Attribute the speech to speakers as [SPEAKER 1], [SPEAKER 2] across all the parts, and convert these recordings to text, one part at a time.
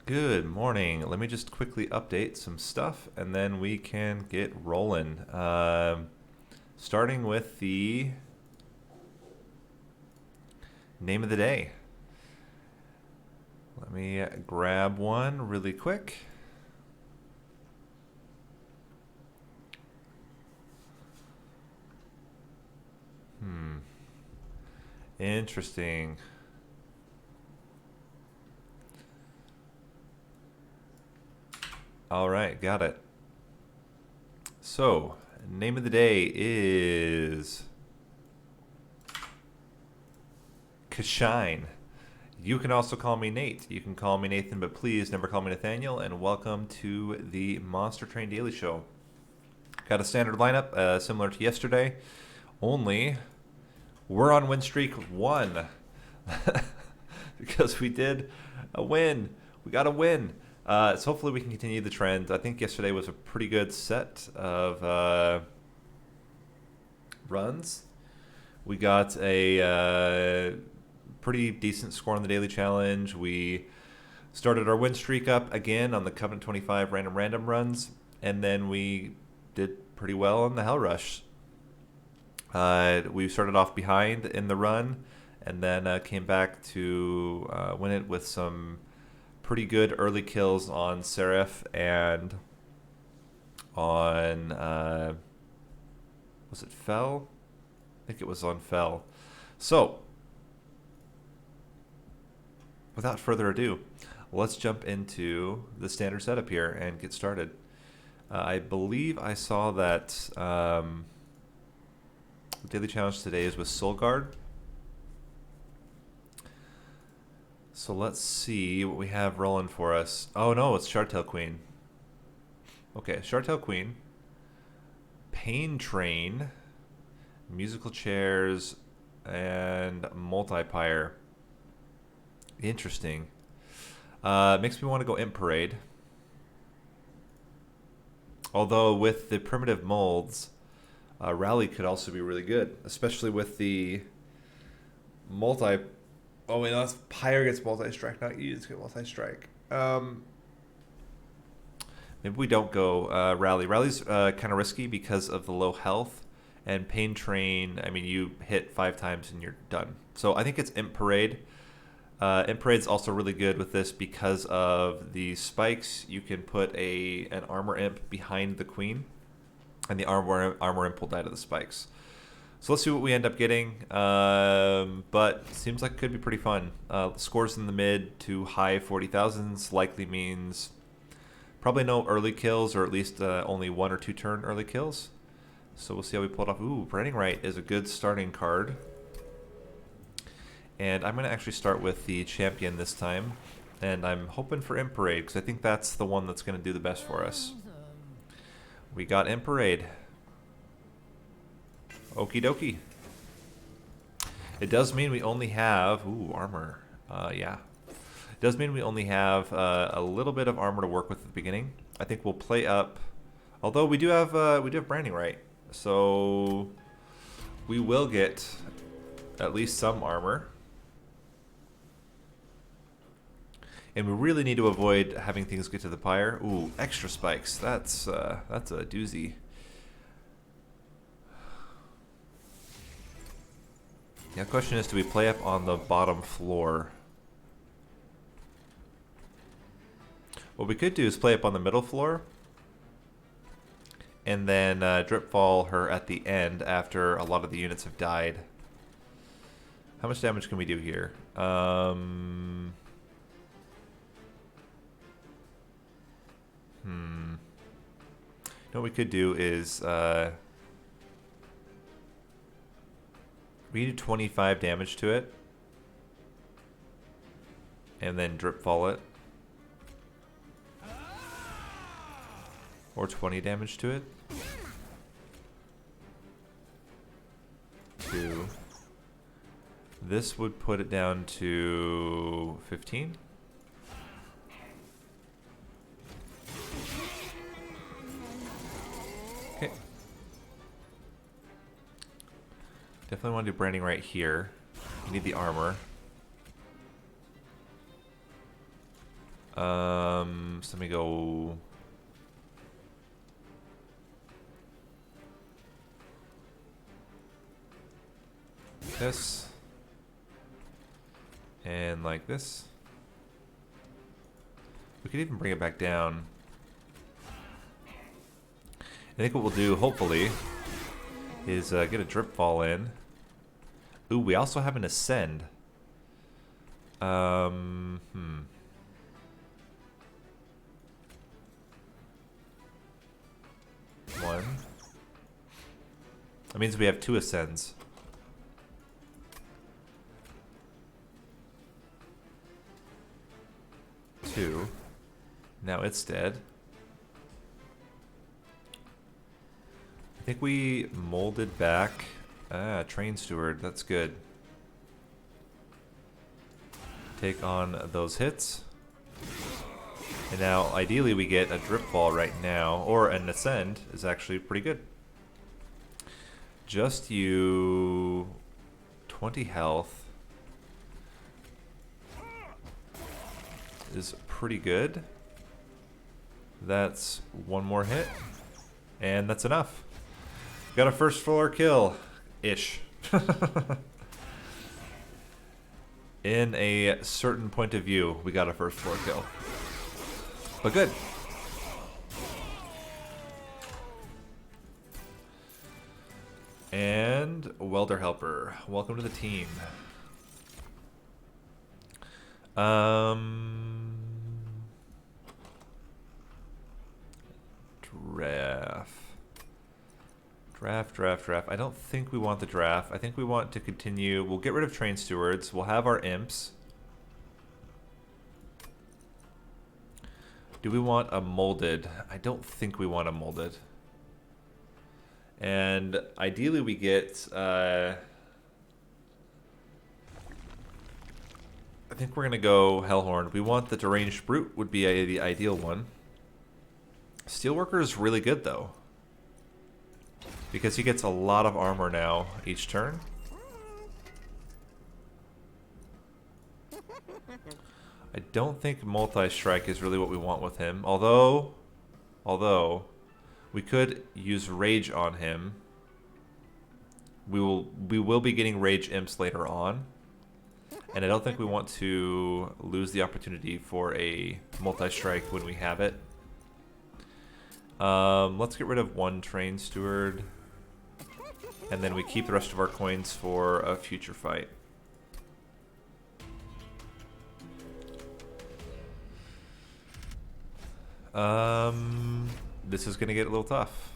[SPEAKER 1] Good morning. Let me just quickly update some stuff and then we can get rolling. Starting with the name of the day. Let me grab one really quick. Interesting. All right, got it. So, name of the day is Kashine. You can also call me Nate. You can call me Nathan, but please never call me Nathaniel. And welcome to the Monster Train Daily Show. Got a standard lineup similar to yesterday, only we're on Winstreak 1 because we did a win. We got a win. So hopefully we can continue the trend. I think yesterday was a pretty good set of runs. We got a pretty decent score on the daily challenge. We started our win streak up again on the Covenant 25 random runs, and then we did pretty well on the Hell Rush. We started off behind in the run, and then came back to win it with some pretty good early kills on Seraph and on was it Fell? I think it was on Fell. So without further ado, let's jump into the standard setup here and get started. I believe I saw that the daily challenge today is with Soul Guard. So let's see what we have rolling for us. Oh no, it's Shardtail Queen. Okay, Shardtail Queen, Pain Train, musical chairs, and multi-pyre. Interesting. Makes me want to go Imp Parade. Although with the primitive molds, Rally could also be really good, especially with the multi. Oh wait, no, that's Pyre gets multi-strike, not you just get multi-strike. Maybe we don't go Rally. Rally's kind of risky because of the low health, and Pain Train, I mean, you hit 5 times and you're done. So I think it's Imp Parade. Imp Parade's also really good with this because of the spikes. You can put an armor imp behind the queen, and the armor imp will die to the spikes. So let's see what we end up getting, but seems like it could be pretty fun. Scores in the mid to high 40,000s likely means probably no early kills, or at least only 1 or 2 turn early kills. So we'll see how we pull it off. Ooh, Branding Right is a good starting card. And I'm going to actually start with the champion this time, and I'm hoping for Imp Parade because I think that's the one that's going to do the best for us. We got Imp Parade. Okie dokie. It does mean we only have armor. Yeah, it does mean we only have a little bit of armor to work with at the beginning. I think we'll play up, although we do have Branding Right, so we will get at least some armor. And we really need to avoid having things get to the pyre. Ooh, extra spikes. That's a doozy. Yeah, the question is, do we play up on the bottom floor? What we could do is play up on the middle floor, and then drip fall her at the end after a lot of the units have died. How much damage can we do here? What we could do is we do 25 damage to it, and then drip fall it, or 20 damage to it. 2. This would put it down to 15. Okay. Definitely want to do Branding Right here. You need the armor. So let me go. This. And like this. We could even bring it back down. I think what we'll do, hopefully, is get a drip fall in. Ooh, we also have an ascend. One. That means we have 2 ascends. 2. Now it's dead. I think we molded back. Ah, train steward. That's good. Take on those hits. And now, ideally, we get a drip fall right now, or an ascend is actually pretty good. Just you 20 health is pretty good. That's 1 more hit, and that's enough. Got a first floor kill, ish. In a certain point of view, we got a first floor kill. But good. And welder helper, welcome to the team. Draft. I don't think we want the draft. I think we want to continue. We'll get rid of train stewards. We'll have our imps. Do we want a molded? I don't think we want a molded. And ideally we get... I think we're going to go Hellhorn. We want the Deranged Brute would be the ideal one. Steelworker is really good though, because he gets a lot of armor now each turn. I don't think multi-strike is really what we want with him. Although we could use rage on him. We will be getting rage imps later on, and I don't think we want to lose the opportunity for a multi-strike when we have it. Let's get rid of 1 train steward, and then we keep the rest of our coins for a future fight. This is gonna get a little tough.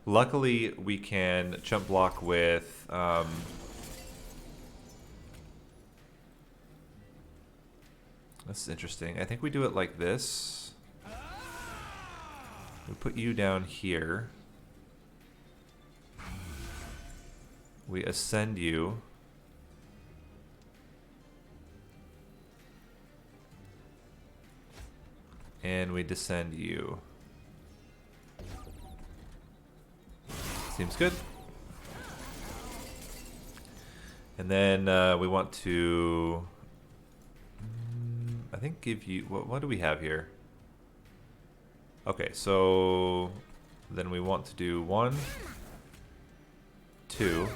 [SPEAKER 1] Luckily, we can chump block with this is interesting. I think we do it like this. We put you down here. We ascend you. And we descend you. Seems good. And then we want to, I think, give you, what do we have here? Okay, so then we want to do 1, 2.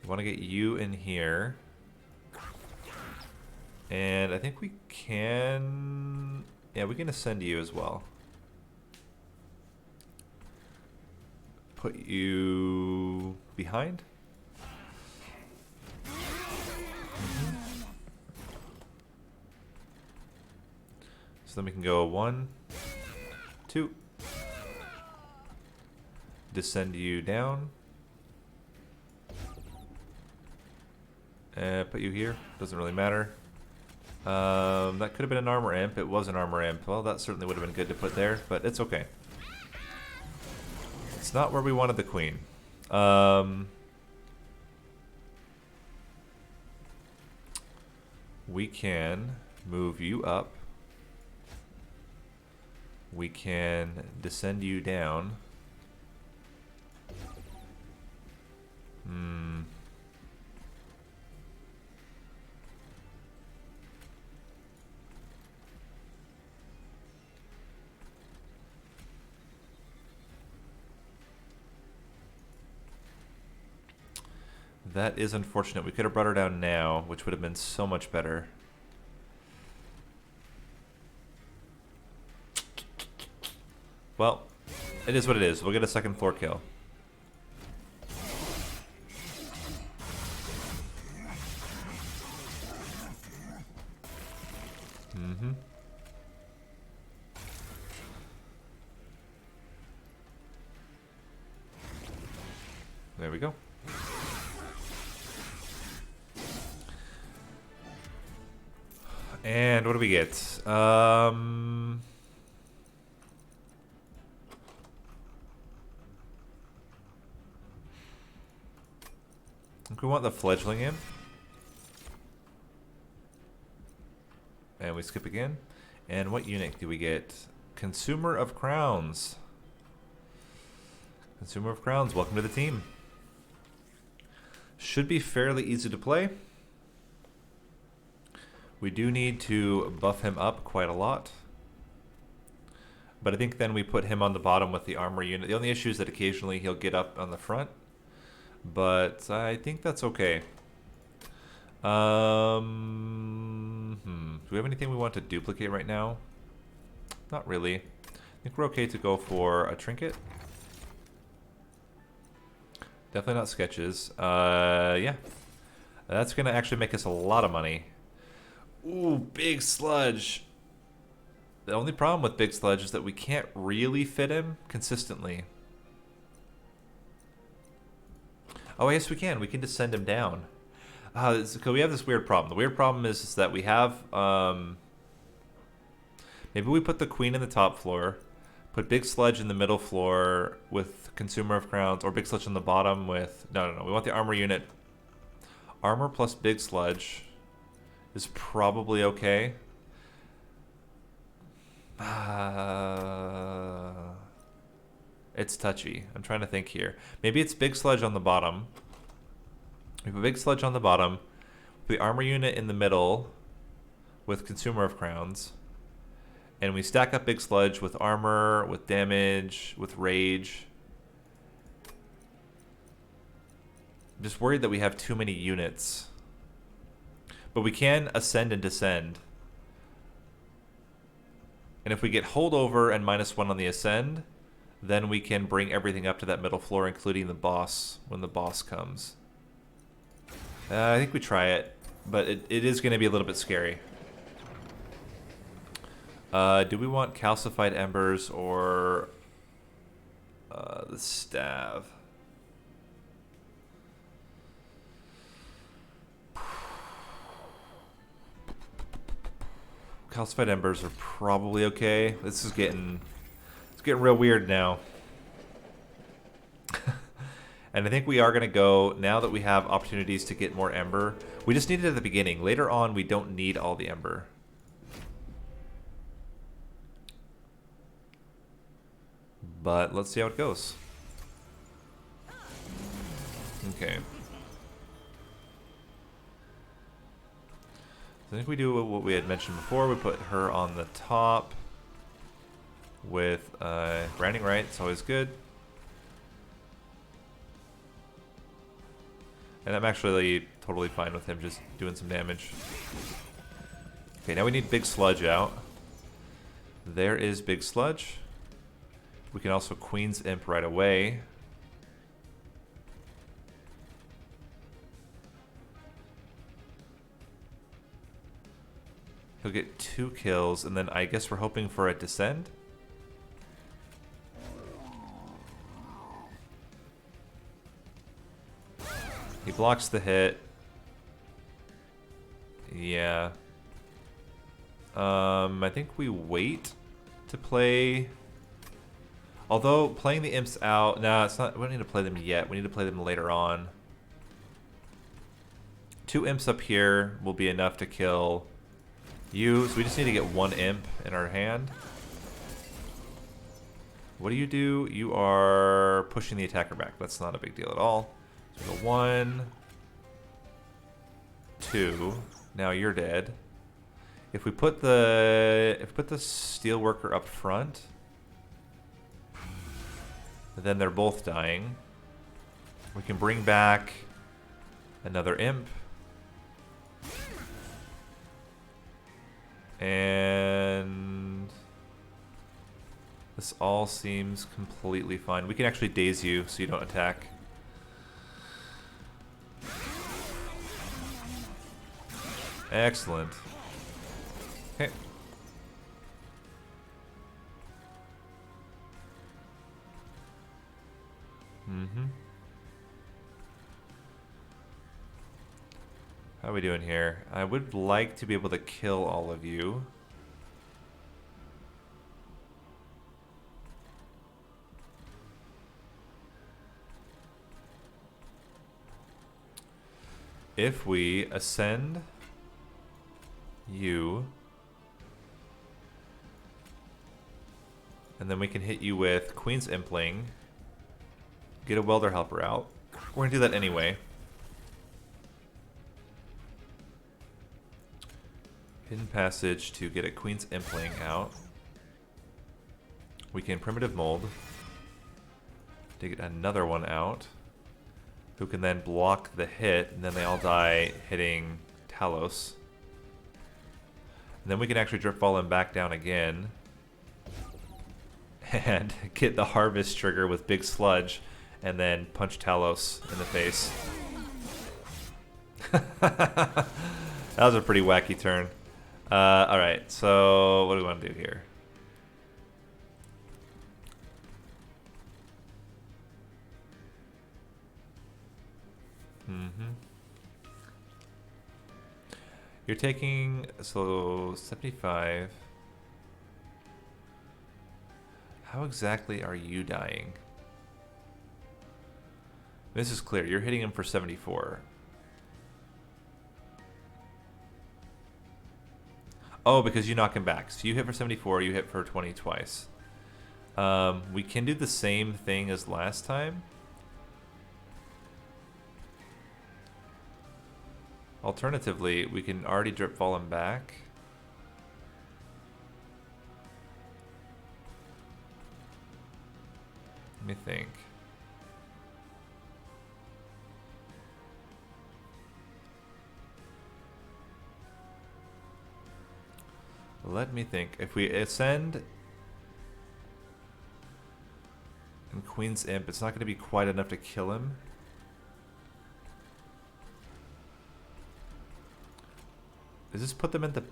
[SPEAKER 1] We want to get you in here. And I think we can, yeah, we can ascend you as well. Put you behind. So then we can go 1, 2. Descend you down. Put you here. Doesn't really matter. That could have been an armor amp. It was an armor amp. Well, that certainly would have been good to put there, but it's okay. It's not where we wanted the queen. We can move you up. We can descend you down. That is unfortunate. We could have brought her down now, which would have been so much better. Well, it is what it is. We'll get a second floor kill. Mm-hmm. There we go. And what do we get? I think we want the fledgling in. And we skip again. And what unit do we get? Consumer of Crowns. Consumer of Crowns, welcome to the team. Should be fairly easy to play. We do need to buff him up quite a lot. But I think then we put him on the bottom with the armor unit. The only issue is that occasionally he'll get up on the front. But I think that's okay. Do we have anything we want to duplicate right now? Not really. I think we're okay to go for a trinket. Definitely not sketches. Yeah. That's going to actually make us a lot of money. Ooh, big sludge. The only problem with big sludge is that we can't really fit him consistently. Oh, yes, we can. We can just send him down. So we have this weird problem. The weird problem is that we have... maybe we put the queen in the top floor, put big sludge in the middle floor with Consumer of Crowns, or big sludge on the bottom with... No. We want the armor unit. Armor plus big sludge is probably okay. It's touchy. I'm trying to think here. Maybe it's big sludge on the bottom. We have a big sludge on the bottom. The armor unit in the middle with Consumer of Crowns. And we stack up big sludge with armor, with damage, with rage. I'm just worried that we have too many units. But we can ascend and descend. And if we get holdover and -1 on the ascend, then we can bring everything up to that middle floor, including the boss, when the boss comes. I think we try it, but it is going to be a little bit scary. Do we want calcified embers or the stav? Calcified embers are probably okay. This is getting... It's getting real weird now. And I think we are going to go, now that we have opportunities to get more ember. We just need it at the beginning. Later on, we don't need all the ember. But let's see how it goes. Okay. I think we do what we had mentioned before. We put her on the top with grounding right. It's always good. And I'm actually totally fine with him just doing some damage. Okay, now we need big sludge out. There is big sludge. We can also Queen's Imp right away. He'll get 2 kills, and then I guess we're hoping for a descend. He blocks the hit. Yeah. I think we wait to play. Although playing the imps out, nah, it's not. We don't need to play them yet. We need to play them later on. 2 imps up here will be enough to kill you. So we just need to get 1 imp in our hand. What do? You are pushing the attacker back. That's not a big deal at all. So we go 1, 2. Now you're dead. If we put the steelworker up front, then they're both dying. We can bring back Another imp. And this all seems completely fine. We can actually daze you so you don't attack. Excellent. Okay. How are we doing here? I would like to be able to kill all of you. If we ascend you, and then we can hit you with Queen's Impling, get a Welder Helper out. We're gonna do that anyway. Hidden Passage to get a Queen's Impling out. We can Primitive Mold to get another one out, who can then block the hit, and then they all die hitting Talos. And then we can actually Drip Fall him back down again and get the Harvest trigger with Big Sludge, and then punch Talos in the face. That was a pretty wacky turn. Alright, so what do we want to do here? You're taking, so 75. How exactly are you dying? This is clear. You're hitting him for 74. Oh, because you knock him back. So you hit for 74, you hit for 20 twice. We can do the same thing as last time. Alternatively, we can already Drip Fall him back. Let me think. Let me think. If we ascend and Queen's Imp, it's not going to be quite enough to kill him. Does this put them in the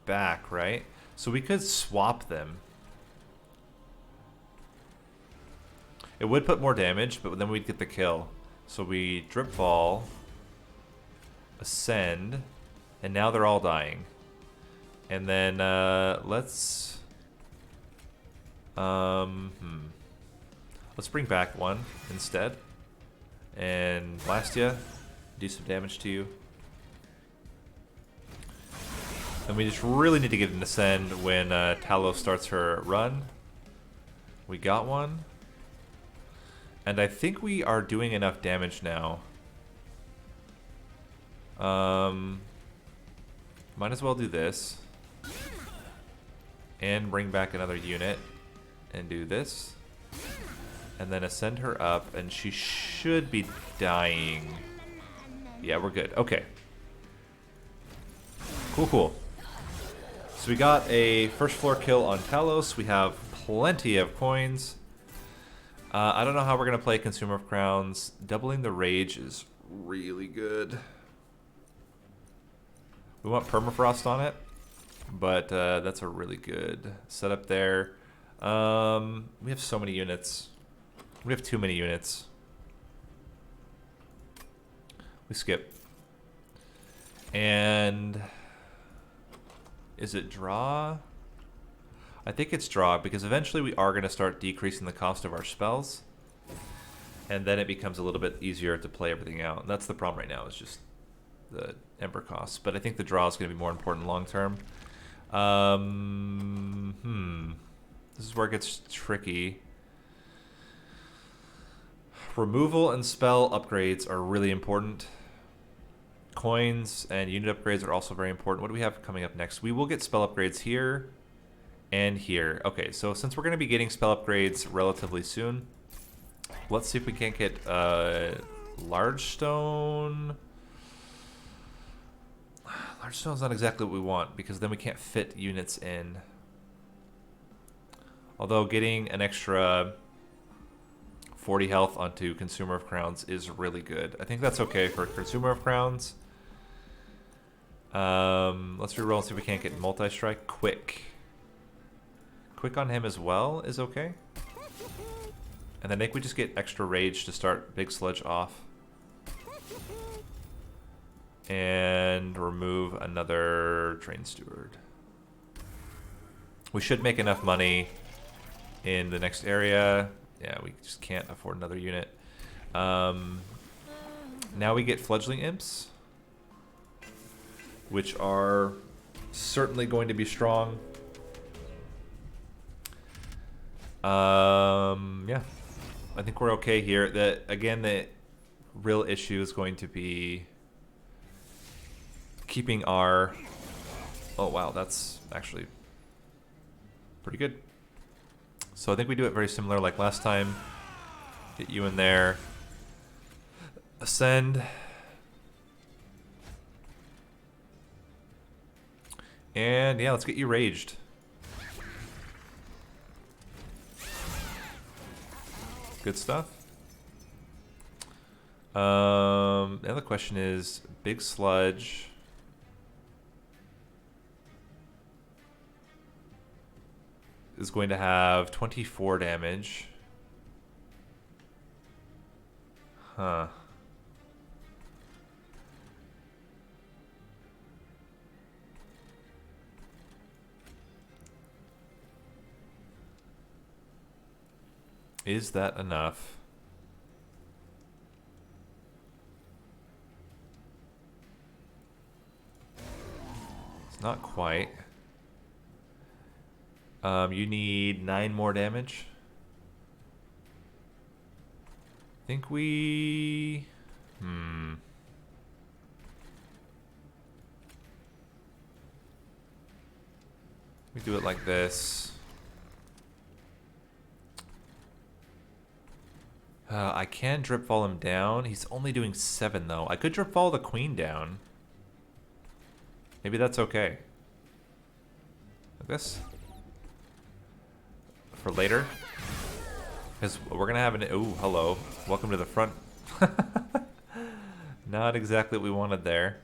[SPEAKER 1] back, right? So we could swap them. It would put more damage, but then we'd get the kill. So we Drip Fall, ascend, and now they're all dying. And then let's bring back one instead, and blast you, do some damage to you. And we just really need to get an ascend when Talos starts her run. We got one. And I think we are doing enough damage now. Might as well do this. And bring back another unit. And do this. And then ascend her up. And she should be dying. Yeah, we're good. Okay. Cool, cool. So we got a first floor kill on Talos. We have plenty of coins. I don't know how we're going to play Consumer of Crowns. Doubling the Rage is really good. We want Permafrost on it, but that's a really good setup there. We have so many units. We have too many units. We skip. And is it draw? I think it's draw, because eventually we are going to start decreasing the cost of our spells. And then it becomes a little bit easier to play everything out. And that's the problem right now, is just the Ember costs. But I think the draw is going to be more important long term. This is where it gets tricky. Removal and spell upgrades are really important. Coins and unit upgrades are also very important. What do we have coming up next? We will get spell upgrades here and here. Okay, so since we're going to be getting spell upgrades relatively soon, let's see if we can't get large stone. Large stone's not exactly what we want because then we can't fit units in. Although getting an extra 40 health onto Consumer of Crowns is really good. I think that's okay for Consumer of Crowns. Let's reroll and see if we can't get multi-strike. Quick. Quick on him as well is okay. And then I think we just get extra rage to start Big Sludge off. And remove another Train Steward. We should make enough money in the next area. Yeah, we just can't afford another unit. Now we get Fledgling Imps, which are certainly going to be strong. Yeah, I think we're okay here. Again, the real issue is going to be keeping our... Oh, wow, that's actually pretty good. So I think we do it very similar like last time. Get you in there. Ascend. And yeah, let's get you raged. Good stuff. The other question is Big Sludge. Is going to have 24 damage. Huh. Is that enough? It's not quite. You need 9 more damage. I think we... We do it like this. I can drip fall him down. He's only doing 7 though. I could drip fall the queen down. Maybe that's okay. Like this. For later. Because we're gonna have an... Ooh, hello. Welcome to the front. Not exactly what we wanted there.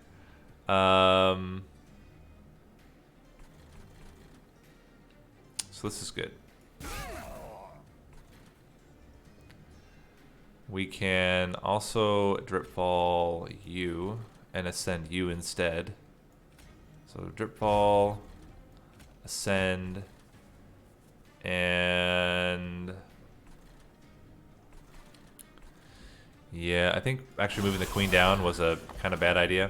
[SPEAKER 1] So this is good. We can also drip fall you and ascend you instead. So drip fall, ascend, and yeah, I think actually moving the queen down was a kind of bad idea.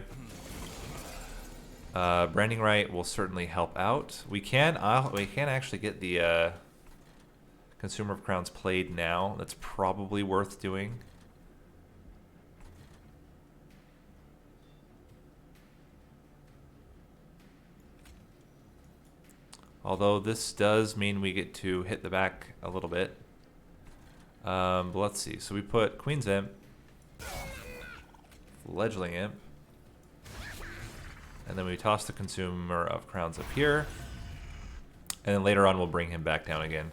[SPEAKER 1] Branding right will certainly help out. We can actually get the Consumer of Crowns played now. That's probably worth doing. Although this does mean we get to hit the back a little bit. But let's see. So we put Queen's Imp, Fledgling Imp, and then we toss the Consumer of Crowns up here. And then later on we'll bring him back down again.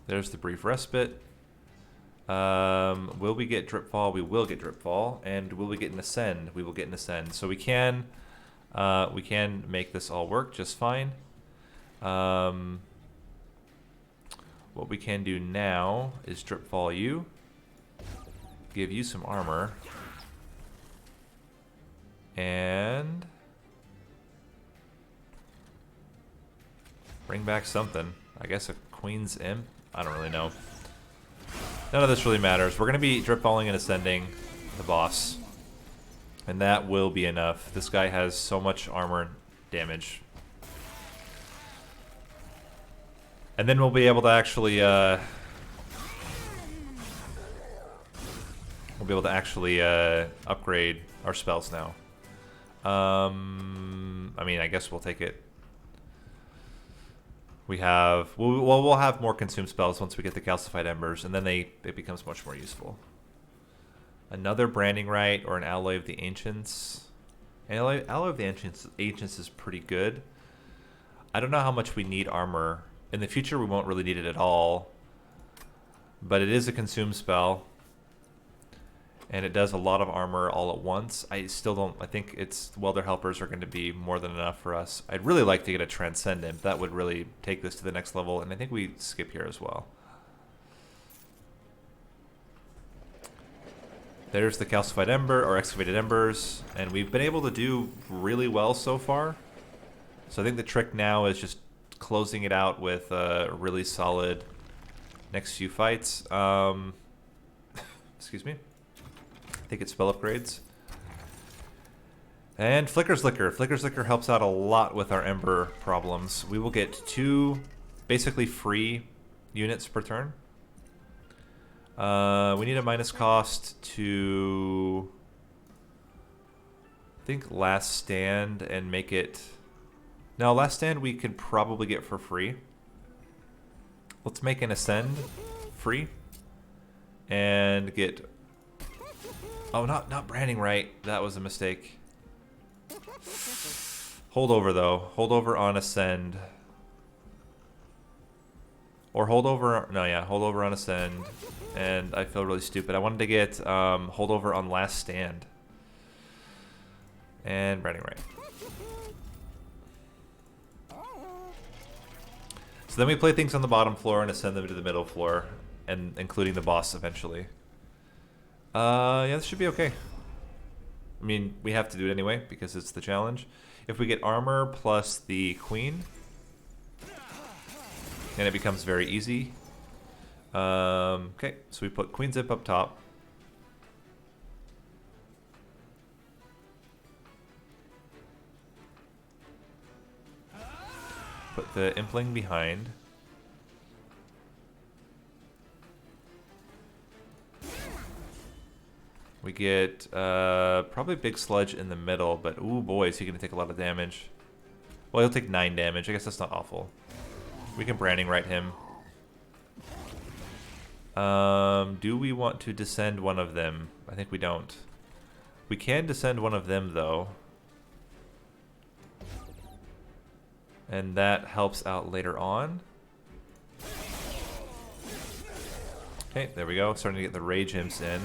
[SPEAKER 1] There's the brief respite. Will we get drip fall? We will get drip fall. And will we get an ascend? We will get an ascend. So we can make this all work just fine. What we can do now is drip fall you, give you some armor, and bring back something. I guess a Queen's Imp. I don't really know. None of this really matters. We're going to be drip falling and ascending the boss. And that will be enough. This guy has so much armor damage. And then we'll be able to actually upgrade our spells now. I mean, I guess we'll take it We have we'll have more consume spells once we get the calcified embers, and then it becomes much more useful. Another branding right or an alloy of the ancients. Alloy of the ancients is pretty good. I don't know how much we need armor. In the future, we won't really need it at all. But it is a consume spell. And it does a lot of armor all at once. I think its welder helpers are going to be more than enough for us. I'd really like to get a transcendent. That would really take this to the next level. And I think we skip here as well. There's the calcified ember or excavated embers. And we've been able to do really well so far. So I think the trick now is just closing it out with a really solid next few fights. Excuse me. I think it's spell upgrades. And Flicker's Liquor. Flicker's Liquor helps out a lot with our Ember problems. We will get 2 basically free units per turn. We need a minus cost to, I think, Last Stand and make it... No, Last Stand we could probably get for free. Let's make an Ascend free. And get... Oh, not branding right. That was a mistake. Holdover, though. Holdover on Ascend. Or holdover... No, yeah. Holdover on Ascend. And I feel really stupid. I wanted to get holdover on Last Stand. And branding right. So then we play things on the bottom floor and ascend them to the middle floor. And including the boss eventually. Yeah, this should be okay. I mean, we have to do it anyway because it's the challenge. If we get armor plus the queen, then it becomes very easy. Okay, so we put queen zip up top. Put the impling behind. We get probably Big Sludge in the middle, but ooh boy, is he gonna take a lot of damage. Well, he'll take 9 damage. I guess that's not awful. We can branding right him. Do we want to descend one of them? I think we don't. We can descend one of them though. And that helps out later on. Okay, there we go. Starting to get the Rage Imps in.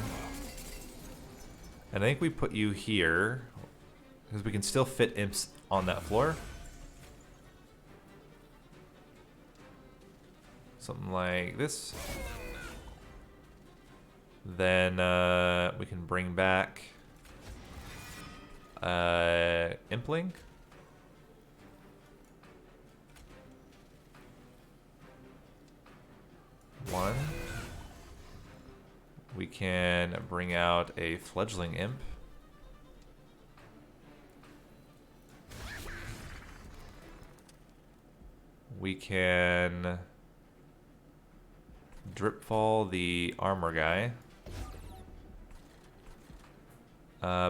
[SPEAKER 1] And I think we put you here because we can still fit imps on that floor. Something like this. Then we can bring back Impling. One. We can bring out a Fledgling Imp. We can Dripfall the armor guy.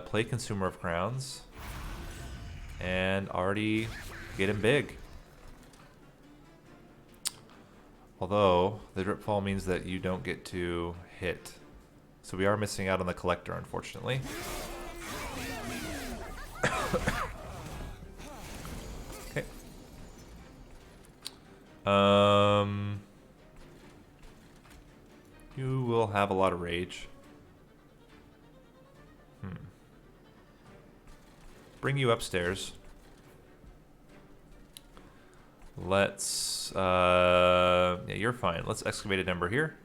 [SPEAKER 1] Play Consumer of Crowns. And already get him big. Although, the Dripfall means that you don't get to hit. So we are missing out on the Collector, unfortunately. Okay. You will have a lot of rage. Bring you upstairs. Let's, yeah, you're fine. Let's Excavated Ember here.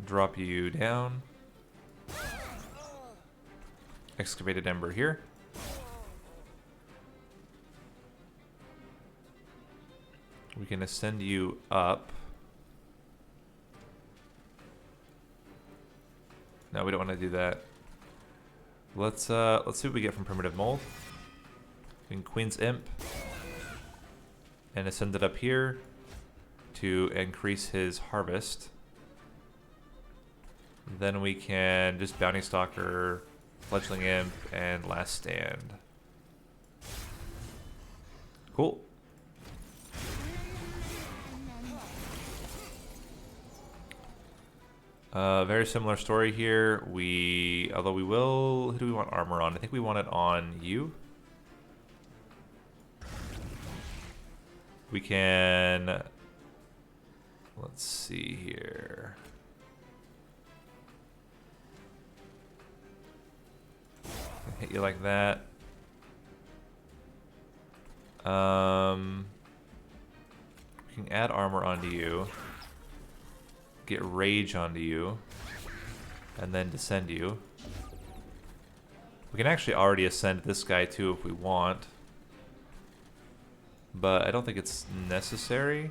[SPEAKER 1] Drop you down. Excavated Ember here. We can ascend you up. No, we don't want to do that. Let's see what we get from Primitive Mold. We can Queen's Imp and ascend it up here to increase his harvest. Then we can just Bounty Stalker, Fledgling Imp, and Last Stand. Cool. Very similar story here. Although we will, who do we want armor on? I think we want it on you. We can, let's see here. Hit you like that. We can add armor onto you. Get rage onto you. And then descend you. We can actually already ascend this guy too if we want. But I don't think it's necessary.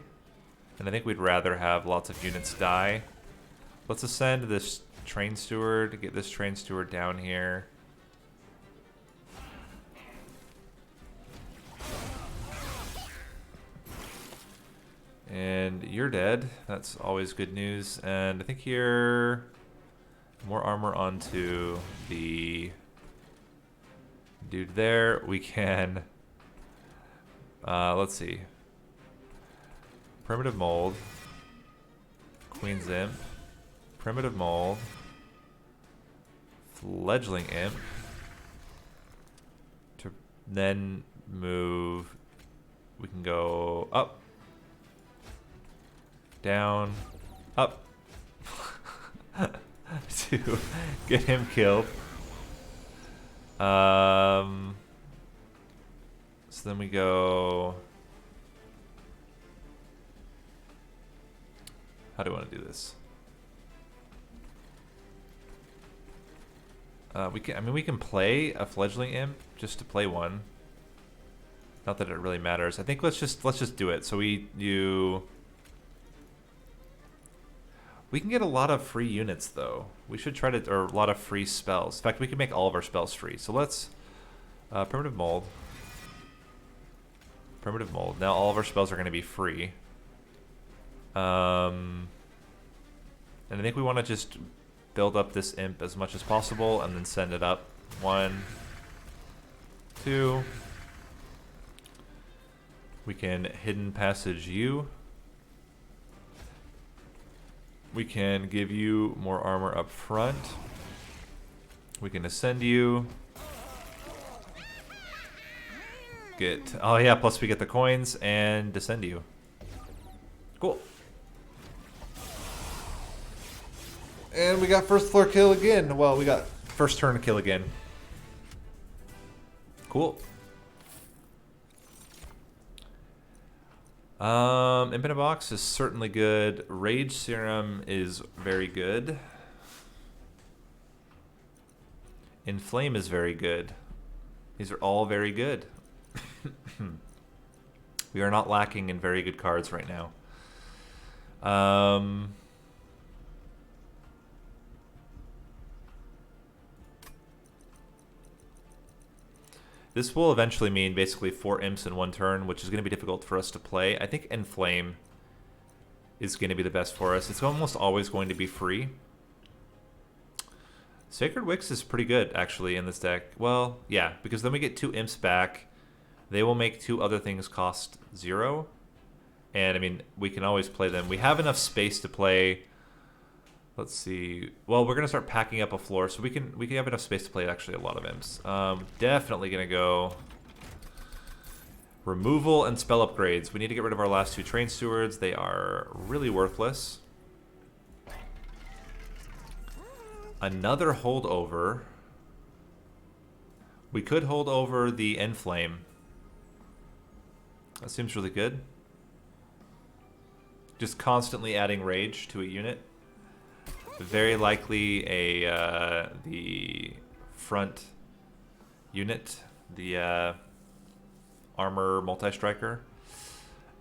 [SPEAKER 1] And I think we'd rather have lots of units die. Let's ascend this train steward. Get this train steward down here. And you're dead. That's always good news. And I think here, more armor onto the dude there. We can, let's see. Primitive mold. Queen's imp. Primitive mold. Fledgling imp. To then move, we can go up. Down, up, to get him killed. So then we go. How do I want to do this? We can. I mean, we can play a fledgling imp just to play one. Not that it really matters. I think let's just do it. So we can get a lot of free units, though. We should try to, or a lot of free spells. In fact, we can make all of our spells free. So let's, primitive mold. Primitive mold. Now all of our spells are going to be free. And I think we want to just build up this imp as much as possible and then send it up. 1, 2. We can hidden passage you. We can give you more armor up front. We can ascend you. Oh yeah, plus we get the coins and descend you. Cool. And we got first floor kill again. Well, we got first turn kill again. Cool. Infinite Box is certainly good. Rage Serum is very good. Inflame is very good. These are all very good. We are not lacking in very good cards right now. This will eventually mean basically 4 imps in one turn, which is going to be difficult for us to play. I think Inflame is going to be the best for us. It's almost always going to be free. Sacred Wicks is pretty good, actually, in this deck. Well, yeah, because then we get 2 imps back. They will make 2 other things cost 0. And, I mean, we can always play them. We have enough space to play. Let's see. Well, we're going to start packing up a floor, so we can have enough space to play actually a lot of imps. Definitely going to go removal and spell upgrades. We need to get rid of our last 2 train stewards. They are really worthless. Another holdover. We could hold over the Enflame. That seems really good. Just constantly adding rage to a unit. Very likely the front unit, the armor multi-striker.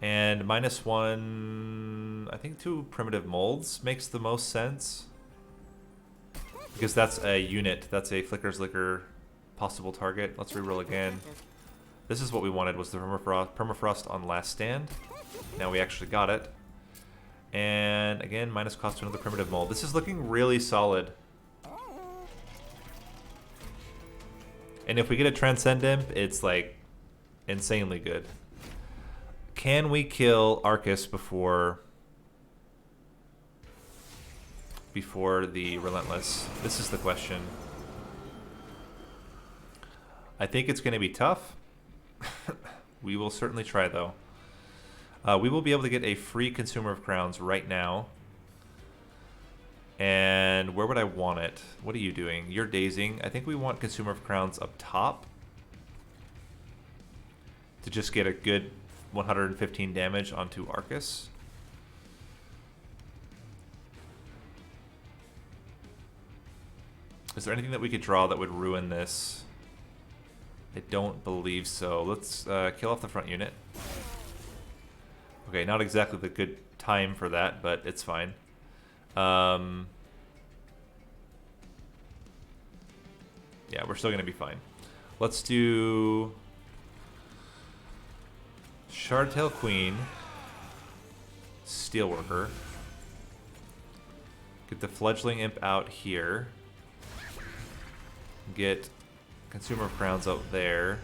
[SPEAKER 1] And -1, I think 2 primitive molds makes the most sense. Because that's a unit, that's a Flicker's Liquor possible target. Let's reroll again. This is what we wanted, was the permafrost on last stand. Now we actually got it. And again, minus cost to another primitive mold. This is looking really solid. And if we get a Transcend Imp, it's like insanely good. Can we kill Arcus before the Relentless? This is the question. I think it's going to be tough. We will certainly try, though. We will be able to get a free Consumer of Crowns right now. And where would I want it? What are you doing? You're dazing. I think we want Consumer of Crowns up top to just get a good 115 damage onto Arcus. Is there anything that we could draw that would ruin this? I don't believe so. Let's kill off the front unit. Okay, not exactly the good time for that, but it's fine. Yeah, we're still going to be fine. Let's do Shardtail Queen, Steelworker. Get the Fledgling Imp out here. Get Consumer of Crowns out there.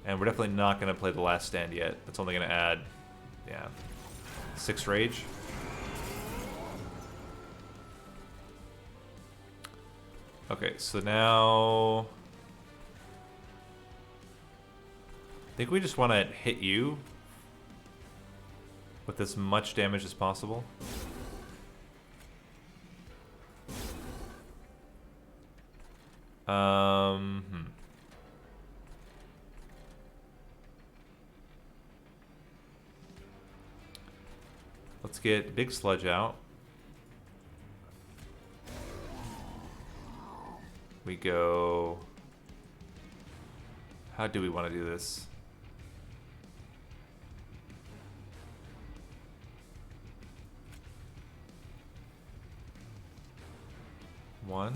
[SPEAKER 1] And we're definitely not going to play the Last Stand yet. That's only going to add, yeah, 6 Rage. Okay, so now I think we just want to hit you with as much damage as possible. Let's get Big Sludge out. We go... How do we want to do this? One.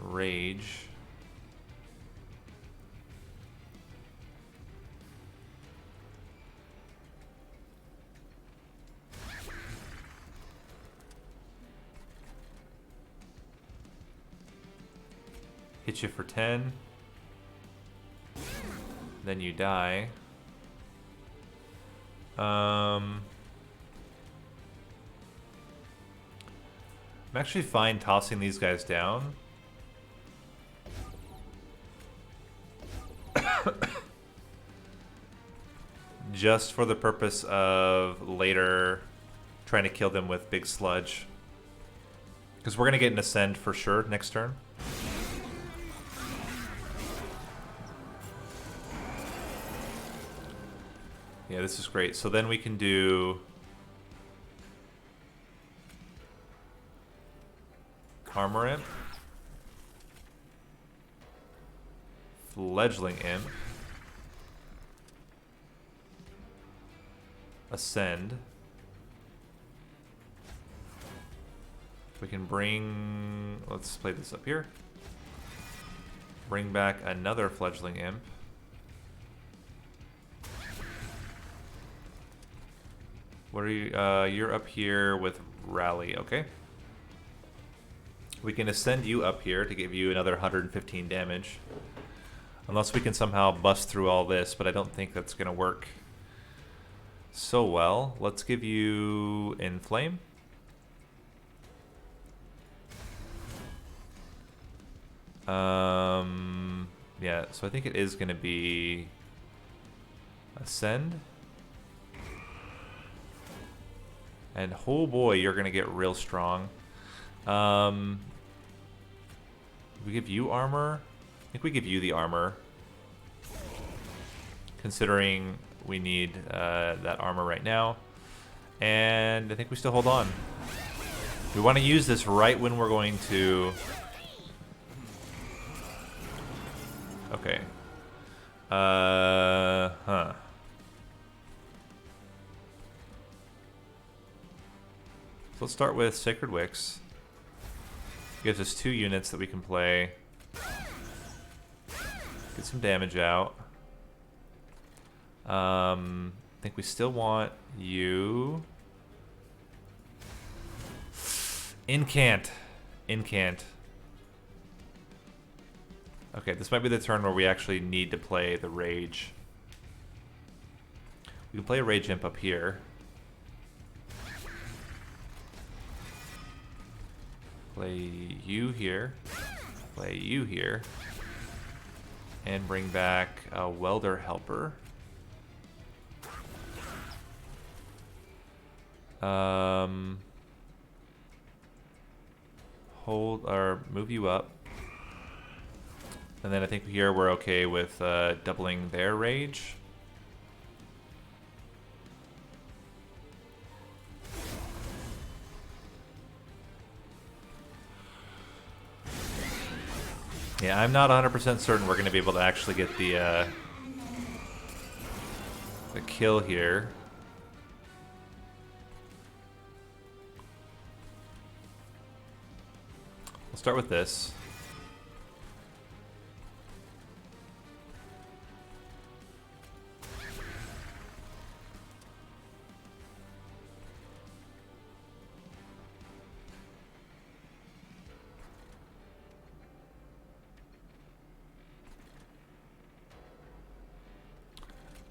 [SPEAKER 1] Rage. Hit you for 10. Then you die. I'm actually fine tossing these guys down. Just for the purpose of later trying to kill them with Big Sludge. Because we're going to get an Ascend for sure next turn. Yeah, this is great. So then we can do Armor Imp, Fledgling Imp, Ascend. We can bring, let's play this up here. Bring back another Fledgling Imp. What are you? You're up here with Rally, okay. We can ascend you up here to give you another 115 damage. Unless we can somehow bust through all this, but I don't think that's going to work so well. Let's give you Inflame. Yeah, so I think it is going to be Ascend. And oh boy, you're going to get real strong. We give you armor? I think we give you the armor. Considering we need that armor right now. And I think we still hold on. We want to use this right when we're going to... Okay. Huh. So let's start with Sacred Wicks. Gives us 2 units that we can play. Get some damage out. I think we still want you. Incant. Incant. Okay, this might be the turn where we actually need to play the Rage. We can play a Rage Imp up here. Play you here. Play you here. And bring back a Welder Helper. Hold or move you up. And then I think here we're okay with doubling their rage. Yeah, I'm not 100% certain we're going to be able to actually get the kill here. We'll start with this.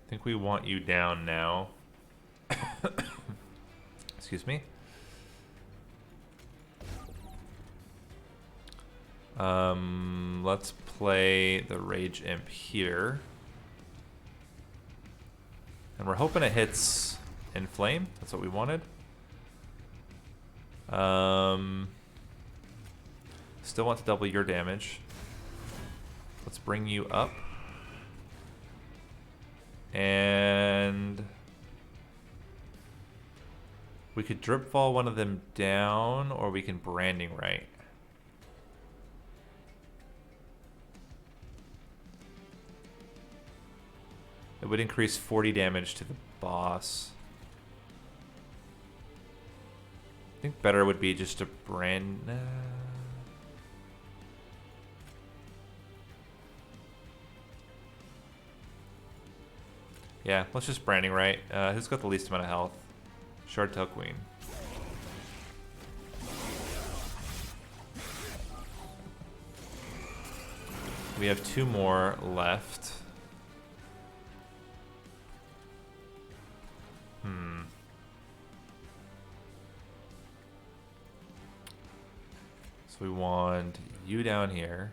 [SPEAKER 1] I think we want you down now. Excuse me. Let's play the Rage Imp here. And we're hoping it hits Inflame. That's what we wanted. Still want to double your damage. Let's bring you up. And we could drip fall one of them down, or we can branding right. It would increase 40 damage to the boss. I think better would be just to brand. Yeah, let's just branding right. Who's got the least amount of health? Shardtail Queen. We have 2 more left. So we want you down here.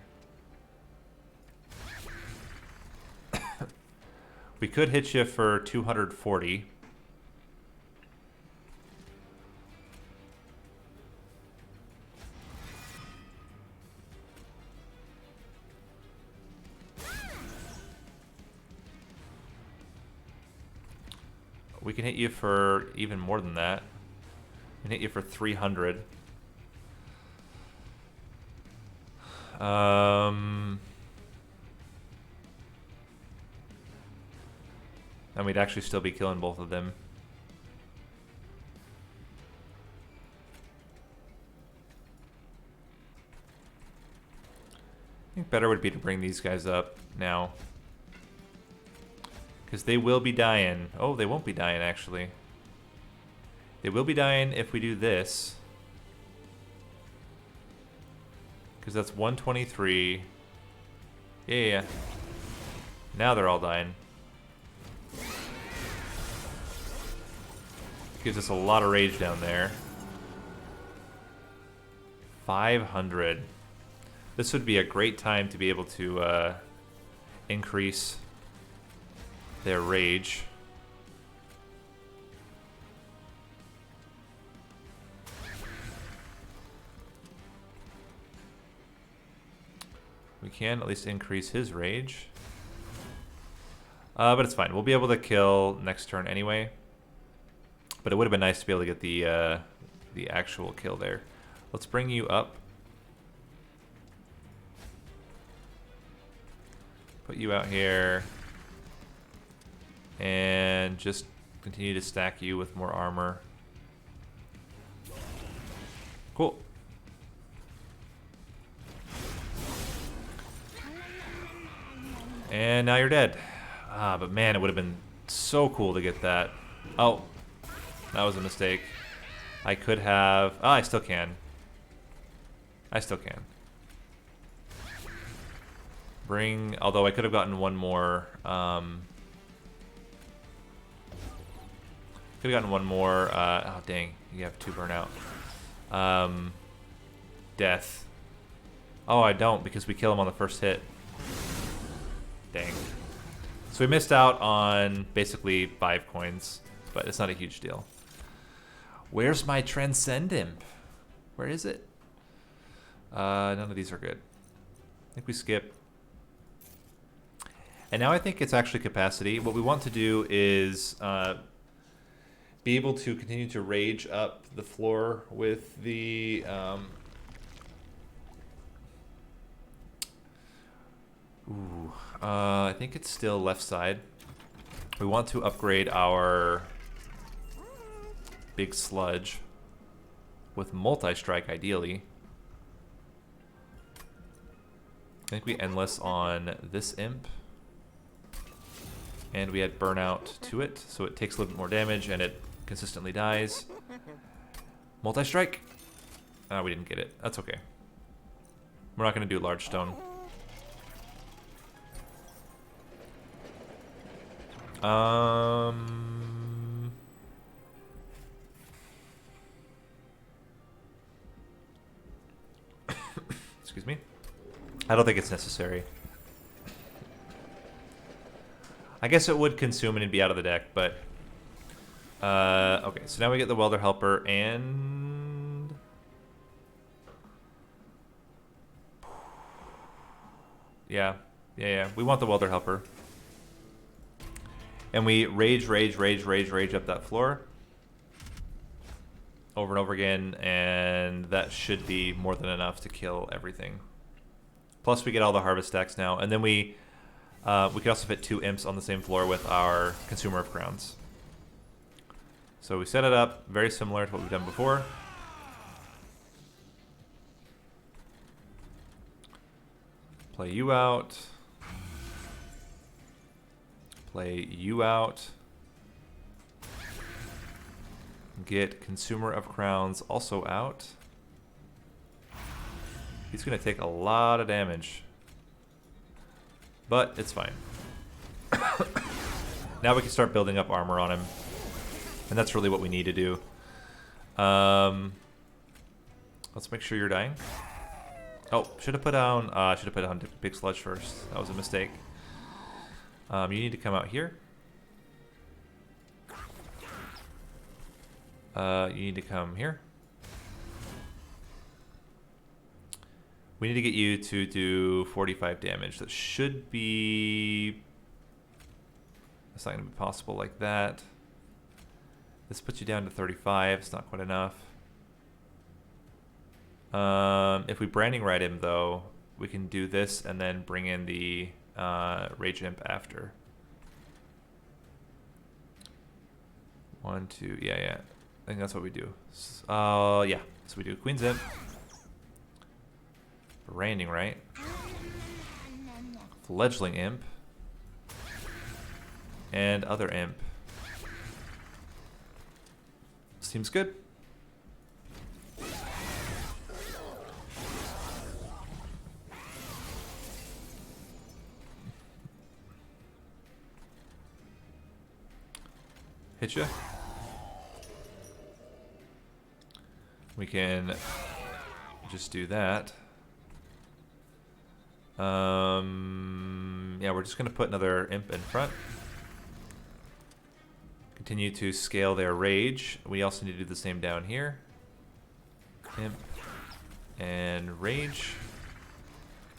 [SPEAKER 1] We could hit you for 240. We can hit you for even more than that. We can hit you for 300. And we'd actually still be killing both of them. I think better would be to bring these guys up now. Because they will be dying. Oh, they won't be dying, actually. They will be dying if we do this. Because that's 123. Yeah. Now they're all dying. Gives us a lot of rage down there. 500. This would be a great time to be able to increase their rage. We can at least increase his rage. But it's fine. We'll be able to kill next turn anyway. But it would have been nice to be able to get the actual kill there. Let's bring you up. Put you out here. And just continue to stack you with more armor. Cool. And now you're dead. Ah, but man, it would have been so cool to get that. Oh. That was a mistake. I could have... Oh, I still can. I still can. Bring... Although I could have gotten one more... Could have gotten one more. Oh, dang. You have 2 burnout. Death. Oh, I don't because we kill him on the first hit. Dang. So we missed out on basically 5 coins, but it's not a huge deal. Where's my Transcend Imp? Where is it? None of these are good. I think we skip. And now I think it's actually capacity. What we want to do is be able to continue to rage up the floor with the... I think it's still left side. We want to upgrade our big sludge with multi-strike ideally. I think we endless on this imp. And we add burnout to it, so it takes a little bit more damage and it consistently dies. Multi-strike. We didn't get it. That's okay. We're not going to do large stone. Excuse me. I don't think it's necessary. I guess it would consume and it'd be out of the deck, but... okay, so now we get the Welder Helper and... Yeah. We want the Welder Helper. And we rage up that floor. Over and over again, and that should be more than enough to kill everything. Plus we get all the harvest stacks now, and then we could also fit 2 imps on the same floor with our Consumer of Crowns. So we set it up very similar to what we've done before. Play you out. Play you out. Get Consumer of Crowns also out. He's going to take a lot of damage. But it's fine. Now we can start building up armor on him. And that's really what we need to do. Let's make sure you're dying. Oh, should have put down Big Sludge first. That was a mistake. You need to come out here. You need to come here. We need to get you to do 45 damage. That should be... It's not going to be possible like that. This puts you down to 35. It's not quite enough. If we Branding Right him, though, we can do this and then bring in the Rage Imp after. 1, 2, yeah. I think that's what we do. Yeah. So we do Queen's Imp. Branding Right. Fledgling Imp. And other Imp. Seems good. Hit ya. We can just do that. Yeah, we're just going to put another imp in front. Continue to scale their rage. We also need to do the same down here. Imp and rage.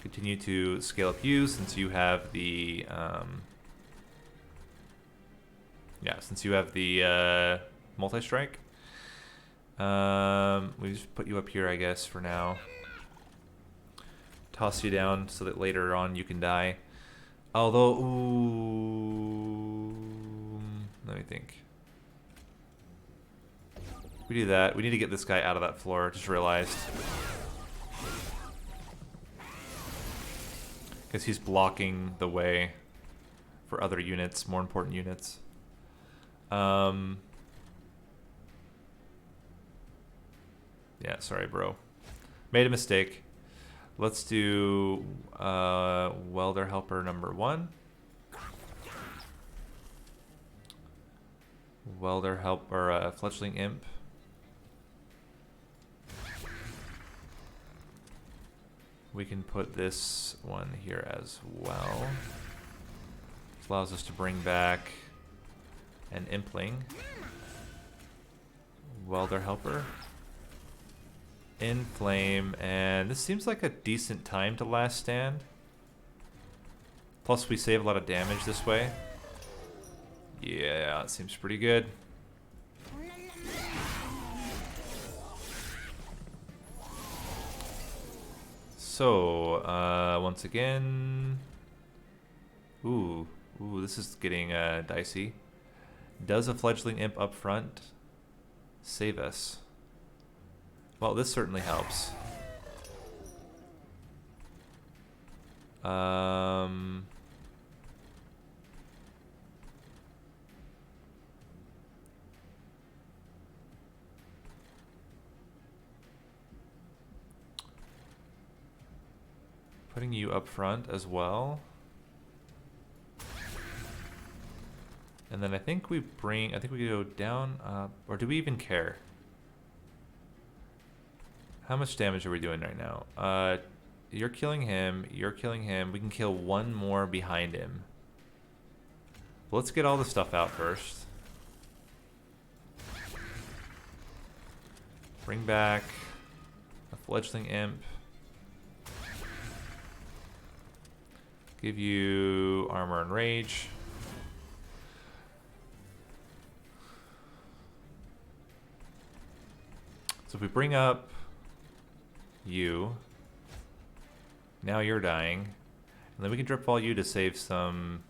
[SPEAKER 1] Continue to scale up you since you have the multi-strike. We just put you up here, I guess, for now. Toss you down so that later on you can die. Although, ooh, let me think. We do that. We need to get this guy out of that floor. Just realized. Because he's blocking the way for other units, more important units. Yeah, sorry, bro. Made a mistake. Let's do Welder Helper number 1. Welder help or fledgling imp. We can put this one here as well. This allows us to bring back an impling. Welder helper. Inflame, and this seems like a decent time to last stand. Plus we save a lot of damage this way. Yeah, it seems pretty good. So, once again... Ooh, this is getting dicey. Does a fledgling imp up front save us? Well, this certainly helps. Putting you up front as well. And then I think we go down, or do we even care? How much damage are we doing right now? You're killing him, you're killing him. We can kill one more behind him. Let's get all the stuff out first. Bring back a fledgling imp. Give you armor and rage. So if we bring up you, now you're dying, and then we can drip fall you to save some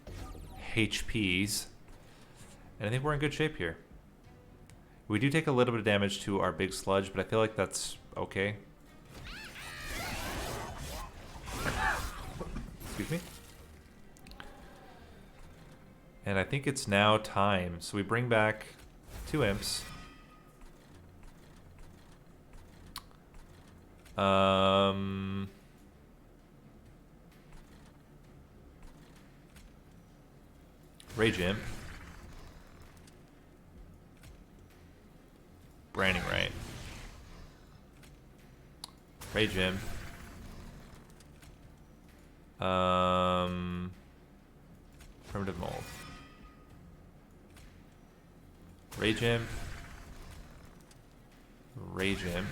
[SPEAKER 1] HPs, and I think we're in good shape here. We do take a little bit of damage to our big sludge, but I feel like that's okay. Excuse me. And I think it's now time. So we bring back 2 imps. Rage imp. Branding right. Rage imp. Primitive mold. Rage imp. Rage imp.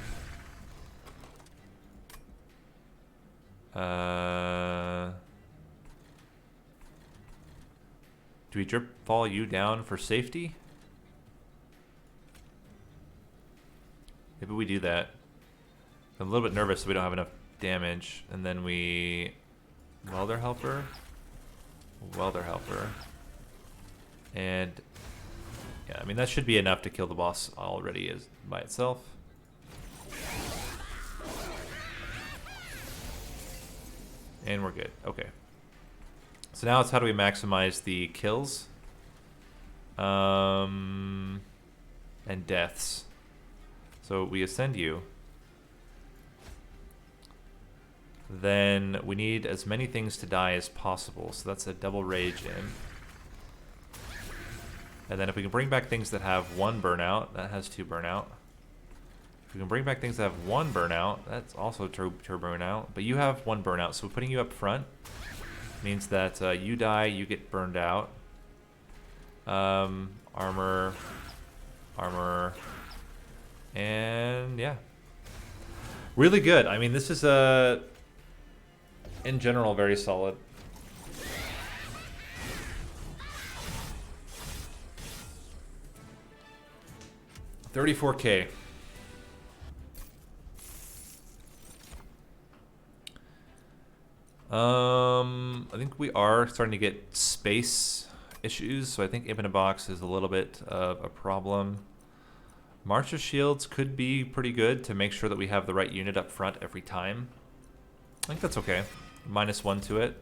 [SPEAKER 1] Do we drip fall you down for safety? Maybe we do that. I'm a little bit nervous so we don't have enough damage. And then we... Welder helper. Welder helper. And... yeah, I mean that should be enough to kill the boss already as by itself. And we're good. Okay. So now it's how do we maximize the kills? And deaths. So we ascend you. Then we need as many things to die as possible. So that's a double rage in. And then if we can bring back things that have 1 burnout, that has 2 burnout. If we can bring back things that have 1 burnout, that's also 2 burnout. But you have 1 burnout, so putting you up front means that you die, you get burned out. Armor, armor, and yeah. Really good. I mean, this is in general very solid. $34K. I think we are starting to get space issues, so I think Imp in a Box is a little bit of a problem. March of Shields could be pretty good to make sure that we have the right unit up front every time. I think that's okay. -1 to it.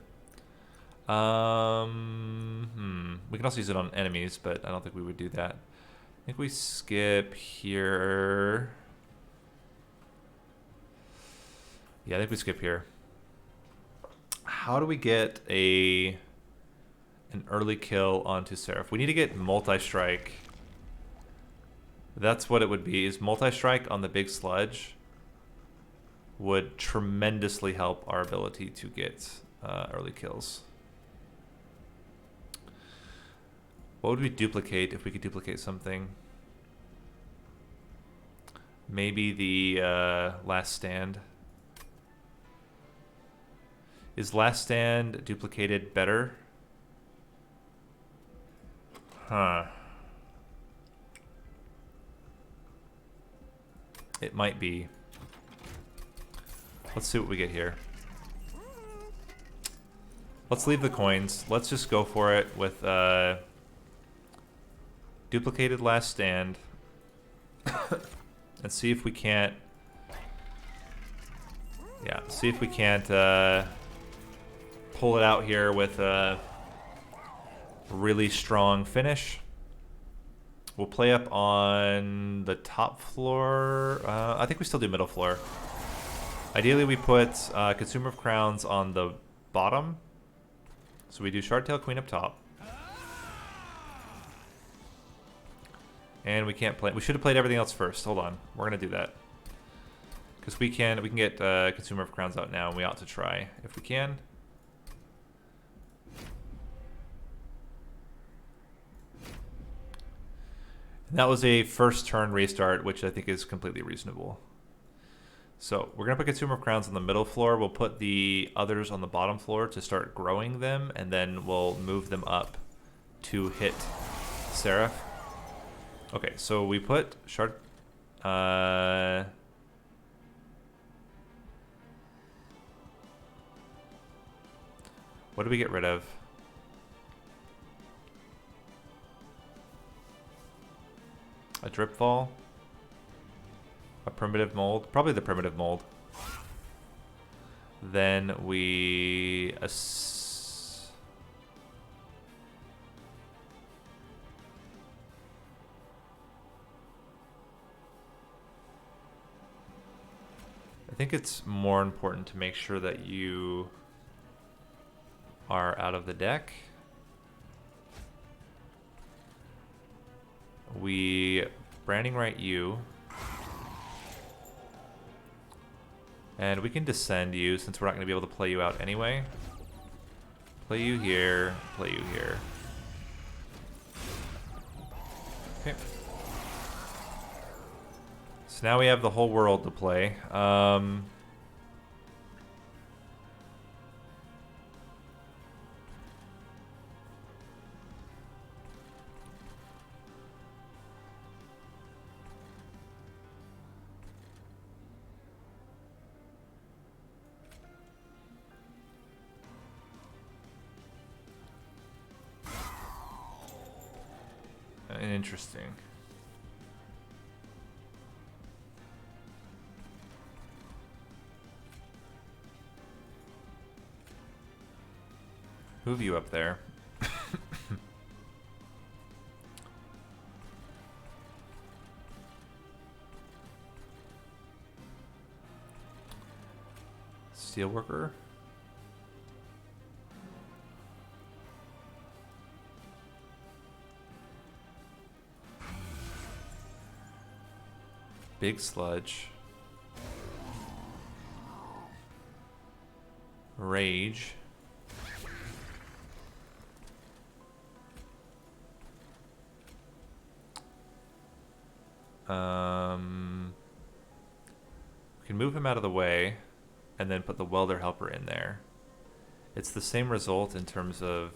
[SPEAKER 1] We can also use it on enemies, but I don't think we would do that. I think we skip here. Yeah, I think we skip here. How do we get an early kill onto Seraph? We need to get multi-strike That's what it would be. Is multi-strike on the big sludge would tremendously help our ability to get early kills. What would we duplicate if we could duplicate something? Maybe the last stand. Is last stand duplicated better? Huh. It might be. Let's see what we get here. Let's leave the coins. Let's just go for it with duplicated last stand. And see if we can't... Yeah, see if we can't pull it out here with a really strong finish. We'll play up on the top floor. I think we still do middle floor. Ideally, we put Consumer of Crowns on the bottom. So we do Shardtail Queen up top. And we can't play. We should have played everything else first. Hold on. We're going to do that. Because we can get Consumer of Crowns out now, and we ought to try if we can. And that was a first turn restart, which I think is completely reasonable. So we're going to put Consumer of Crowns on the middle floor. We'll put the others on the bottom floor to start growing them, and then we'll move them up to hit Seraph. Okay, so we put Shard... what do we get rid of? A drip fall? A primitive mold? Probably the primitive mold. Then we... I think it's more important to make sure that you are out of the deck. We branding right you. And we can descend you since we're not going to be able to play you out anyway. Play you here, play you here. Okay. So now we have the whole world to play. Interesting. Move you up there. Steelworker. Big sludge. Rage. We can move him out of the way and then put the welder helper in there. It's the same result in terms of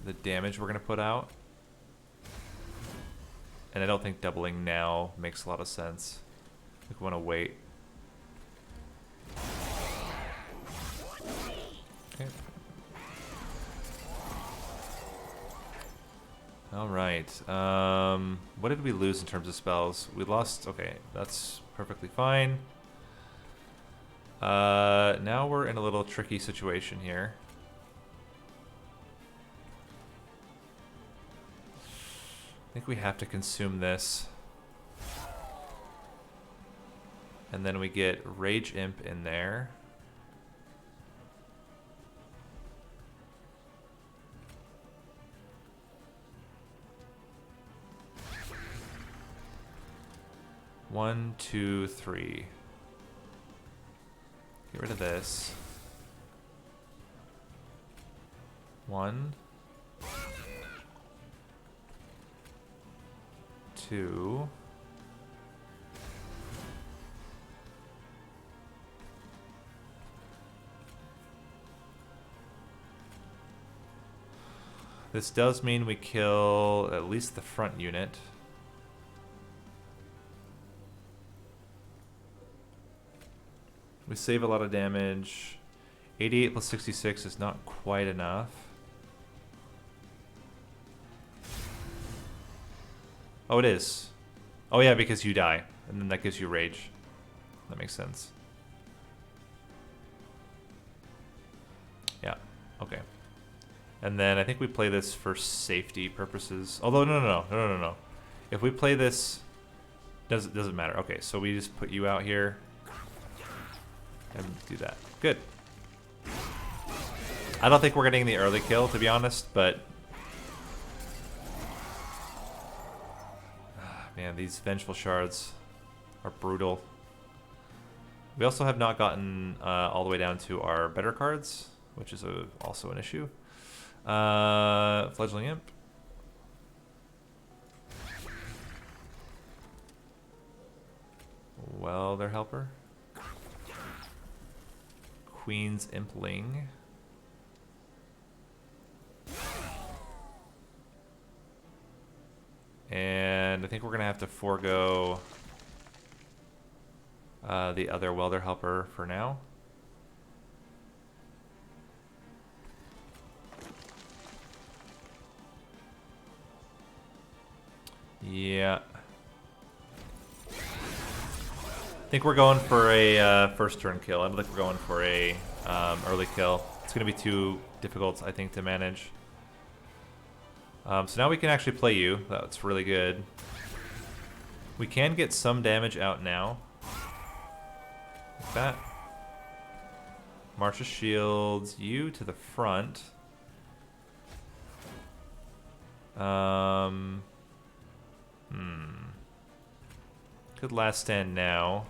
[SPEAKER 1] the damage we're going to put out. And I don't think doubling now makes a lot of sense. I think we want to wait. Okay. All right. What did we lose in terms of spells? We lost... Okay, that's perfectly fine. Now we're in a little tricky situation here. I think we have to consume this. And then we get Rage Imp in there. 1, 2, 3. Get rid of this. 1, 2. This does mean we kill at least the front unit. We save a lot of damage. 88 plus 66 is not quite enough. Oh, it is. Oh yeah, because you die. And then that gives you rage. That makes sense. Yeah, okay. And then I think we play this for safety purposes. Although, no. If we play this, doesn't matter. Okay, so we just put you out here and do that. Good. I don't think we're getting the early kill, to be honest, but man, these vengeful shards are brutal. We also have not gotten all the way down to our better cards, which is also an issue. Fledgling Imp. Welder Helper. Queen's Impling. And I think we're going to have to forego the other Welder Helper for now. Yeah. I think we're going for a first turn kill. I don't think we're going for a early kill. It's going to be too difficult, I think, to manage. So now we can actually play you. That's really good. We can get some damage out now. Like that. March of Shields, you to the front. Good last stand now.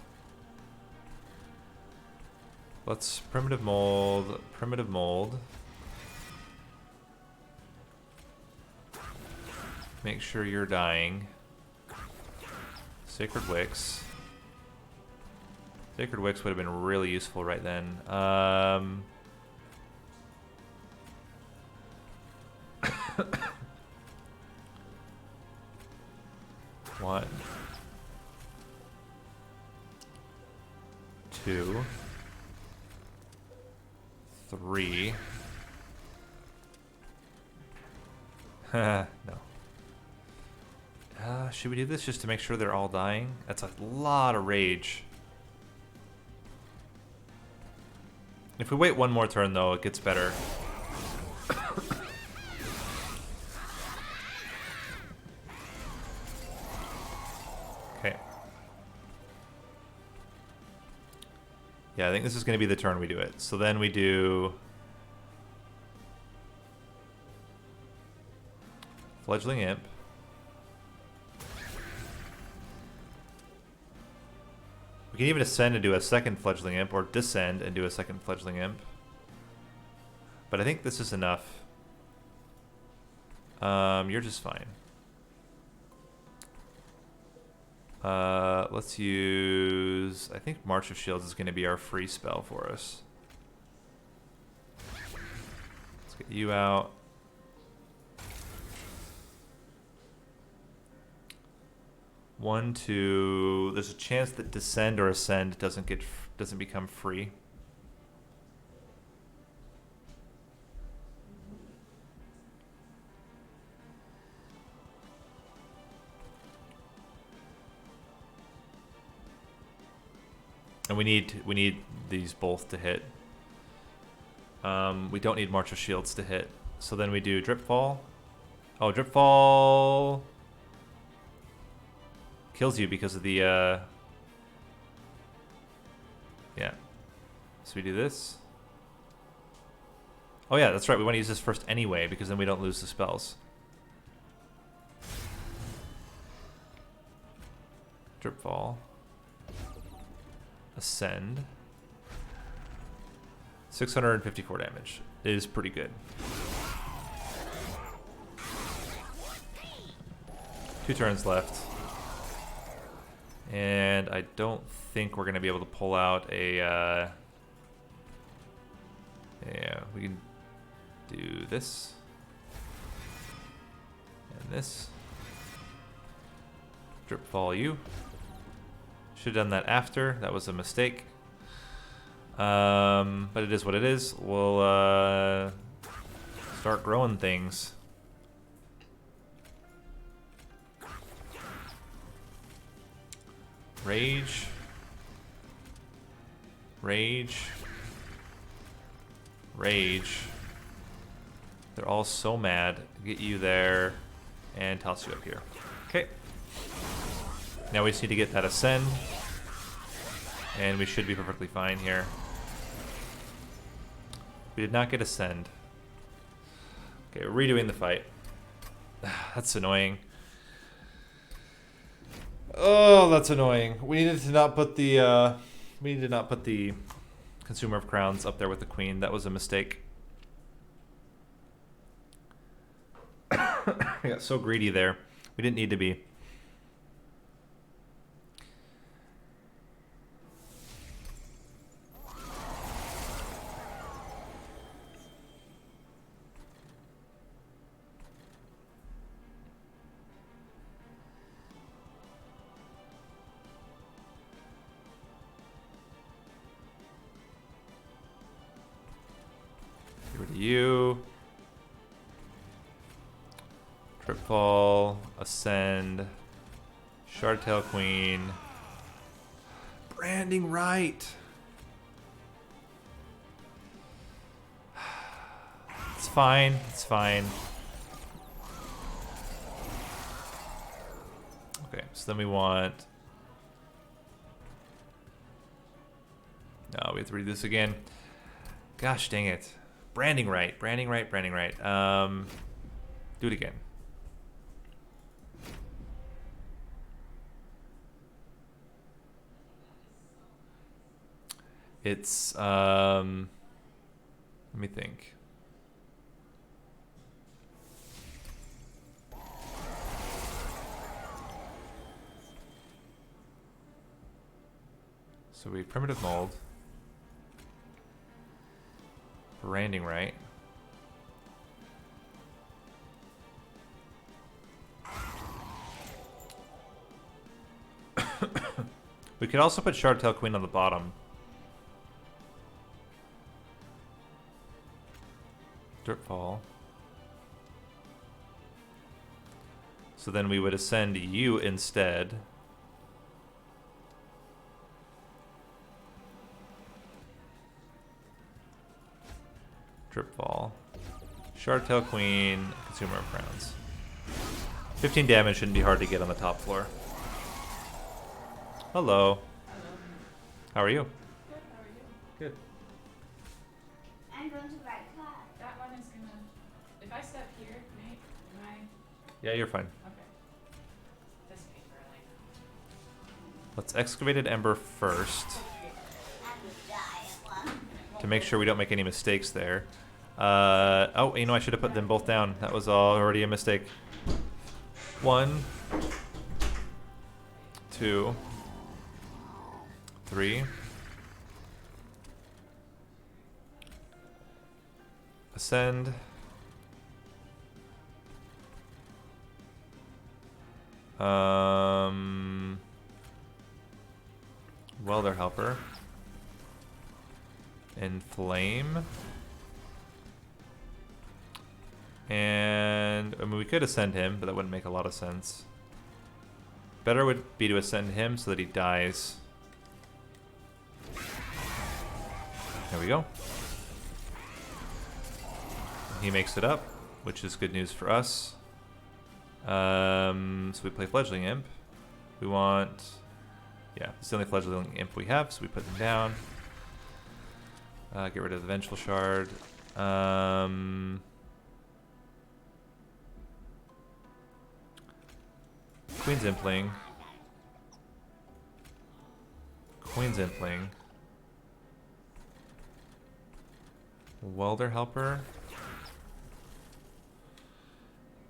[SPEAKER 1] Let's primitive mold, primitive mold. Make sure you're dying. Sacred Wicks. Sacred Wicks would have been really useful right then. 1, 2, 3. No. Should we do this just to make sure they're all dying? That's a lot of rage. If we wait one more turn, though, it gets better. Okay. Yeah, I think this is going to be the turn we do it. So then we do Fledgling Imp. We can even ascend and do a second Fledgling Imp, or descend and do a second Fledgling Imp. But I think this is enough. You're just fine. Let's use... I think March of Shields is going to be our free spell for us. Let's get you out. One, two. There's a chance that descend or ascend doesn't become free. And we need these both to hit. We don't need March of Shields to hit. So then we do Dripfall. Oh, Dripfall kills you because of the yeah. So we do this. Oh yeah, that's right. We want to use this first anyway because then we don't lose the spells. Dripfall. Ascend. 654 damage. It is pretty good. 2 turns left. And I don't think we're going to be able to pull out a... yeah, we can do this. And this. Drip fall you. Should have done that after. That was a mistake. But it is what it is. We'll start growing things. Rage. Rage. Rage. They're all so mad. Get you there and toss you up here. Okay. Now we just need to get that ascend. And we should be perfectly fine here. We did not get ascend. Okay, we're redoing the fight. That's annoying. Oh, that's annoying. We needed to not put the Consumer of Crowns up there with the Queen. That was a mistake. We got so greedy there. We didn't need to be. You trip fall, ascend, Shardtail Queen, branding right. It's fine. It's fine. Okay, so then we want. No, we have to read this again. Gosh dang it. Branding right, branding right, branding right. Do it again. It's, let me think. So we primitive mold. Branding right. We could also put Shardtail Queen on the bottom. Dirtfall. So then we would ascend you instead. Dripfall. Shardtail Queen, Consumer of Crowns. 15 damage shouldn't be hard to get on the top floor. Hello. How are you?
[SPEAKER 2] Good, how are you?
[SPEAKER 1] Good.
[SPEAKER 3] I'm going to write class.
[SPEAKER 2] That one is gonna... If I step here, Nate, am I...
[SPEAKER 1] Yeah, you're fine.
[SPEAKER 2] Okay. This paper, like...
[SPEAKER 1] Let's excavated Ember first
[SPEAKER 3] I'm going to die at one.
[SPEAKER 1] to make sure we don't make any mistakes there. Oh, you know, I should have put them both down. That was already a mistake. 1, 2, 3. Ascend. Welder Helper. Inflame. And I mean, we could ascend him, but that wouldn't make a lot of sense. Better would be to ascend him so that he dies. There we go. He makes it up, which is good news for us. So we play Fledgling Imp. We want... Yeah, it's the only Fledgling Imp we have, so we put them down. Get rid of the Vengeful Shard. Queen's Impling. Queen's Impling. Welder Helper.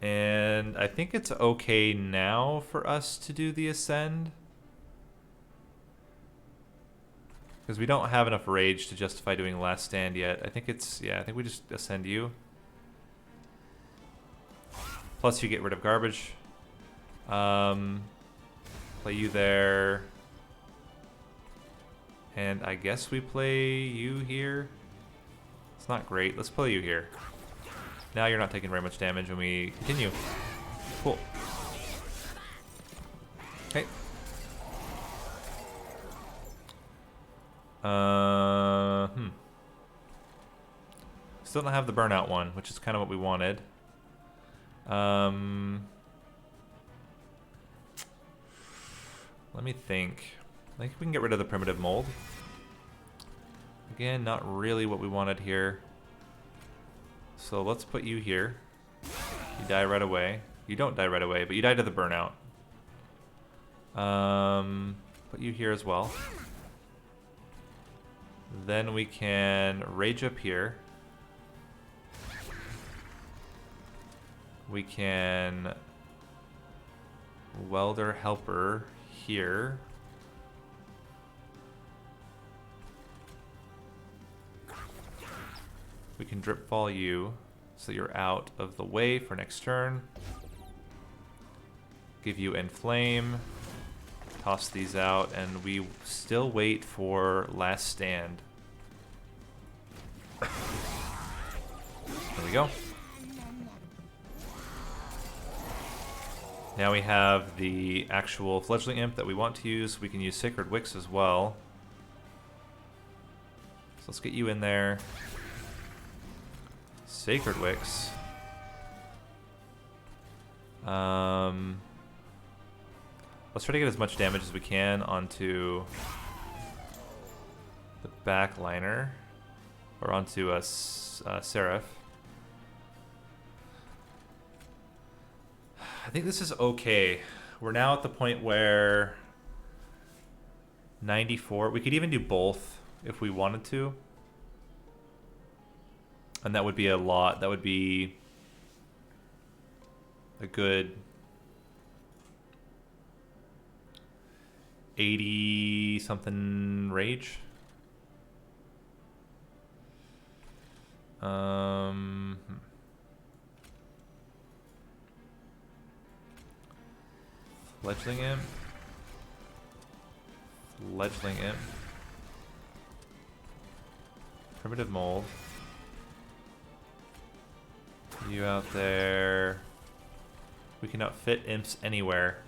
[SPEAKER 1] And I think it's okay now for us to do the Ascend. Because we don't have enough rage to justify doing Last Stand yet. I think it's, yeah, I think we just Ascend you. Plus you get rid of garbage. Play you there. And I guess we play you here. It's not great. Let's play you here. Now you're not taking very much damage when we continue. Cool. Okay. Still don't have the burnout one, which is kind of what we wanted. Let me think. I think we can get rid of the primitive mold. Again, not really what we wanted here. So let's put you here. You die right away. You don't die right away, but you die to the burnout. Put you here as well. Then we can rage up here. We can welder helper here. We can drip fall you so you're out of the way for next turn. Give you inflame. Toss these out, and we still wait for last stand. There we go. Now we have the actual fledgling imp that we want to use. We can use Sacred Wicks as well. So let's get you in there. Sacred Wicks. Let's try to get as much damage as we can onto the back liner, or onto a Seraph. I think this is okay. We're now at the point where 94. We could even do both if we wanted to. And that would be a lot. That would be a good 80 something rage. Fledgling imp. Fledgling imp. Primitive mold. You out there. We can outfit imps anywhere.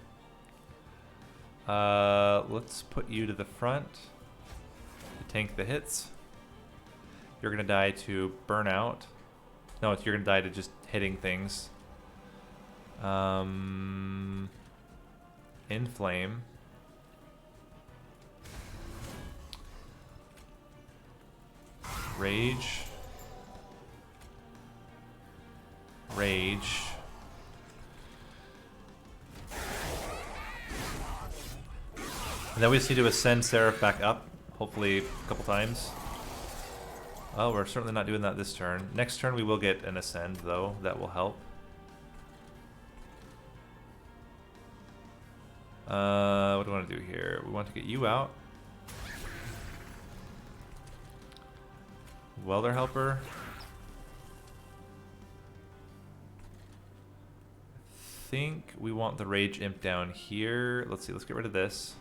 [SPEAKER 1] Let's put you to the front to tank the hits. You're gonna die to burnout. No, you're gonna die to just hitting things. Inflame. Rage. Rage. And then we just need to ascend Seraph back up, hopefully a couple times. Oh, we're certainly not doing that this turn. Next turn we will get an ascend, though. That will help. What do we want to do here? We want to get you out. Welder helper. I think we want the rage imp down here. Let's see, let's get rid of this.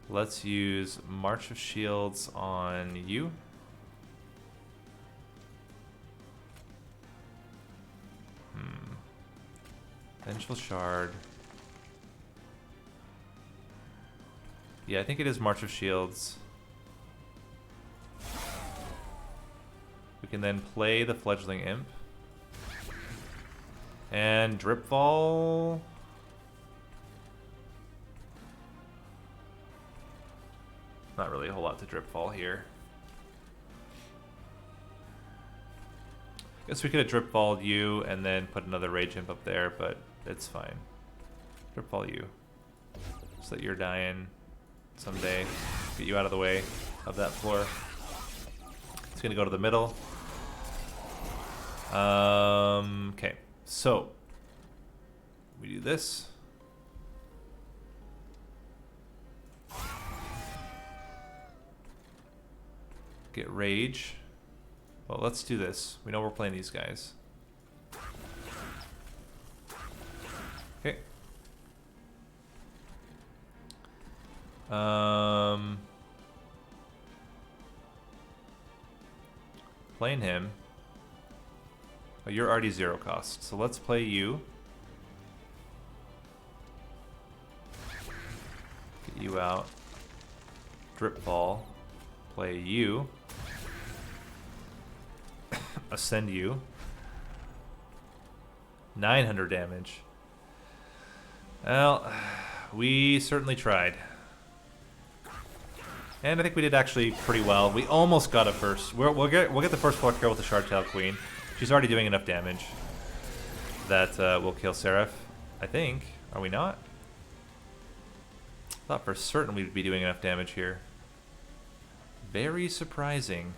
[SPEAKER 1] Let's use March of Shields on you. Vengeful Shard. Yeah, I think it is March of Shields. We can then play the Fledgling Imp. And Dripfall. Not really a whole lot to Dripfall here. Guess we could have Dripfalled you and then put another Rage Imp up there, but it's fine. Dripfall you. So that you're dying. someday. Get you out of the way of that floor. It's gonna go to the middle. Okay, so we do this. Get rage. Well, let's do this. We know we're playing these guys. Okay. Playing him. Oh, you're already 0 cost, so let's play you. Get you out. Drip ball. Play you. Ascend you. 900 damage. Well, we certainly tried. And I think we did actually pretty well. We almost got a first. We'll get the first floor kill with the Shardtail Queen. She's already doing enough damage that will kill Seraph. I think. Are we not? Thought for certain we'd be doing enough damage here. Very surprising.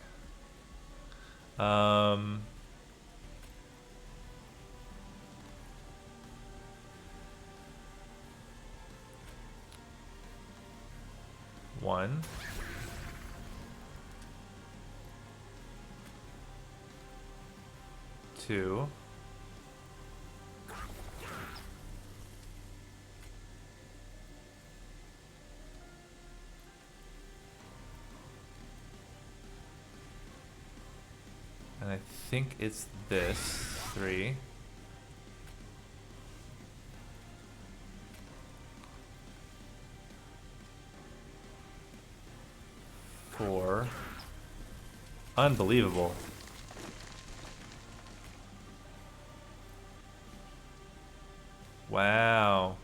[SPEAKER 1] One. Two. And I think it's this. 3. 4. Unbelievable. Wow.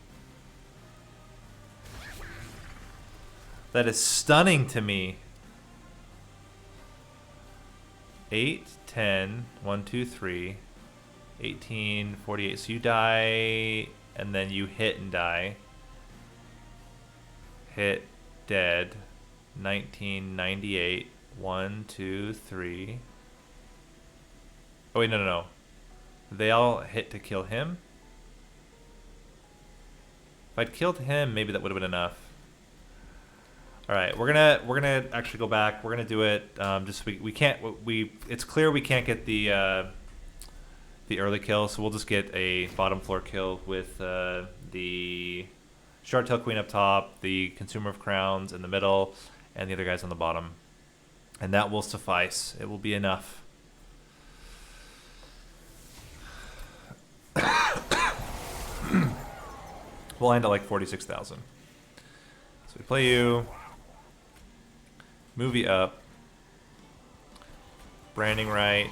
[SPEAKER 1] That is stunning to me. 8, 10, 1, 2, 3, 18, 48. So you die, and then you hit and die. Hit, dead. 1998. 1, 2, 3. Oh wait, no. They all hit to kill him. If I'd killed him, maybe that would have been enough. All right, we're gonna actually go back. We're gonna do it. We can't. It's clear we can't get the early kill, so we'll just get a bottom floor kill with the Shardtail Queen up top, the Consumer of Crowns in the middle, and the other guys on the bottom, and that will suffice. It will be enough. We'll end at like 46,000. So we play you. Movie up. Branding right.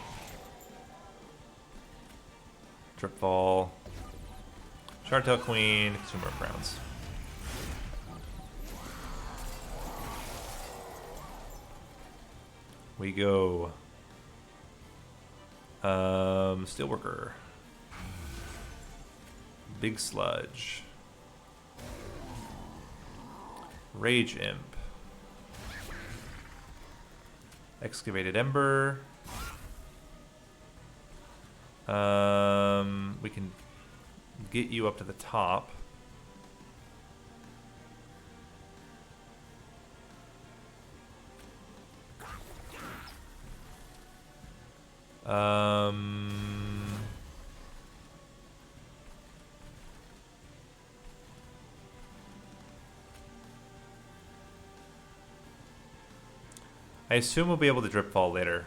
[SPEAKER 1] Drip ball. Shardtail Queen. Consumer of Crowns. We go. Steelworker. Big Sludge. Rage Imp. Excavated Ember. We can get you up to the top. I assume we'll be able to drip fall later.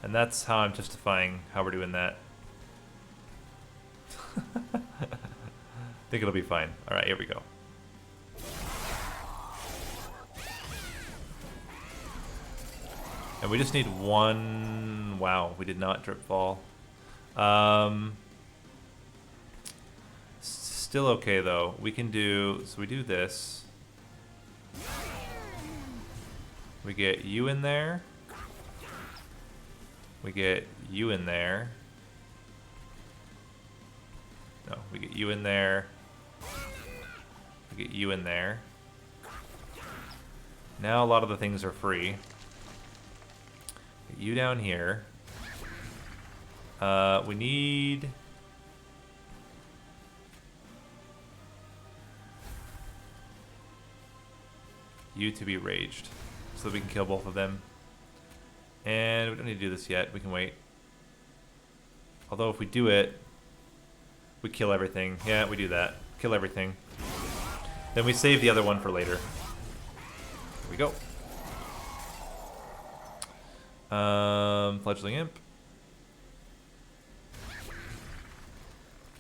[SPEAKER 1] And that's how I'm justifying how we're doing that. I think it'll be fine. Alright, here we go. And we just need one... Wow, we did not drip fall. Still okay though. We can do... So we do this. We get you in there. We get you in there. No, we get you in there. We get you in there. Now a lot of the things are free. Get you down here. We need... you to be raged, so that we can kill both of them. And we don't need to do this yet. We can wait. Although if we do it, we kill everything. Yeah, we do that. Kill everything. Then we save the other one for later. Here we go. Fledgling Imp.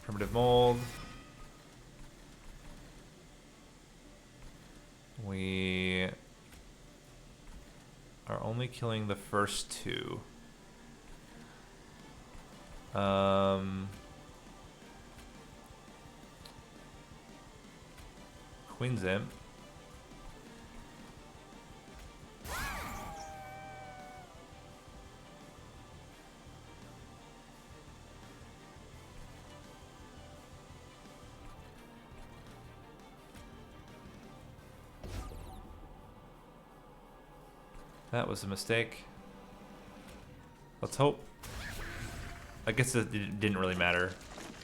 [SPEAKER 1] Primitive Mold. We are only killing the first two. Queen's Imp. That was a mistake. Let's hope. I guess it didn't really matter.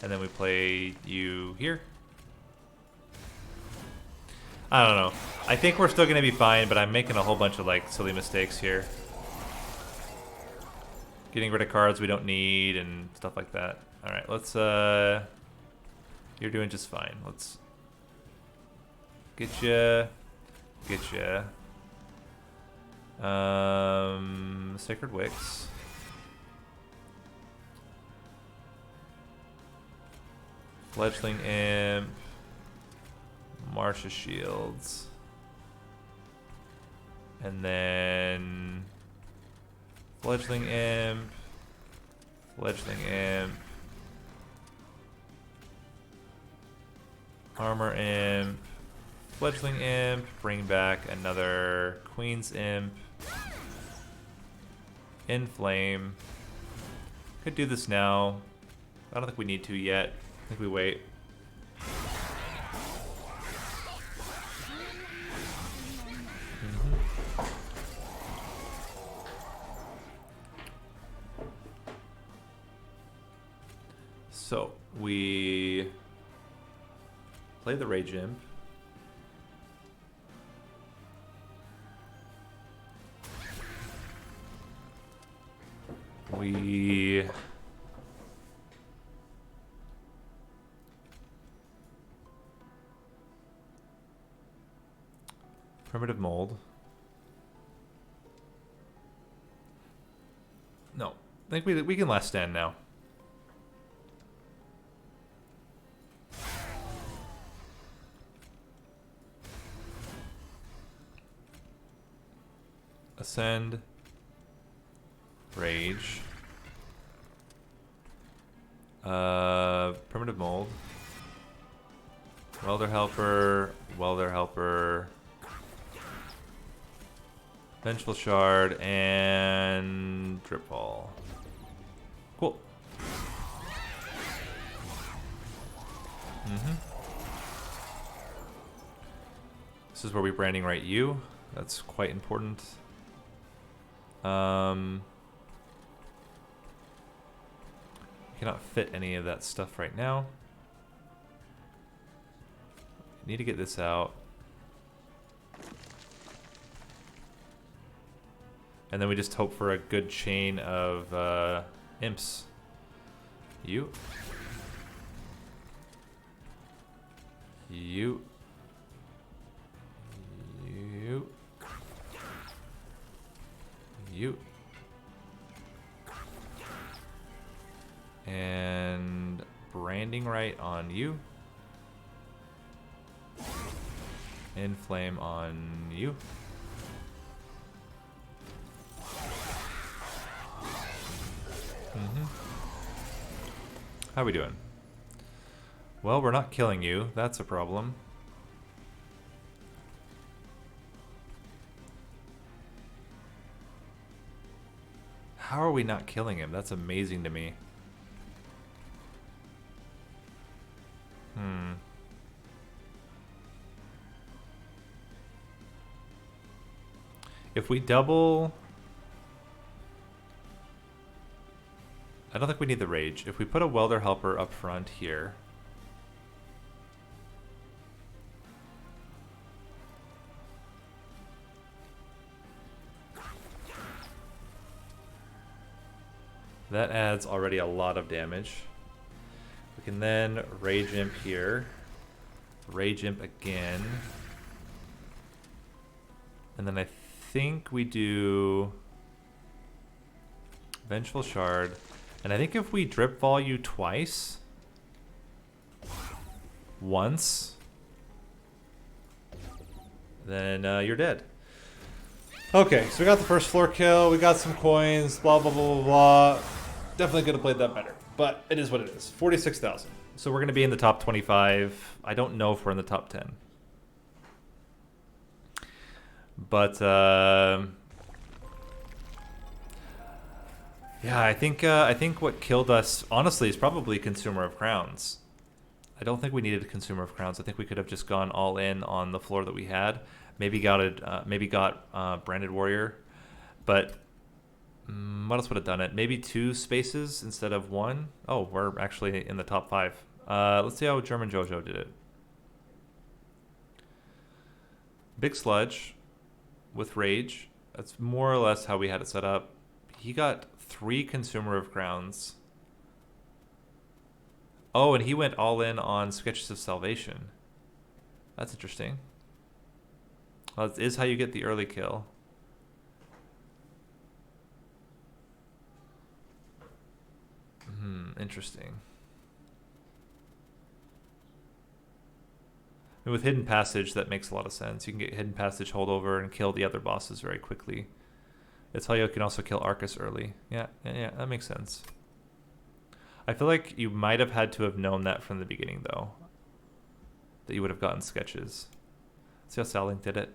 [SPEAKER 1] And then we play you here. I don't know. I think we're still going to be fine, but I'm making a whole bunch of like silly mistakes here. Getting rid of cards we don't need and stuff like that. Alright, let's... you're doing just fine. Let's... get ya. Get ya. Sacred Wicks. Fledgling Imp. Marsh of Shields. And then... Fledgling Imp. Fledgling Imp. Armor Imp. Fledgling Imp. Bring back another Queen's Imp. Inflame. Could do this now. I don't think we need to yet. I think we wait. So, we play the Rage Imp. We Primitive Mold. No, I think we can last stand now. Ascend. Rage. Primitive Mold. Welder Helper. Welder Helper. Vengeful Shard and Drip Ball. Cool. This is where we branding right you. That's quite important. Cannot fit any of that stuff right now. Need to get this out. And then we just hope for a good chain of imps. You. You. You. You. And branding right on you. Inflame on you. How are we doing? Well, we're not killing you. That's a problem. How are we not killing him? That's amazing to me. Hmm. If we double... I don't think we need the rage. If we put a welder helper up front here... That adds already a lot of damage. We can then Rage Imp here. Rage Imp again. And then I think we do Vengeful Shard. And I think if we Drip Vol you twice, once, then you're dead. Okay, so we got the first floor kill, we got some coins, blah, blah, blah, blah, blah. Definitely could have played that better, but it is what it is. 46,000. So we're going to be in the top 25. I don't know if we're in the top 10. But, yeah, I think what killed us, honestly, is probably Consumer of Crowns. I don't think we needed a Consumer of Crowns. I think we could have just gone all in on the floor that we had. Maybe got Branded Warrior, but what else would have done it? Maybe 2 spaces instead of 1. Oh, we're actually in the top 5. Let's see how German Jojo did it. Big Sludge with Rage. That's more or less how we had it set up. He got 3 Consumer of Crowns. Oh, and he went all in on Sketches of Salvation. That's interesting. Well, that is how you get the early kill. Interesting. And with Hidden Passage, that makes a lot of sense. You can get Hidden Passage holdover and kill the other bosses very quickly. That's how you can also kill Arcus early. Yeah, that makes sense. I feel like you might have had to have known that from the beginning, though. That you would have gotten Sketches. See how Salink did it?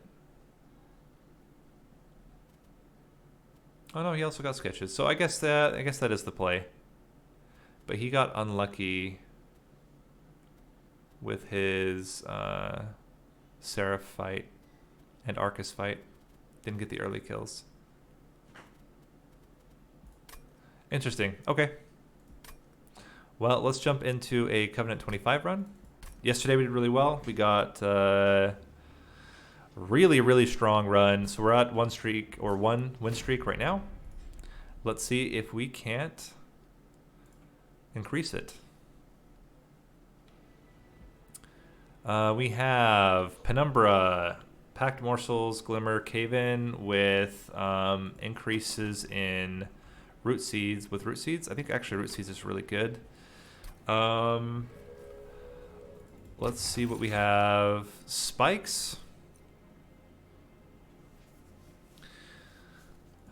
[SPEAKER 1] Oh no, he also got Sketches. So I guess that is the play. But he got unlucky with his Seraph fight and Arcus fight. Didn't get the early kills. Interesting. Okay. Well, let's jump into a Covenant 25 run. Yesterday we did really well. We got really, really strong run. So we're at one win streak right now. Let's see if we can't increase it. We have Penumbra, Packed Morsels, Glimmer, Cave-In with increases in Root Seeds. With Root Seeds, I think actually Root Seeds is really good. Let's see what we have. Spikes.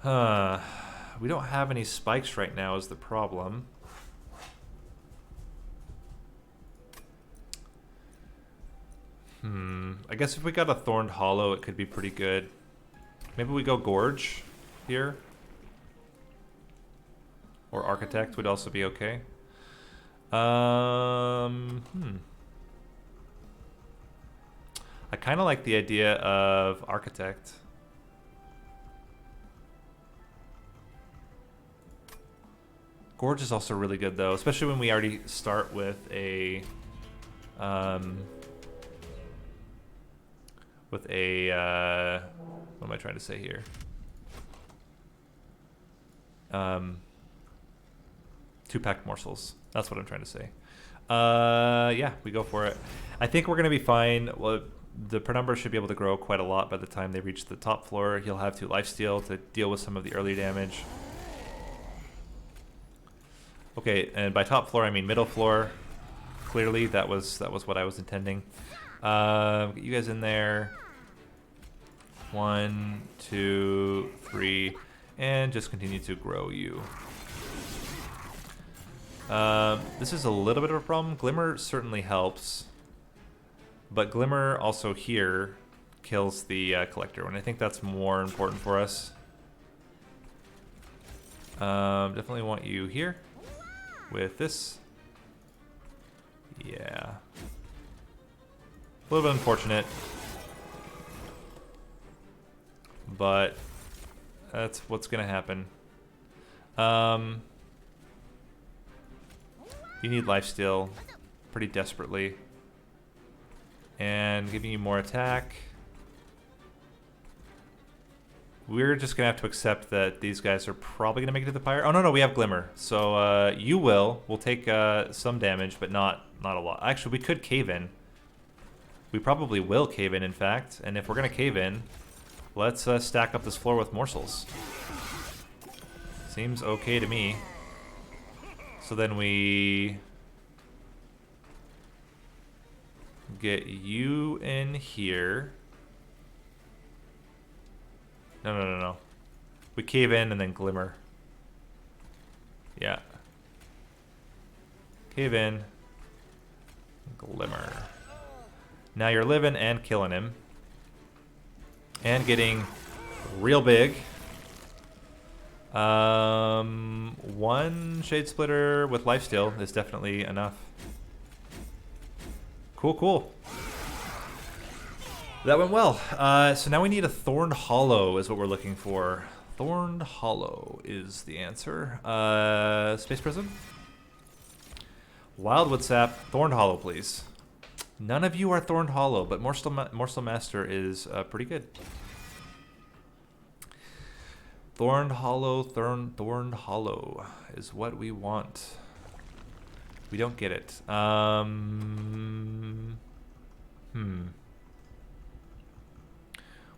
[SPEAKER 1] We don't have any spikes right now is the problem. I guess if we got a Thorned Hollow, it could be pretty good. Maybe we go Gorge here. Or Architect would also be okay. I kind of like the idea of Architect. Gorge is also really good though, especially when we already start with a what am I trying to say here? 2 packed morsels. That's what I'm trying to say. Yeah, we go for it. I think we're gonna be fine. Well, the Penumbra should be able to grow quite a lot by the time they reach the top floor. He'll have 2 lifesteal to deal with some of the early damage. Okay, and by top floor I mean middle floor. Clearly, that was what I was intending. Get you guys in there. 1, 2, 3, and just continue to grow you. This is a little bit of a problem. Glimmer certainly helps, but Glimmer also here kills the Collector, and I think that's more important for us. Definitely want you here with this. Yeah. A little bit unfortunate, but That's what's gonna happen. You need lifesteal pretty desperately. And giving you more attack. We're just gonna have to accept that these guys are probably gonna make it to the pyre. Oh no, we have Glimmer. So you will. We'll take some damage, but not a lot. Actually, we could cave in. We probably will cave in fact. And if we're gonna cave in, let's stack up this floor with morsels. Seems okay to me. So then we get you in here. No. We cave in and then Glimmer. Yeah. Cave in. Glimmer. Now you're living and killing him. And getting real big. One Shade Splitter with lifesteal is definitely enough. Cool. That went well. So now we need a Thorned Hollow is what we're looking for. Thorned Hollow is the answer. Space Prism? Wildwood Sap, Thorned Hollow, please. None of you are Thorned Hollow, but Morsel Master is pretty good. Thorned Hollow, Thorned Hollow is what we want. We don't get it.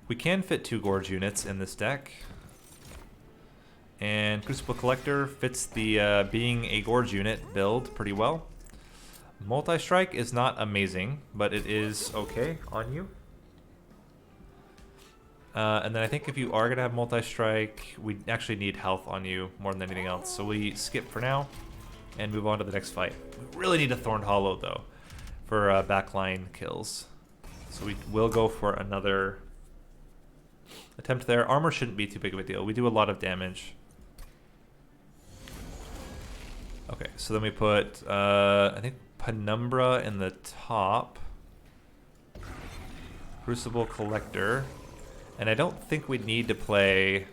[SPEAKER 1] We can fit 2 Gorge units in this deck. And Crucible Collector fits the being a Gorge unit build pretty well. Multi-Strike is not amazing, but it is okay on you. And then I think if you are going to have Multi-Strike, we actually need health on you more than anything else. So we skip for now and move on to the next fight. We really need a Thorned Hollow, though, for backline kills. So we will go for another attempt there. Armor shouldn't be too big of a deal. We do a lot of damage. Okay, so then we put, I think, Penumbra in the top. Crucible Collector. And I don't think we'd need to play...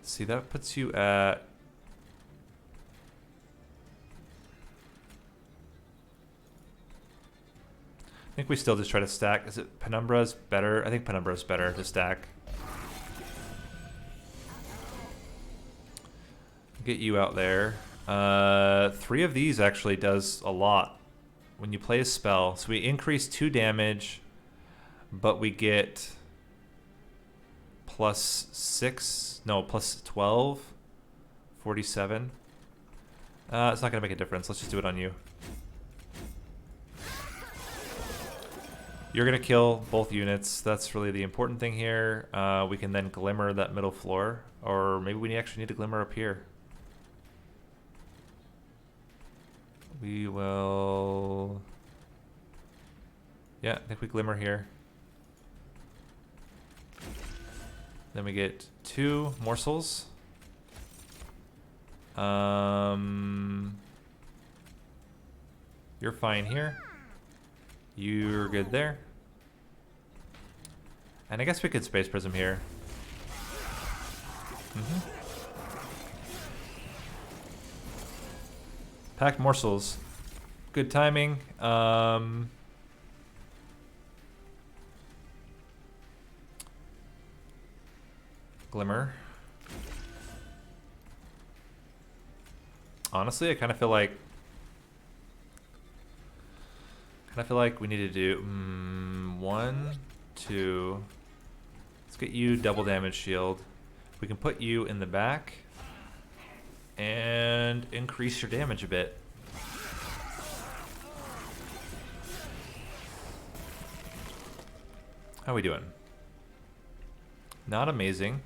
[SPEAKER 1] see, that puts you at... I think we still just try to stack. Is it Penumbra's better? I think Penumbra's better to stack. Get you out there. 3 of these actually does a lot when you play a spell. So we increase 2 damage, but we get plus 6, no, plus 12, 47. It's not going to make a difference. Let's just do it on you. You're going to kill both units. That's really the important thing here. We can then Glimmer that middle floor, or maybe we actually need to Glimmer up here. We will... yeah, I think we Glimmer here. Then we get 2 morsels. You're fine here. You're good there. And I guess we could Space Prism here. Packed morsels. Good timing. Glimmer. Honestly, I kind of feel like we need to do 1, 2. Let's get you double damage shield. We can put you in the back and increase your damage a bit. How are we doing? Not amazing.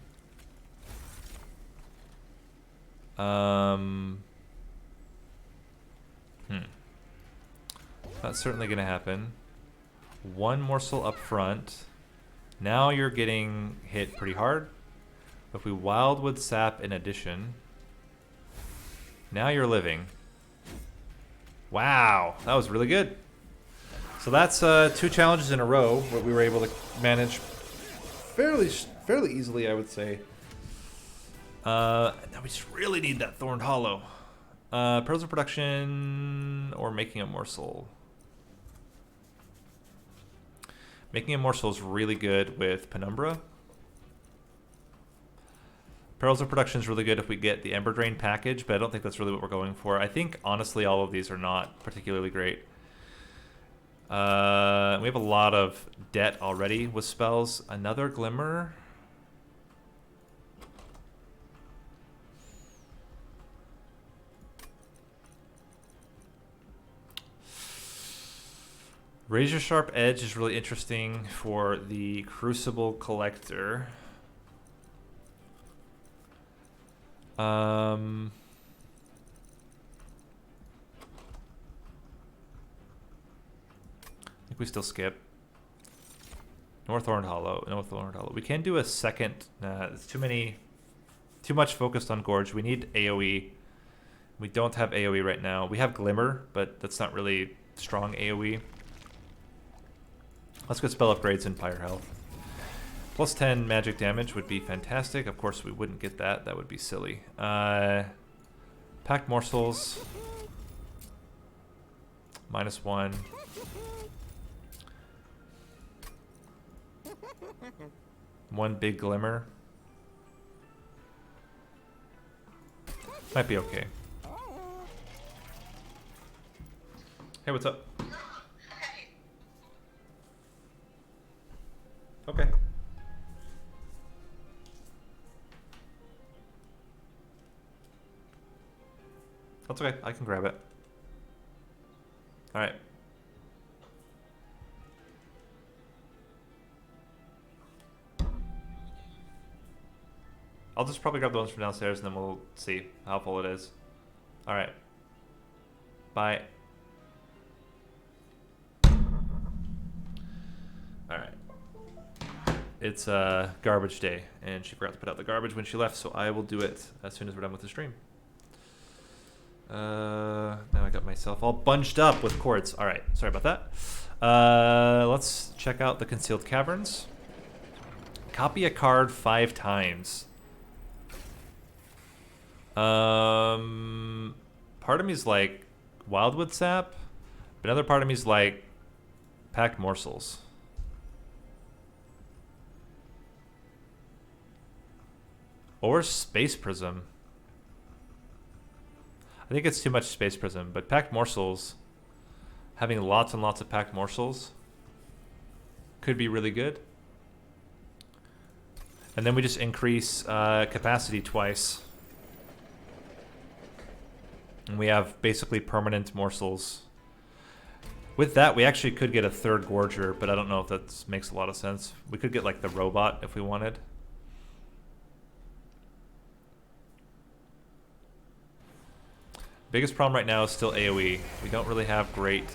[SPEAKER 1] That's certainly going to happen. 1 morsel up front. Now you're getting hit pretty hard. If we Wildwood Sap in addition, now you're living. Wow, that was really good. So that's 2 challenges in a row that we were able to manage fairly easily, I would say. Now we just really need that Thorned Hollow. Pearls of Production or Making a Morsel. Making a Morsel is really good with Penumbra. Pearls of Production is really good if we get the Ember Drain package, but I don't think that's really what we're going for. I think, honestly, all of these are not particularly great. We have a lot of debt already with spells. Another Glimmer. Razor Sharp Edge is really interesting for the Crucible Collector. I think we still skip. No Thorned Hollow. No Thorned Hollow. We can do a second. It's too much focused on Gorge. We need AoE. We don't have AoE right now. We have Glimmer, but that's not really strong AoE. Let's get spell upgrades and fire health. Plus 10 magic damage would be fantastic. Of course, we wouldn't get that. That would be silly. Packed Morsels. -1. One big Glimmer. Might be okay. Hey, what's up? Okay. That's okay. I can grab it. All right. I'll just probably grab the ones from downstairs and then we'll see how full it is. All right. Bye. All right. It's garbage day, and she forgot to put out the garbage when she left, so I will do it as soon as we're done with the stream. Now I got myself all bunched up with cords. All right, sorry about that. Let's check out the Concealed Caverns. Copy a card 5 times. Part of me is like Wildwood Sap, but another part of me is like Packed Morsels. Or Space Prism. I think it's too much Space Prism, but Packed Morsels, having lots and lots of Packed Morsels, could be really good. And then we just increase capacity twice. And we have basically permanent morsels. With that, we actually could get a 3rd Gorger, but I don't know if that makes a lot of sense. We could get like the robot if we wanted. Biggest problem right now is still AoE. We don't really have great...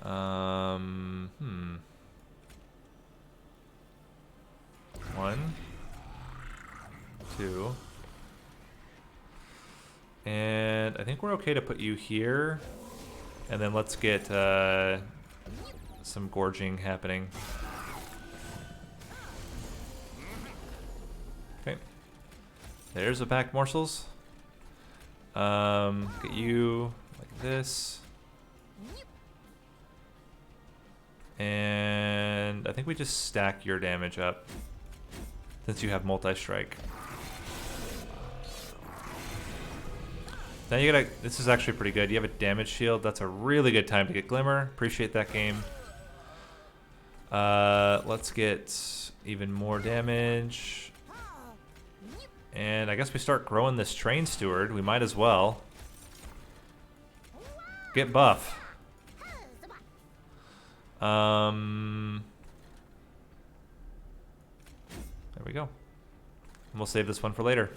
[SPEAKER 1] 1, 2. And I think we're okay to put you here. And then let's get some gorging happening. Okay. There's a Packed Morsels. Get you like this. And I think we just stack your damage up since you have multi-strike. Now you gotta, this is actually pretty good. You have a damage shield. That's a really good time to get Glimmer. Appreciate that game. Let's get even more damage. And I guess we start growing this Train Steward. We might as well. Get buff. There we go. And we'll save this one for later.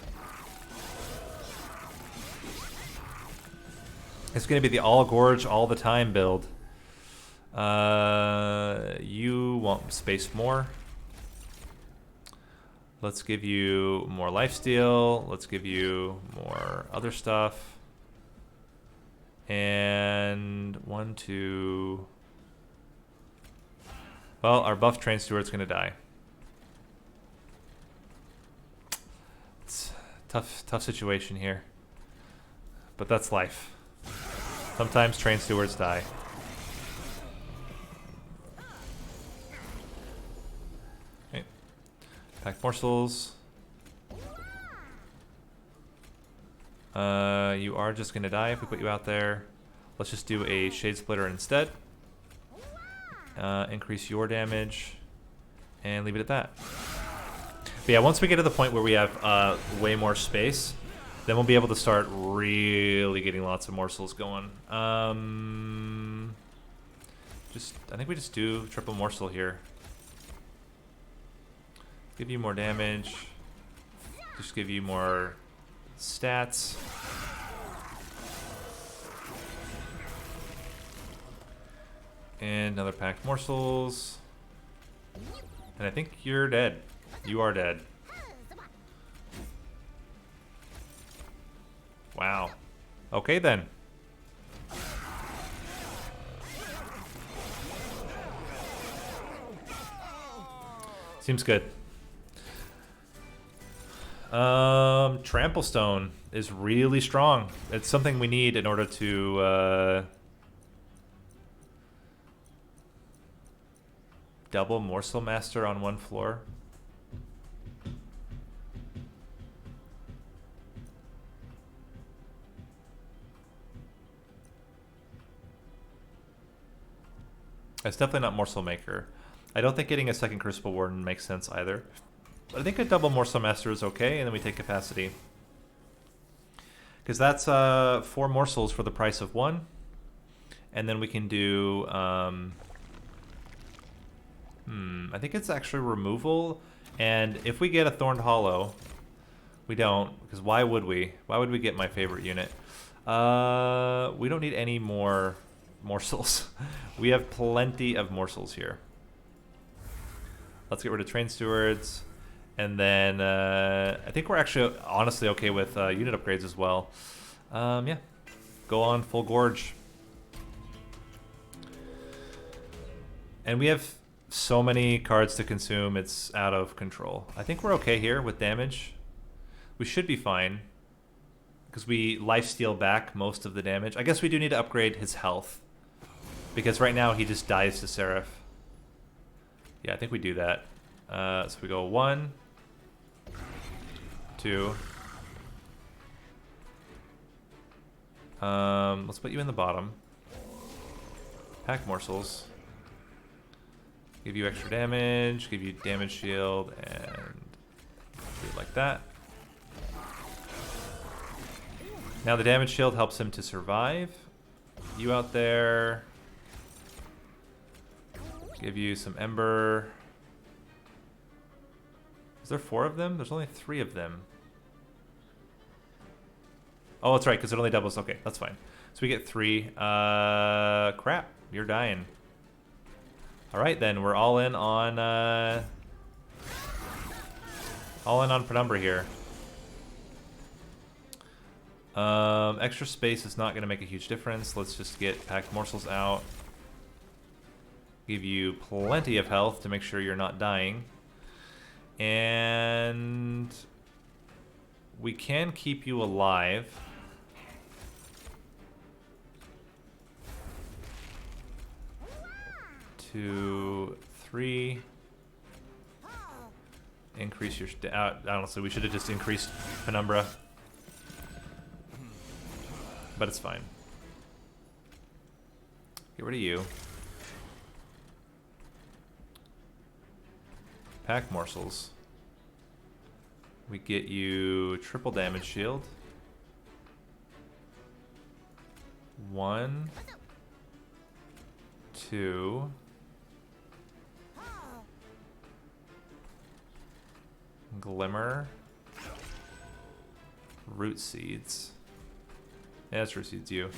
[SPEAKER 1] It's going to be the all gorge all the time build. You want space more. Let's give you more lifesteal. Let's give you more other stuff. And 1, 2. Well, our buff train steward's gonna die. It's a tough situation here. But that's life. Sometimes train stewards die. Okay. Pack morsels. You are just gonna die if we put you out there. Let's just do a shade splitter instead. Increase your damage and leave it at that. But yeah, once we get to the point where we have way more space, then we'll be able to start really getting lots of morsels going. I think we just do triple morsel here. Give you more damage. Just give you more stats. And another packed morsels. And I think you're dead. You are dead. Wow. Okay then. Seems good. Trample Stone is really strong. It's something we need in order to double Morsel Master on one floor. It's definitely not Morsel Maker. I don't think getting a second Crucible Warden makes sense either. But I think a double Morsel Master is okay, and then we take Capacity. Because that's 4 morsels for the price of 1. And then we can do... I think it's actually removal. And if we get a Thorned Hollow... We don't, because why would we? Why would we get my favorite unit? We don't need any more morsels. We have plenty of morsels here. Let's get rid of Train Stewards. And then I think we're actually honestly okay with unit upgrades as well. Yeah, go on full Gorge. And we have so many cards to consume, it's out of control. I think we're okay here with damage. We should be fine. Because we lifesteal back most of the damage. I guess we do need to upgrade his health. Because right now he just dies to Seraph. Yeah, I think we do that. So we go 1, 2. Let's put you in the bottom. Pack morsels. Give you extra damage, give you damage shield, and do it like that. Now the damage shield helps him to survive. You out there. Give you some Ember. Is there 4 of them? There's only 3 of them. Oh, that's right, because it only doubles. Okay, that's fine. So we get 3. Crap, you're dying. All right, then we're all in on Penumbra here. Extra space is not going to make a huge difference. Let's just get packed morsels out. Give you plenty of health to make sure you're not dying. And we can keep you alive. Two, 3. Increase your... honestly, we should have just increased Penumbra. But it's fine. Get rid of you. Pack morsels. We get you triple damage shield. 1, 2. Glimmer. Root seeds. Yeah, that's root seeds, you.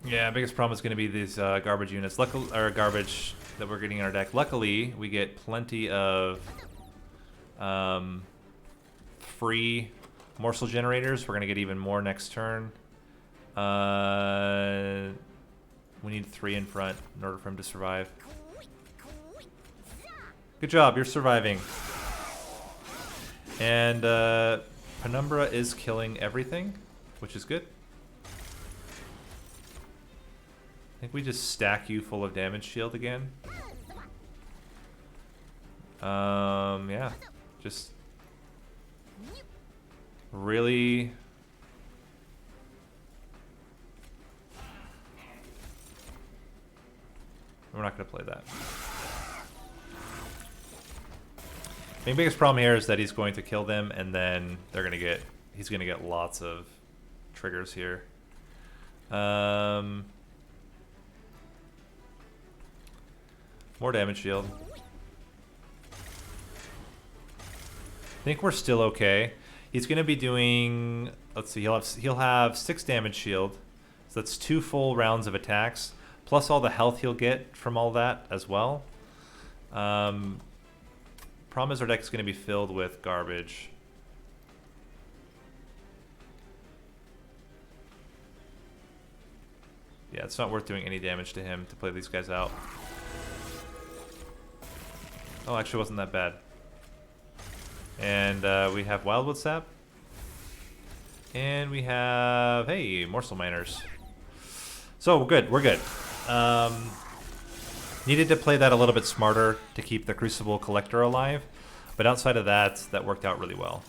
[SPEAKER 1] Yeah, biggest problem is going to be these garbage units. Luckily, or garbage that we're getting in our deck. Luckily, we get plenty of free morsel generators. We're going to get even more next turn. We need 3 in front in order for him to survive. Good job, you're surviving. And Penumbra is killing everything, which is good. I think we just stack you full of damage shield again. Yeah, just really. We're not going to play that. The biggest problem here is that he's going to kill them, and then they're going to get. He's going to get lots of triggers here. More damage shield. I think we're still okay. He's going to be doing. Let's see. He'll have 6 damage shield, so that's 2 full rounds of attacks, plus all the health he'll get from all that as well. Problem is our deck is going to be filled with garbage. Yeah, it's not worth doing any damage to him to play these guys out. Oh, actually, it wasn't that bad. And we have Wildwood Sap. And we have, hey, Morsel Miners. So we're good. We're good. Needed to play that a little bit smarter to keep the Crucible Collector alive. But outside of that, that worked out really well.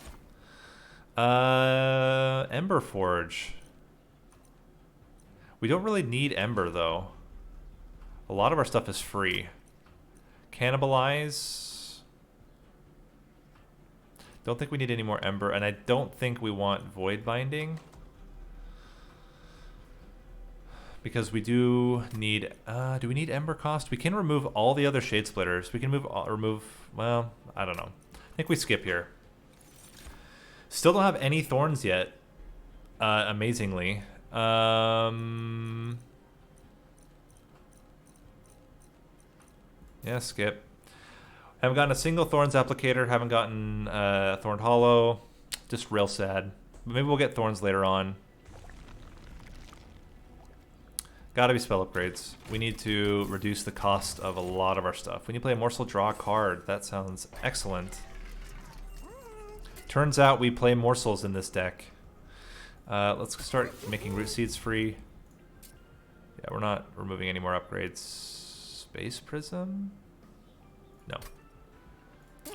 [SPEAKER 1] Ember Forge. We don't really need Ember, though. A lot of our stuff is free. Cannibalize. Don't think we need any more Ember, and I don't think we want Void Binding. Because we do need... do we need Ember cost? We can remove all the other Shade Splitters. We can remove... Well, I don't know. I think we skip here. Still don't have any Thorns yet. Amazingly. Yeah, skip. Haven't gotten a single Thorns applicator. Haven't gotten Thorned Hollow. Just real sad. But maybe we'll get Thorns later on. Gotta be spell upgrades. We need to reduce the cost of a lot of our stuff. We need to play a Morsel, draw a card. That sounds excellent. Turns out we play Morsels in this deck. Let's start making Root Seeds free. Yeah, we're not removing any more upgrades. Space Prism? No.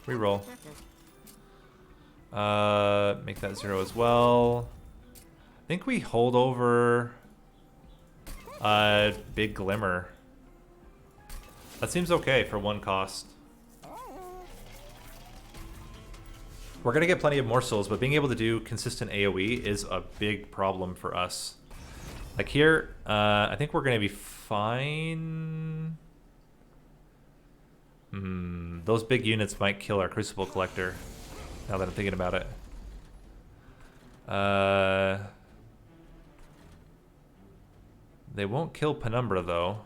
[SPEAKER 1] Reroll. Make that 0 as well. I think we hold over Big Glimmer. That seems okay for 1 cost. We're going to get plenty of morsels, but being able to do consistent AoE is a big problem for us. Like here, I think we're going to be fine. Those big units might kill our Crucible Collector, now that I'm thinking about it. They won't kill Penumbra, though.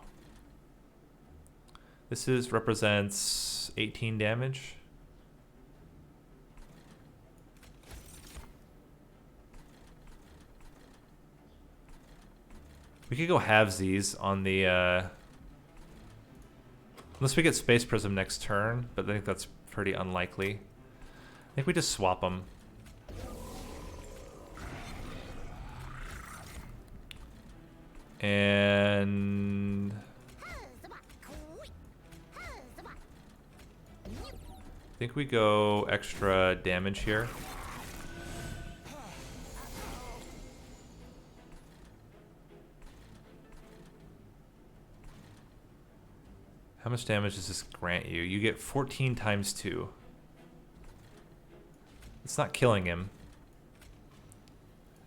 [SPEAKER 1] This represents 18 damage. We could go halvesies on the... Unless we get Space Prism next turn, but I think that's pretty unlikely. I think we just swap them. And... I think we go extra damage here. How much damage does this grant you? You get 14 times 2. It's not killing him.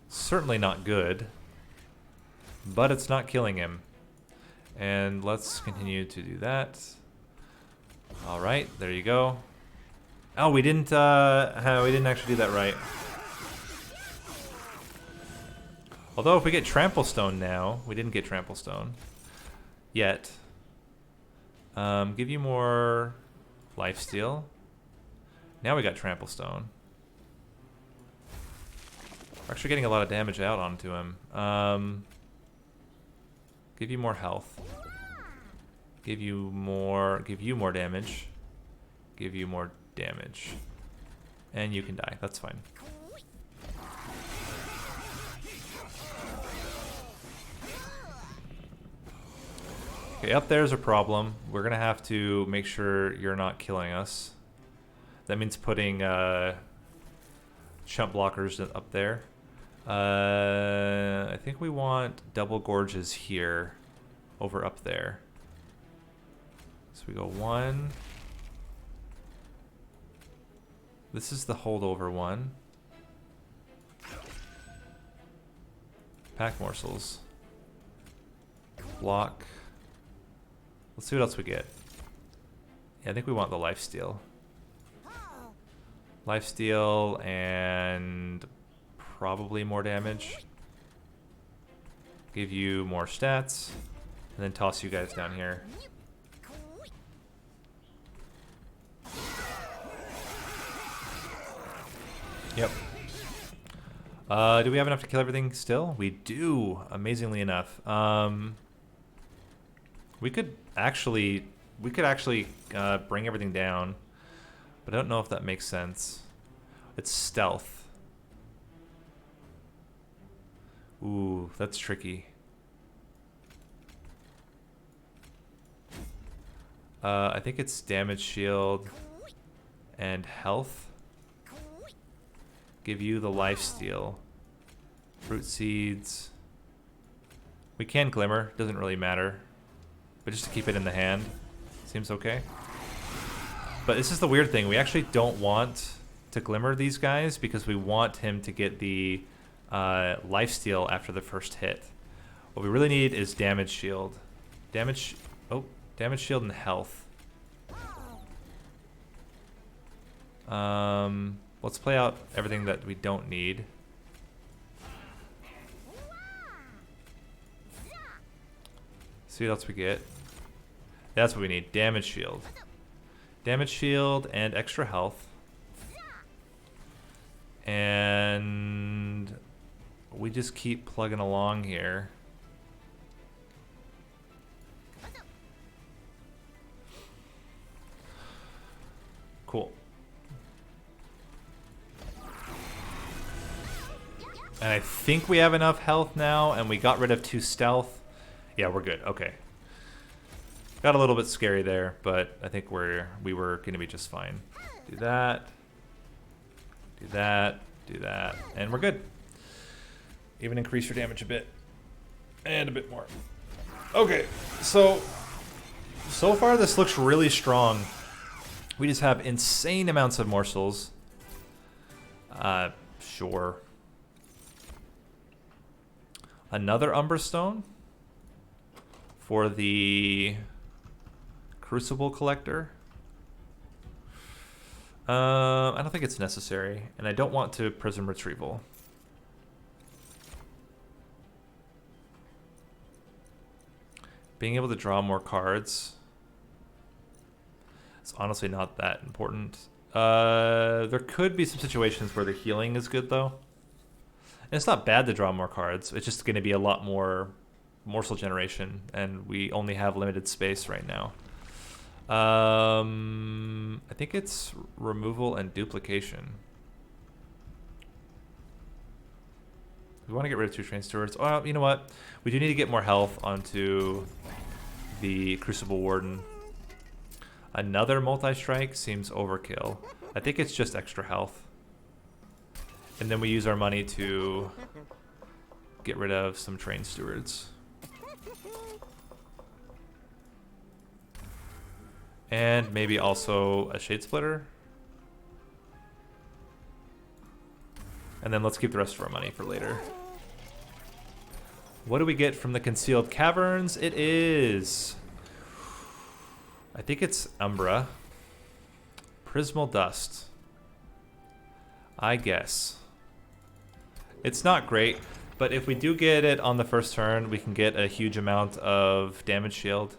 [SPEAKER 1] Certainly not good. But it's not killing him. And let's continue to do that. Alright, there you go. Oh, we didn't actually do that right. Although if we get Trample Stone now, we didn't get Trample Stone yet. Give you more lifesteal. Now we got Trample Stone. We're actually getting a lot of damage out onto him. Give you more health. Give you more damage. Give you more damage. And you can die. That's fine. Okay, up there's a problem. We're gonna have to make sure you're not killing us. That means putting chump blockers up there. I think we want double gorges here, over up there. So we go 1. This is the holdover one. Pack morsels. Block. Let's see what else we get. Yeah, I think we want the lifesteal. Lifesteal and probably more damage. Give you more stats. And then toss you guys down here. Yep. Do we have enough to kill everything still? We do, amazingly enough. We could actually bring everything down, but I don't know if that makes sense. It's stealth. Ooh, that's tricky. I think it's damage shield and health. Give you the lifesteal. Fruit seeds. We can glimmer, doesn't really matter. But just to keep it in the hand, seems okay. But this is the weird thing. We actually don't want to glimmer these guys because we want him to get the lifesteal after the first hit. What we really need is damage shield. Damage shield and health. Let's play out everything that we don't need. See what else we get. That's what we need. Damage shield. Damage shield and extra health. And we just keep plugging along here. Cool. And I think we have enough health now, and we got rid of 2 stealth. Yeah, we're good. Okay. Got a little bit scary there, but I think we were going to be just fine. Do that. Do that. Do that. And we're good. Even increase your damage a bit. And a bit more. Okay. So far this looks really strong. We just have insane amounts of morsels. Sure. Another Umber Stone for the Crucible Collector. I don't think it's necessary, and I don't want to Prism Retrieval. Being able to draw more cards. It's honestly not that important. There could be some situations where the healing is good, though. And it's not bad to draw more cards. It's just going to be a lot more morsel generation, and we only have limited space right now. I think it's removal and duplication. We want to get rid of 2 Train Stewards. Oh, you know what? We do need to get more health onto the Crucible Warden. Another multi-strike seems overkill. I think it's just extra health. And then we use our money to get rid of some Train Stewards. And maybe also a Shade Splitter. And then let's keep the rest of our money for later. What do we get from the Concealed Caverns? It is... I think it's Umbra. Prismal Dust. I guess. It's not great, but if we do get it on the first turn, we can get a huge amount of damage shield.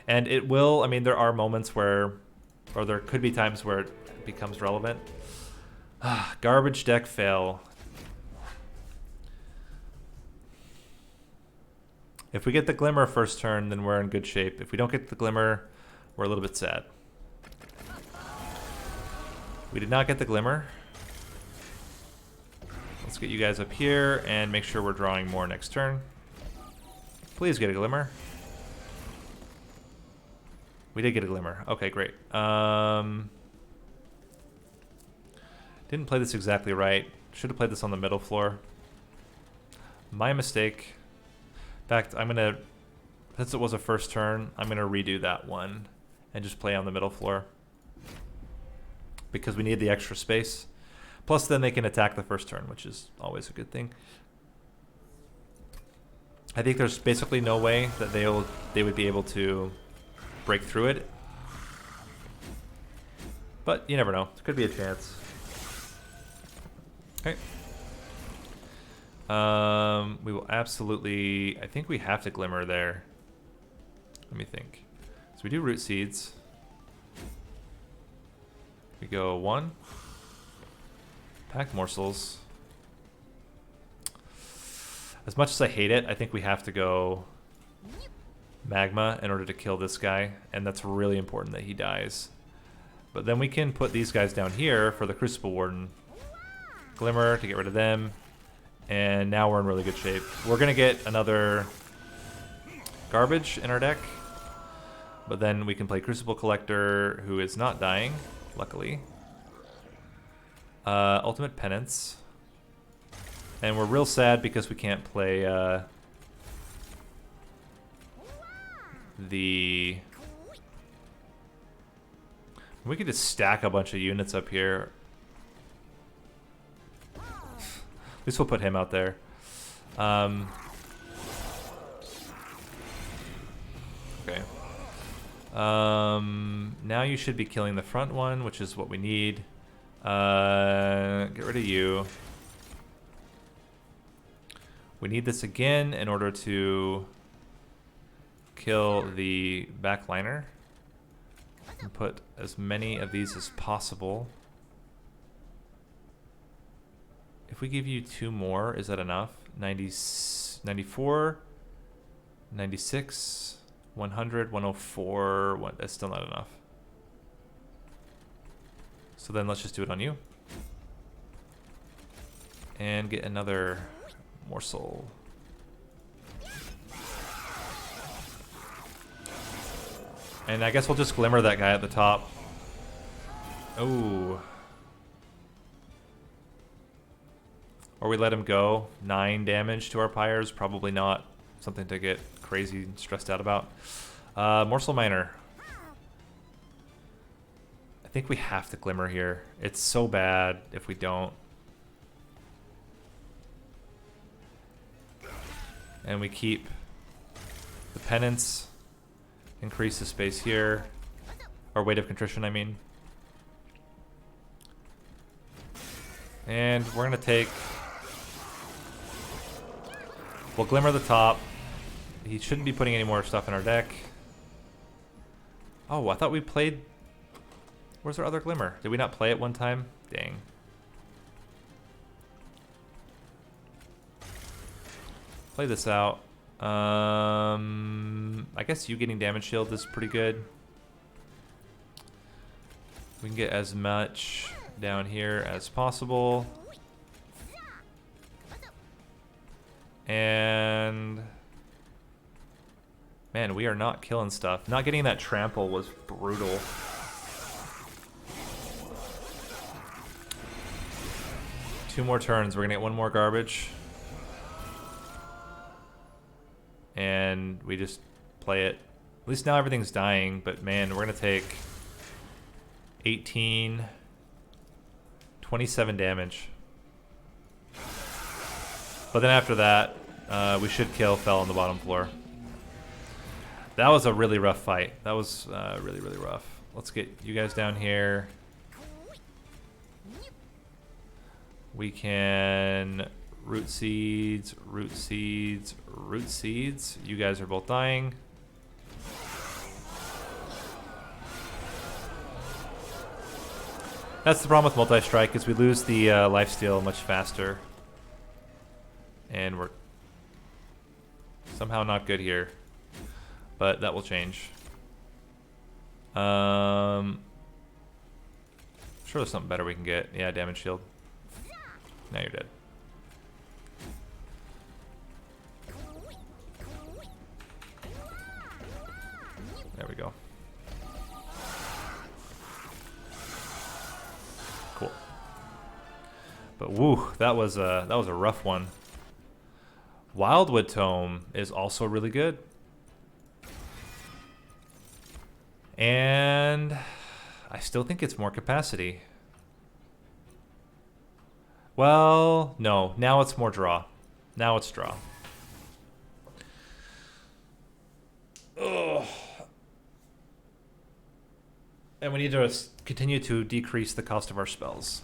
[SPEAKER 1] And it will, I mean, there are moments where, or there could be times where it becomes relevant. Garbage deck fail. If we get the Glimmer first turn, then we're in good shape. If we don't get the Glimmer, we're a little bit sad. We did not get the Glimmer. Let's get you guys up here and make sure we're drawing more next turn. Please get a Glimmer. We did get a Glimmer. Okay, great. Didn't play this exactly right. Should have played this on the middle floor. My mistake. In fact, I'm going to, since it was a first turn, I'm going to redo that one and just play on the middle floor. Because we need the extra space. Plus then they can attack the first turn, which is always a good thing. I think there's basically no way that they would be able to break through it. But you never know. There could be a chance. Okay. We will absolutely... I think we have to Glimmer there. Let me think. So we do Root Seeds. We go 1. Packed Morsels. As much as I hate it, I think we have to go Magma in order to kill this guy. And that's really important that he dies. But then we can put these guys down here for the Crucible Warden. Glimmer to get rid of them. And now we're in really good shape. We're going to get another Garbage in our deck. But then we can play Crucible Collector, who is not dying, luckily. Ultimate Penance. And we're real sad because we can't play the... We could just stack a bunch of units up here. At least we'll put him out there. Okay. Now you should be killing the front one, which is what we need. Get rid of you. We need this again in order to kill the backliner. And put as many of these as possible. If we give you 2 more, is that enough? 90, 94, 96, 100, 104. That's still not enough. So then let's just do it on you. And get another morsel. And I guess we'll just Glimmer that guy at the top. Oh. Or we let him go. 9 damage to our pyres. Probably not something to get crazy stressed out about. Morsel Miner. I think we have to Glimmer here. It's so bad if we don't. And we keep the Penance. Increase the space here. Or Weight of Contrition, I mean. And we're going to take... We'll Glimmer the top. He shouldn't be putting any more stuff in our deck. Oh, I thought we played... Where's our other Glimmer? Did we not play it one time? Dang. Play this out. I guess you getting damage shield is pretty good. We can get as much down here as possible. And man, we are not killing stuff. Not getting that trample was brutal. Two more turns. We're gonna get one more garbage. And we just play it. At least now everything's dying, but man, we're gonna take 18, 27 damage. But then after that, we should kill Fell on the bottom floor. That was a really rough fight. That was really, really rough. Let's get you guys down here. We can root seeds, root seeds, root seeds. You guys are both dying. That's the problem with multi-strike, is we lose the lifesteal much faster. And we're Somehow not good here. But that will change. Sure there's something better we can get. Yeah, damage shield. Now you're dead. There we go. Cool. But woo, that was a rough one. Wildwood Tome is also really good. And I still think it's more capacity. Well, no. Now it's more draw. Now it's draw. Ugh. And we need to continue to decrease the cost of our spells.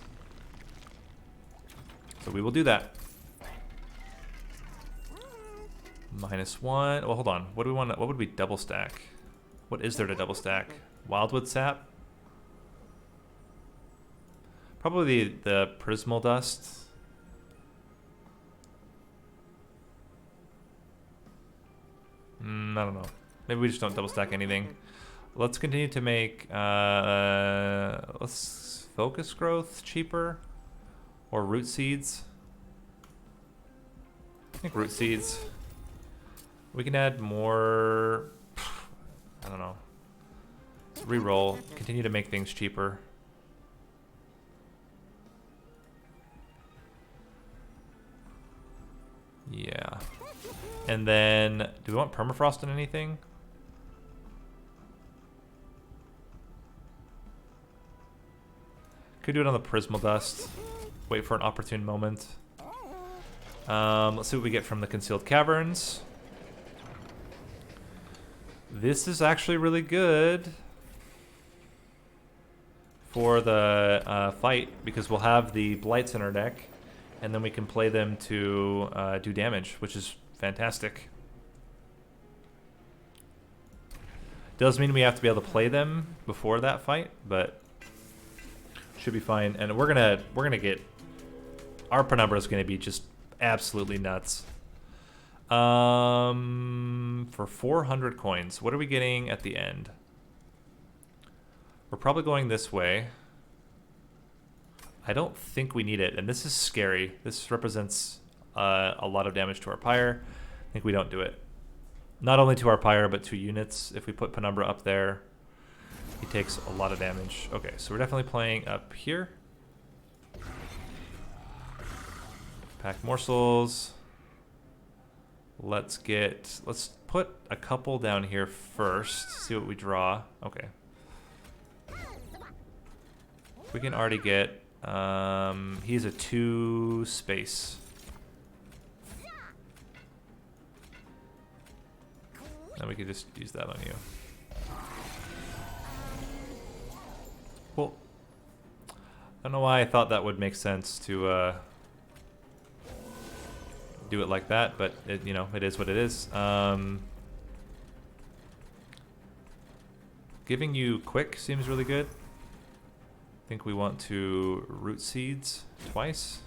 [SPEAKER 1] So we will do that. -1. Well, hold on. What do we want? What would we double stack? What is there to double stack? Wildwood Sap? Probably the Prismal Dust. I don't know. Maybe we just don't double stack anything. Let's continue to make let's Focus Growth cheaper, or Root Seeds. I think Root Seeds. We can add more. I don't know. Reroll. Continue to make things cheaper. Yeah. And then, do we want permafrost on anything? Could do it on the Prismal Dust. Wait for an opportune moment. Let's see what we get from the Concealed Caverns. This is actually really good for the fight, because we'll have the Blights in our deck, and then we can play them to do damage, which is fantastic. Does mean we have to be able to play them before that fight, but should be fine. And we're gonna get, our penumbra is gonna be just absolutely nuts. For 400 coins, what are we getting at the end? We're probably going this way. I don't think we need it, and this is scary. This represents a lot of damage to our pyre. I think we don't do it. Not only to our pyre, but to units. If we put Penumbra up there, he takes a lot of damage. Okay, so we're definitely playing up here. Pack morsels. Let's put a couple down here first. See what we draw. Okay. We can already get, he's a 2 space. Then we could just use that on you. Cool. I don't know why I thought that would make sense to do it like that, but it, you know, it is what it is. Giving you quick seems really good. I think we want to Root Seeds twice.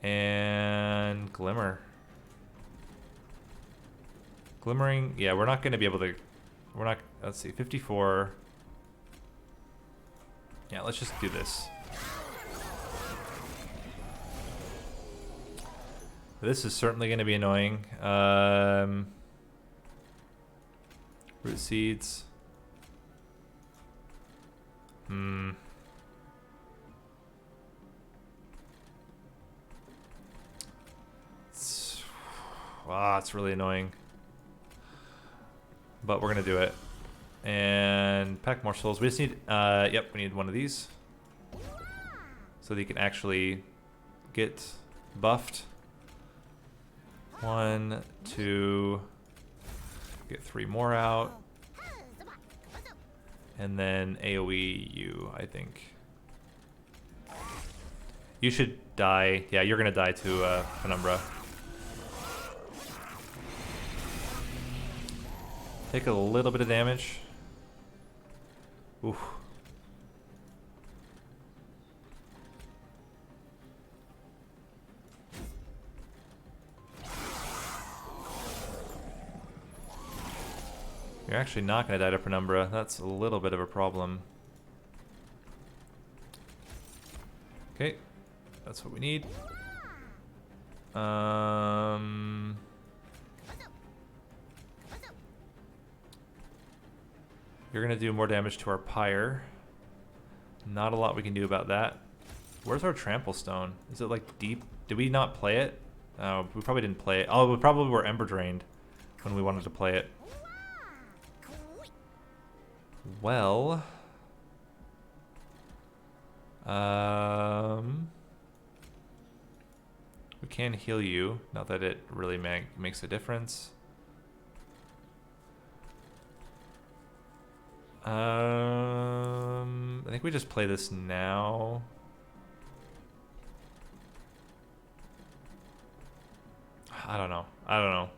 [SPEAKER 1] And Glimmer. Glimmering, yeah, we're not going to be able to, we're not, let's see, 54. Yeah, let's just do this. This is certainly going to be annoying. Root Seeds. It's really annoying. But we're going to do it. And pack more souls. We just need, yep, we need one of these. So that you can actually get buffed. 1, 2, get 3 more out. And then AoE you, I think. You should die. Yeah, you're going to die to Penumbra. Take a little bit of damage. Oof. You're actually not going to die to Penumbra. That's a little bit of a problem. Okay, that's what we need. You're going to do more damage to our pyre. Not a lot we can do about that. Where's our trample stone? Is it like deep? Did we not play it? We probably didn't play it. Oh, we probably were ember drained when we wanted to play it. Well, we can heal you. Not that it really makes a difference. I think we just play this now. I don't know. I don't know.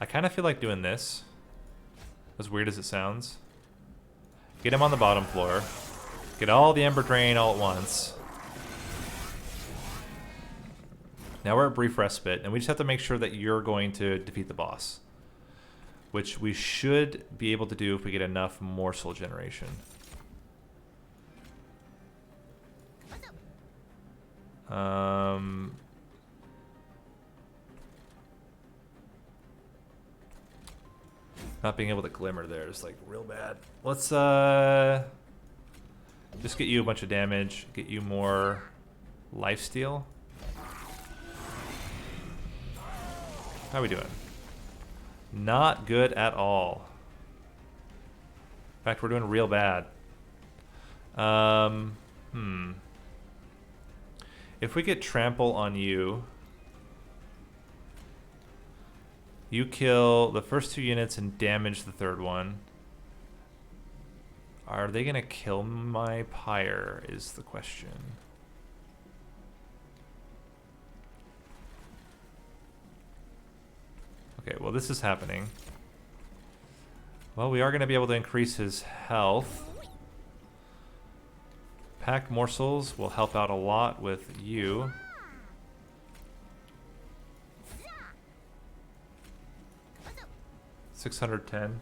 [SPEAKER 1] I kind of feel like doing this. As weird as it sounds. Get him on the bottom floor. Get all the Ember Drain all at once. Now we're at Brief Respite, and we just have to make sure that you're going to defeat the boss. Which we should be able to do if we get enough morsel generation. Not being able to glimmer there is like real bad. Let's just get you a bunch of damage, get you more lifesteal. How are we doing? Not good at all. In fact, we're doing real bad. If we get trample on you, you kill the first 2 units and damage the 3rd one. Are they gonna kill my pyre is the question. Okay, well this is happening. Well, we are gonna be able to increase his health. Packed morsels will help out a lot with you. $610.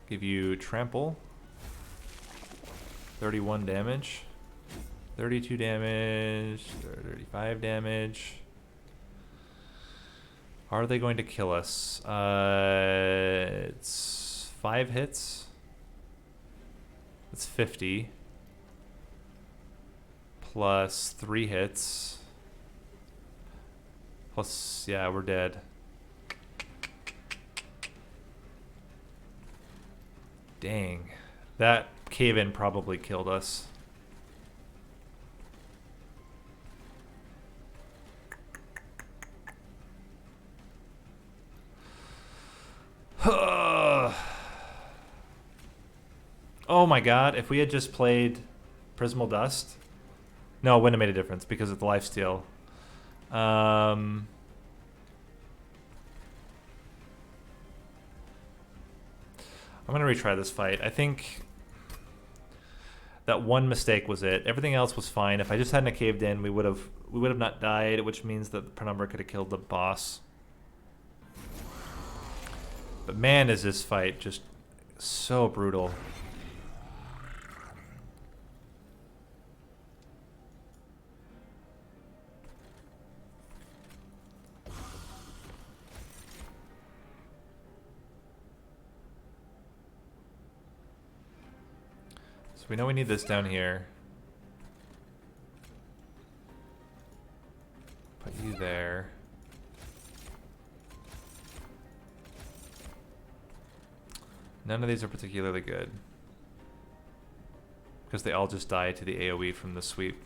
[SPEAKER 1] Give you trample. 31 damage. 32 damage. 35 damage. Are they going to kill us? It's 5 hits. It's 50. Plus 3 hits. Plus, yeah, we're dead. Dang. That cave-in probably killed us. Oh my god, if we had just played Prismal Dust. No, it wouldn't have made a difference because of the lifesteal. I'm gonna retry this fight. I think that one mistake was it. Everything else was fine. If I just hadn't caved in, we would have not died, which means that Penumbra could have killed the boss. But man, is this fight just so brutal. So we know we need this down here. Put you there. None of these are particularly good. Because they all just die to the AoE from the sweep.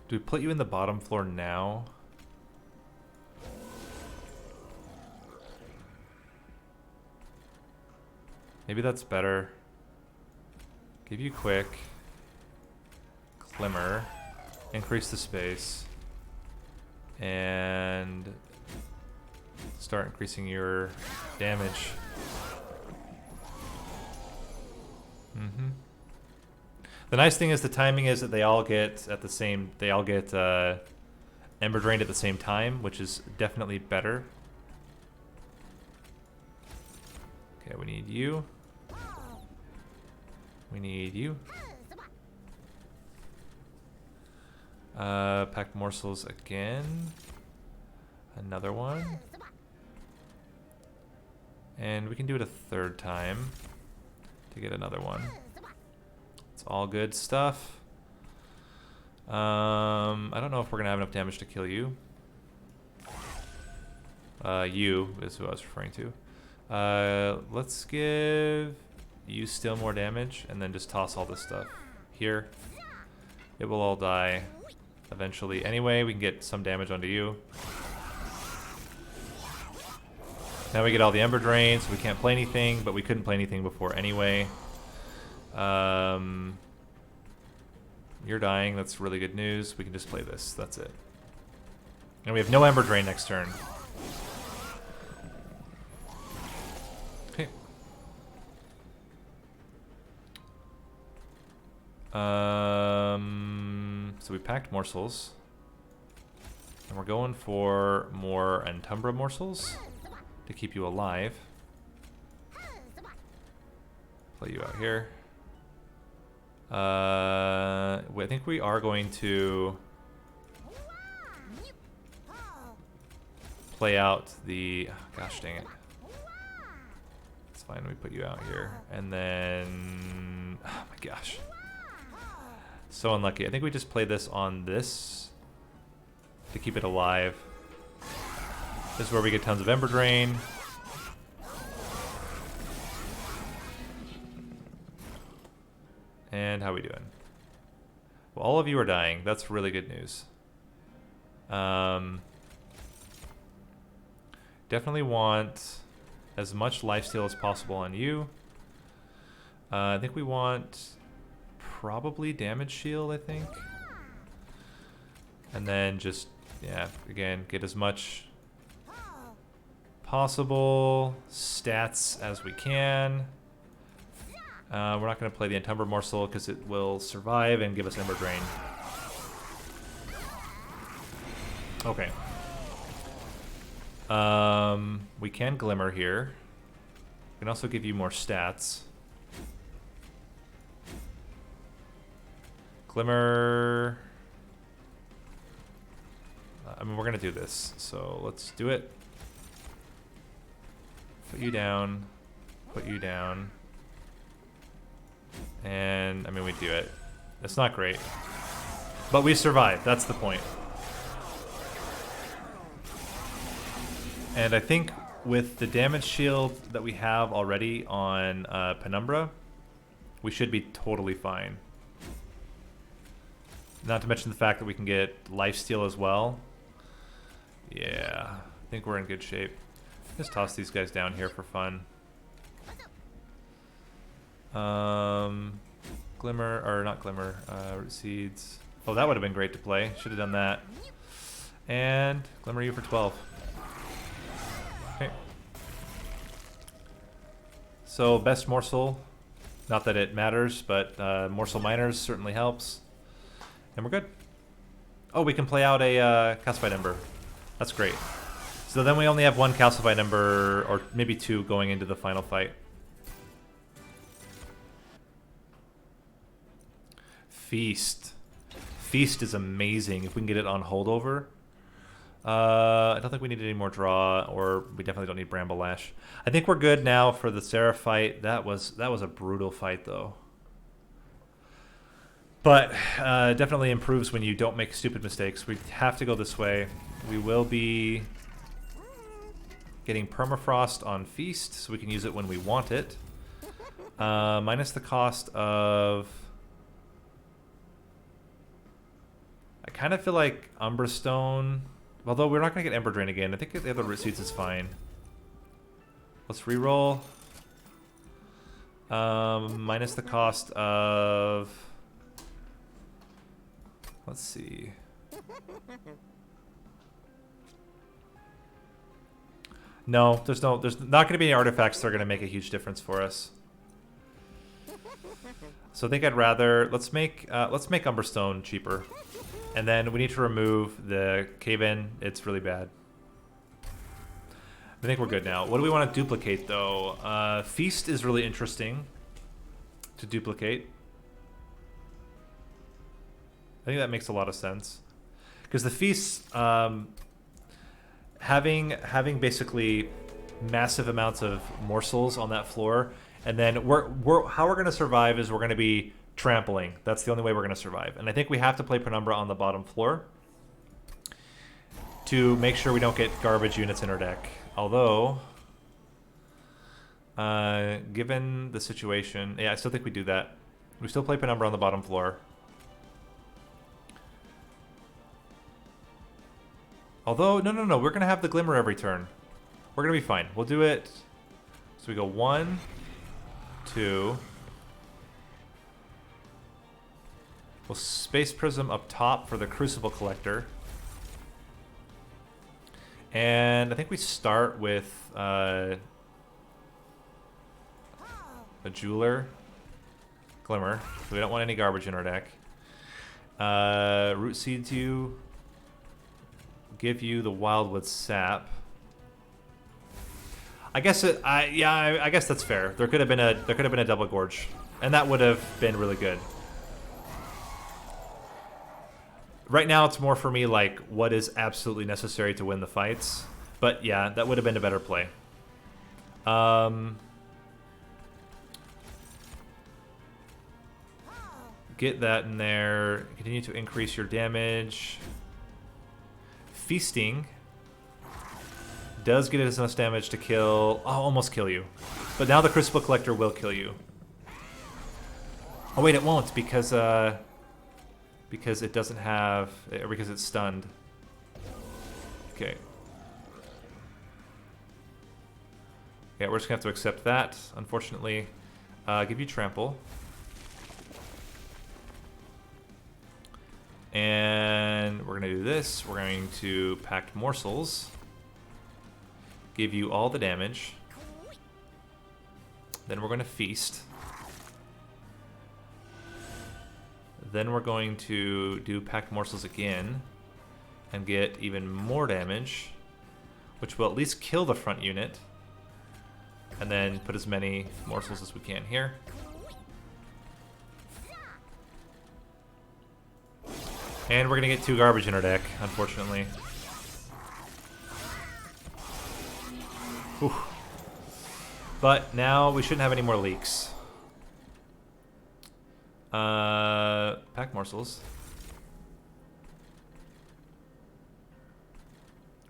[SPEAKER 1] Do we put you in the bottom floor now? Maybe that's better. Give you quick. Glimmer. Increase the space. And start increasing your damage. The nice thing is the timing is that they all get at the same. They all get Ember Drained at the same time, which is definitely better. Okay, we need you. We need you. Packed morsels again. Another one. And we can do it a third time to get another one. It's all good stuff. I don't know if we're gonna have enough damage to kill you. You is who I was referring to. Let's give you still more damage and then just toss all this stuff here. It will all die eventually. Anyway, we can get some damage onto you. Now we get all the Ember Drains. We can't play anything, but we couldn't play anything before anyway. You're dying. That's really good news. We can just play this. That's it. And we have no Ember Drain next turn. Okay. So we packed morsels. And we're going for more Entumbra morsels to keep you alive. Play you out here. I think we are going to play out the... Oh, gosh dang it. It's fine, we put you out here. And then... Oh my gosh. So unlucky. I think we just play this on this to keep it alive. This is where we get tons of Ember Drain. And how we doing? Well, all of you are dying. That's really good news. Definitely want as much lifesteal as possible on you. I think we want probably damage shield, I think. And then just, yeah, again, get as much possible stats as we can. We're not going to play the Entumbra Morsel because it will survive and give us Ember Drain. Okay. We can Glimmer here. We can also give you more stats. Glimmer... I mean, we're going to do this, so let's do it. Put you down. Put you down. And, I mean, we do it. It's not great. But we survived. That's the point. And I think with the damage shield that we have already on Penumbra, we should be totally fine. Not to mention the fact that we can get lifesteal as well. Yeah, I think we're in good shape. Just toss these guys down here for fun. Glimmer, or not Glimmer, Root Seeds. Oh, that would have been great to play. Should have done that. And Glimmer you for 12. Okay. So, best morsel. Not that it matters, but Morsel Miners certainly helps. And we're good. Oh, we can play out a Calcified Ember. That's great. So then we only have one Calcified Ember, or maybe two, going into the final fight. Feast. Feast is amazing if we can get it on holdover. I don't think we need any more draw, or we definitely don't need Bramble Lash. I think we're good now for the Seraph fight. That was a brutal fight, though. But definitely improves when you don't make stupid mistakes. We have to go this way. We will be getting Permafrost on Feast, so we can use it when we want it. Minus the cost of... I kind of feel like Umberstone... Although we're not going to get Ember Drain again. I think the other Root Seeds is fine. Let's reroll. Minus the cost of... Let's see. No, there's not going to be any artifacts that are going to make a huge difference for us. So I think I'd rather let's make Umberstone cheaper, and then we need to remove the cave-in. It's really bad. I think we're good now. What do we want to duplicate though? Feast is really interesting to duplicate. I think that makes a lot of sense because the feast, having basically massive amounts of morsels on that floor. And then how we're going to survive is we're going to be trampling. That's the only way we're going to survive. And I think we have to play Penumbra on the bottom floor to make sure we don't get garbage units in our deck. Although, given the situation, yeah, I still think we do that. We still play Penumbra on the bottom floor. Although, no, we're going to have the Glimmer every turn. We're going to be fine. We'll do it. So we go 1, 2. We'll Space Prism up top for the Crucible Collector. And I think we start with a Jeweler. Glimmer. So we don't want any garbage in our deck. Root Seeds you. Give you the Wildwood Sap. I guess I guess that's fair. There could have been a double gorge, and that would have been really good. Right now, it's more for me like what is absolutely necessary to win the fights. But yeah, that would have been a better play. Get that in there. Continue to increase your damage. Feasting does get us enough damage to kill... Oh, almost kill you. But now the Crucible Collector will kill you. Oh wait, it won't because it doesn't have... Or because it's stunned. Okay. Yeah, we're just gonna have to accept that, unfortunately. Give you Trample. And we're gonna do this. We're going to Packed Morsels. Give you all the damage. Then we're going to Feast. Then we're going to do Packed Morsels again and get even more damage, which will at least kill the front unit. And then put as many morsels as we can here. And we're going to get 2 garbage in our deck, unfortunately. Whew. But now we shouldn't have any more leaks. Pack morsels.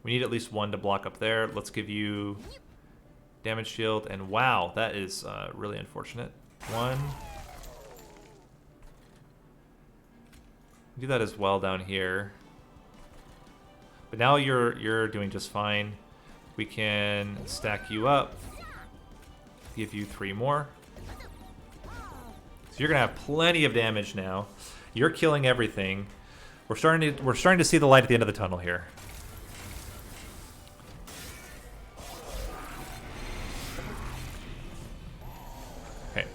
[SPEAKER 1] We need at least 1 to block up there. Let's give you damage shield. And wow, that is really unfortunate. 1. Do that as well down here. But now you're doing just fine. We can stack you up. Give you 3 more. So you're gonna have plenty of damage now. You're killing everything. We're starting to see the light at the end of the tunnel here. Okay.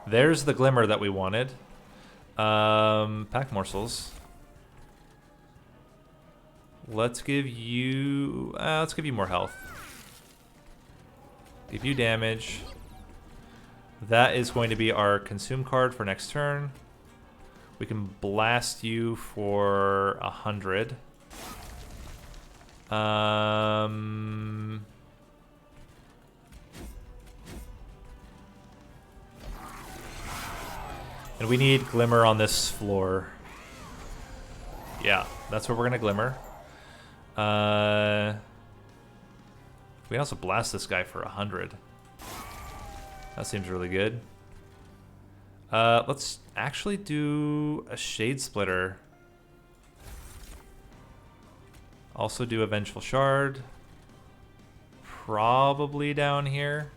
[SPEAKER 1] There's the Glimmer that we wanted. Pack morsels. Let's give you more health. Give you damage. That is going to be our consume card for next turn. We can blast you for 100. And we need Glimmer on this floor. Yeah, that's where we're gonna Glimmer. We can also blast this guy for 100. That seems really good. Let's actually do a Shade Splitter. Also do a Vengeful Shard. Probably down here.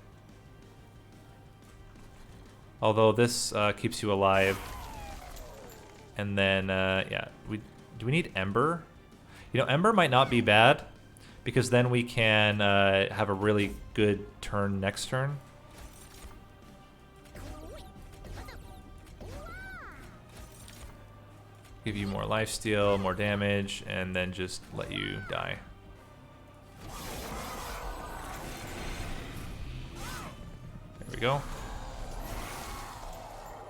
[SPEAKER 1] Although this keeps you alive. And then, yeah, do we need Ember? You know, Ember might not be bad, because then we can have a really good turn next turn. Give you more lifesteal, more damage, and then just let you die. There we go.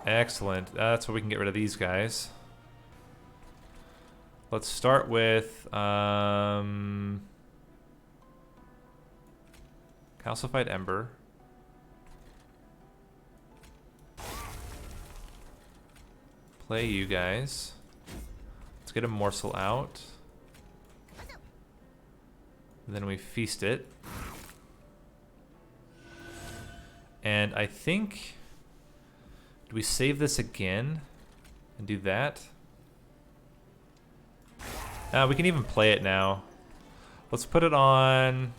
[SPEAKER 1] Excellent. That's where we can get rid of these guys. Let's start with Calcified Ember. Play you guys. Let's get a morsel out. And then we feast it. And I think... Do we save this again and do that? We can even play it now. Let's put it on...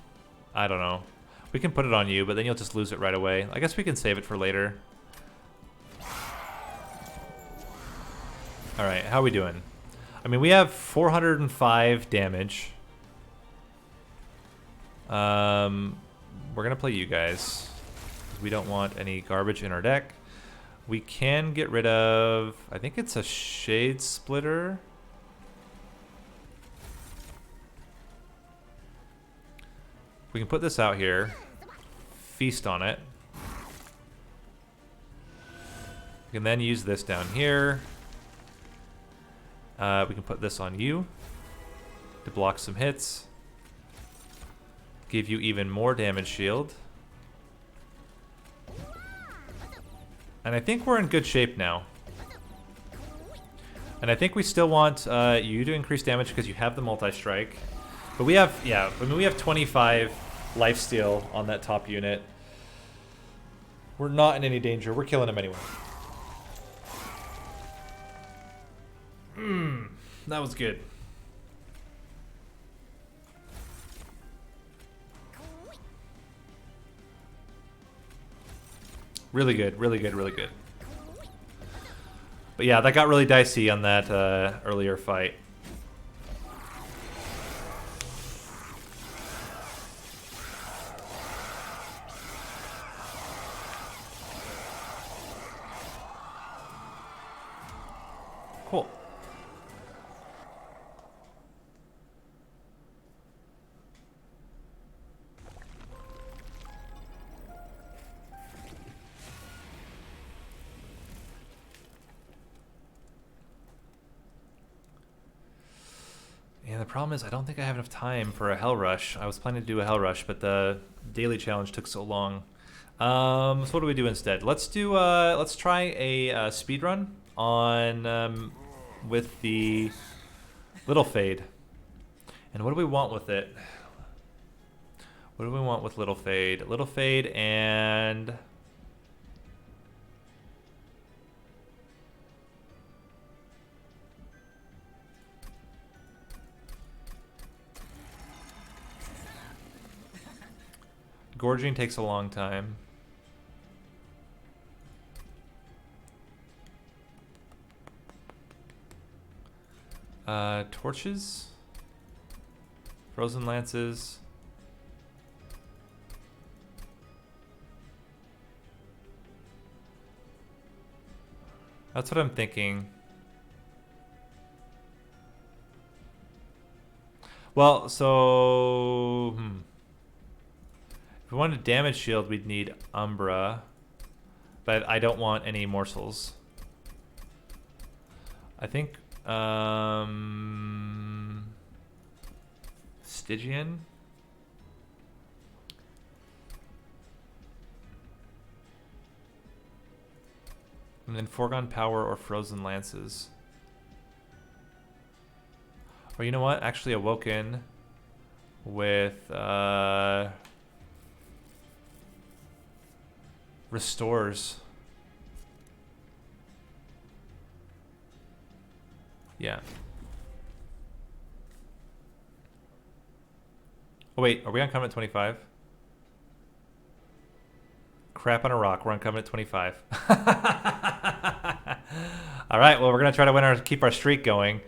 [SPEAKER 1] I don't know. We can put it on you, but then you'll just lose it right away. I guess we can save it for later. Alright, how are we doing? I mean, we have 405 damage. We're gonna play you guys. We don't want any garbage in our deck. We can get rid of... I think it's a Shade Splitter. We can put this out here. Feast on it. We can then use this down here. We can put this on you to block some hits. Give you even more damage shield. And I think we're in good shape now. And I think we still want you to increase damage because you have the multi-strike. But we have, yeah, I mean, we have 25 lifesteal on that top unit. We're not in any danger. We're killing him anyway. That was good. Really good, really good, really good. But yeah, that got really dicey on that earlier fight. Cool. Yeah, the problem is I don't think I have enough time for a Hell Rush. I was planning to do a Hell Rush, but the daily challenge took so long. So what do we do instead? Let's do let's try a speed run on with the Little Fade. And what do we want with it? What do we want with Little Fade? Little Fade and Gorging takes a long time. Torches? Frozen Lances? That's what I'm thinking. Well, so... If we wanted damage shield, we'd need Umbra. But I don't want any morsels. I think... Stygian? And then Foregone Power or Frozen Lances. Or you know what? Actually Awoken with Restores. Yeah. Oh wait, are we on combat 25? crap on a rock. We're on coming at 25. All right, well, we're going to try to keep our streak going.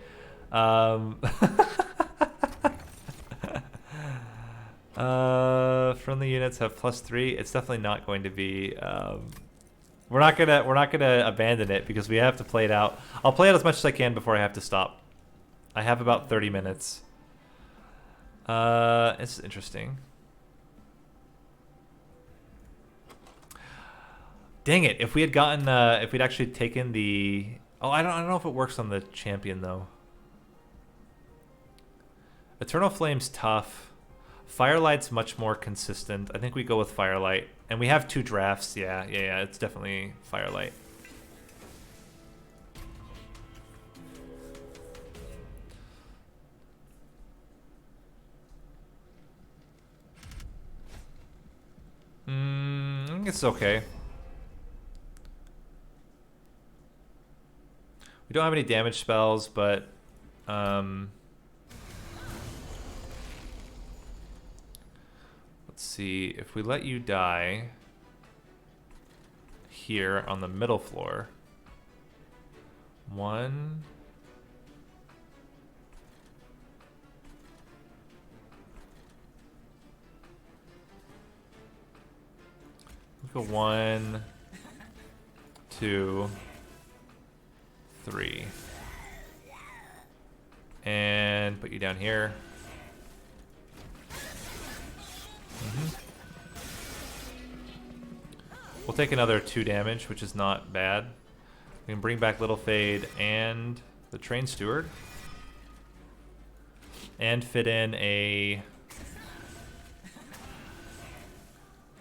[SPEAKER 1] Friendly units have +3. It's definitely not going to be. We're not gonna abandon it because we have to play it out. I'll play it as much as I can before I have to stop. I have about 30 minutes. It's interesting. Dang it! If we had gotten, if we'd actually taken the, oh, I don't know if it works on the champion though. Eternal Flame's tough. Firelight's much more consistent. I think we go with Firelight. And we have 2 drafts. Yeah, it's definitely Firelight. I think it's okay. We don't have any damage spells, but let's see, if we let you die here on the middle floor. 1. Go 1, 2, 3. And put you down here. We'll take another 2 damage, which is not bad. We can bring back Little Fade and the Train Steward. And fit in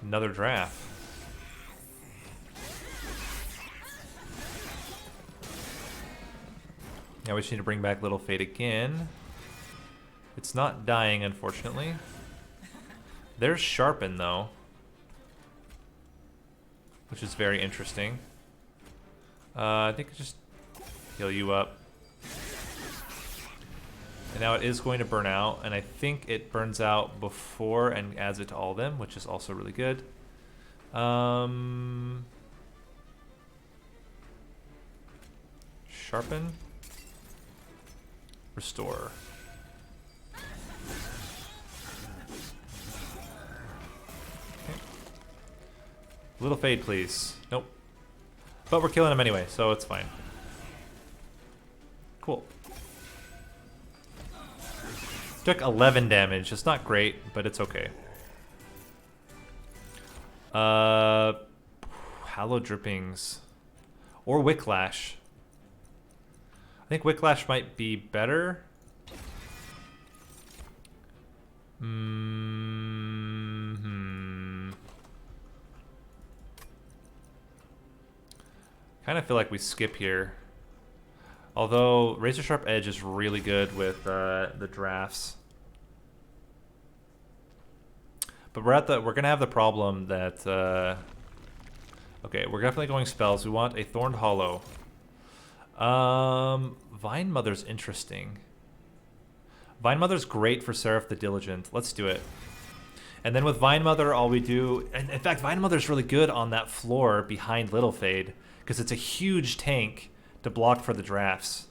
[SPEAKER 1] another draft. Now we just need to bring back Little Fade again. It's not dying, unfortunately. There's Sharpen, though, which is very interesting. I think I just heal you up. And now it is going to burn out, and I think it burns out before and adds it to all of them, which is also really good. Sharpen. Restore. Okay. Little Fade, please. Nope. But we're killing him anyway, so it's fine. Cool. Took 11 damage. It's not great, but it's okay. Hallowed Drippings. Or Wicklash. I think Wicklash might be better. Kind of feel like we skip here. Although Razor Sharp Edge is really good with the drafts. But we're gonna have the problem that okay, we're definitely going spells. We want a Thorned Hollow. Vine Mother's interesting. Vine Mother's great for Seraph the Diligent. Let's do it. And then with Vine Mother, all we do, and in fact, Vine Mother's really good on that floor behind Little Fade because it's a huge tank to block for the drafts.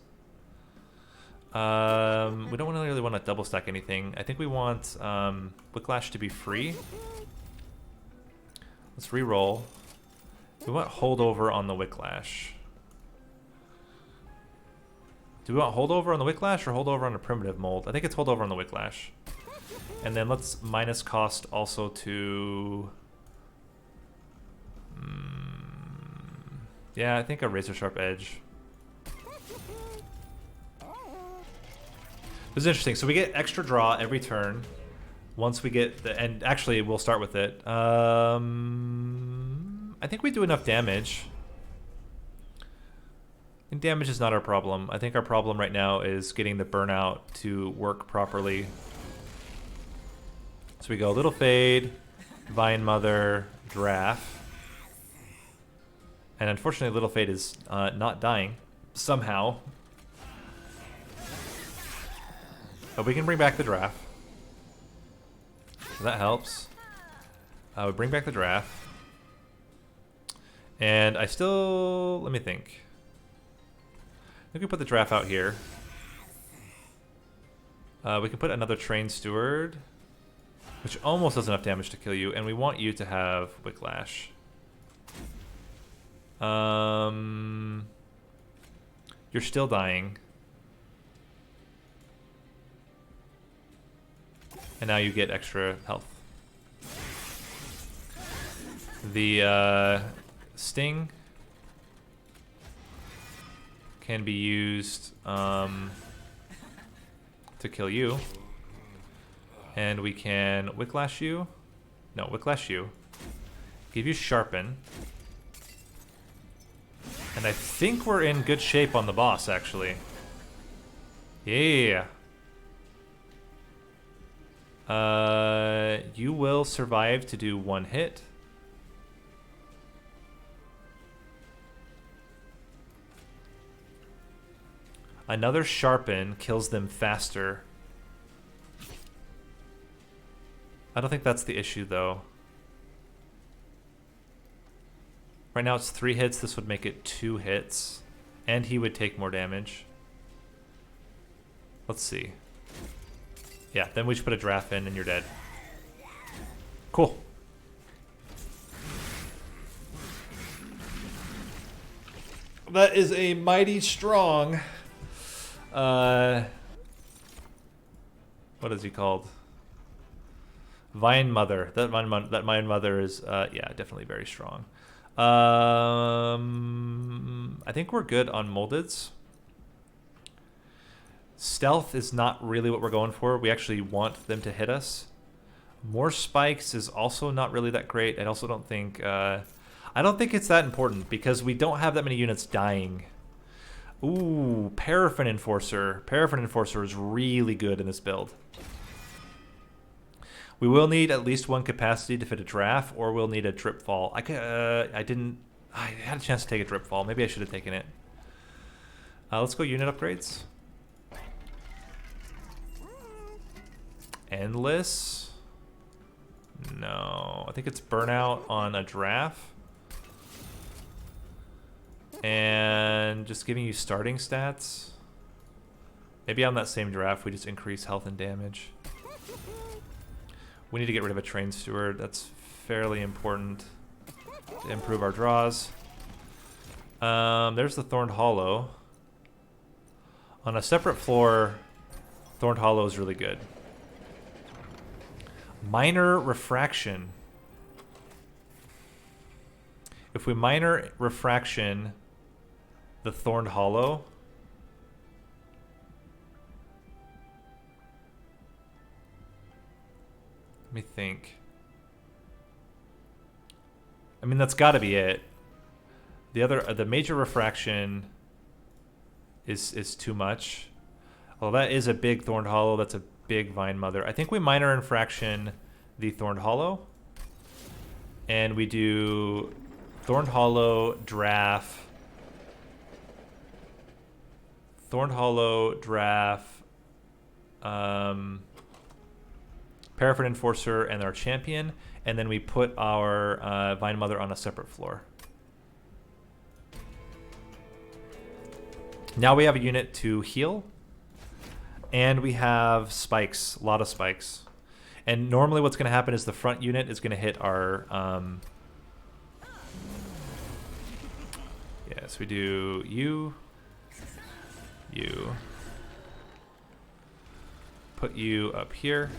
[SPEAKER 1] We don't really want to double stack anything. I think we want Wicklash to be free. Let's re-roll. We want Holdover on the Wicklash. Do we want Holdover on the Wicklash or Holdover on the Primitive Mold? I think it's Holdover on the Wicklash. And then let's minus cost also to... yeah, I think a Razor Sharp Edge. This is interesting. So we get extra draw every turn. Once we get the... and actually, we'll start with it. I think we do enough damage. And damage is not our problem. I think our problem right now is getting the burnout to work properly. So we go Little Fade, Vine Mother, Draft. And unfortunately, Little Fade is not dying somehow. But we can bring back the Draft. So that helps. We bring back the Draft. And I still... Let me think. I think we put the giraffe out here. We can put another trained steward, which almost does enough damage to kill you, and we want you to have Whiplash. You're still dying. And now you get extra health. The sting can be used to kill you. And we can Whiplash you. No, Whiplash you. Give you Sharpen. And I think we're in good shape on the boss, actually. Yeah. You will survive to do 1 hit. Another Sharpen kills them faster. I don't think that's the issue, though. Right now it's 3 hits. This would make it 2 hits. And he would take more damage. Let's see. Yeah, then we just put a giraffe in and you're dead. Cool. That is a mighty strong... what is he called? Vine Mother. That Vine Mother is, yeah, definitely very strong. I think we're good on Moldeds. Stealth is not really what we're going for. We actually want them to hit us. More spikes is also not really that great. I also don't think... I don't think it's that important because we don't have that many units dying. Ooh, Paraffin Enforcer. Paraffin Enforcer is really good in this build. We will need at least 1 capacity to fit a giraffe, or we'll need a drip fall. I had a chance to take a drip fall. Maybe I should have taken it. Let's go unit upgrades. Endless. No, I think it's burnout on a giraffe. And just giving you starting stats. Maybe on that same giraffe we just increase health and damage. We need to get rid of a trained steward. That's fairly important to improve our draws. There's the Thorned Hollow. On a separate floor, Thorned Hollow is really good. Minor Refraction. If we minor refraction the Thorned Hollow, let me think. I mean, that's got to be it. The major refraction is too much. Well, that is a big Thorned Hollow. That's a big Vine Mother. I think we minor infraction the Thorned Hollow, and we do Thorned Hollow, Draft, Thorned Hollow, Draft, Paraffin Enforcer, and our champion, and then we put our Vine Mother on a separate floor. Now we have a unit to heal, and we have spikes, a lot of spikes. And normally what's going to happen is the front unit is going to hit our... yes, we do you. Put you up here.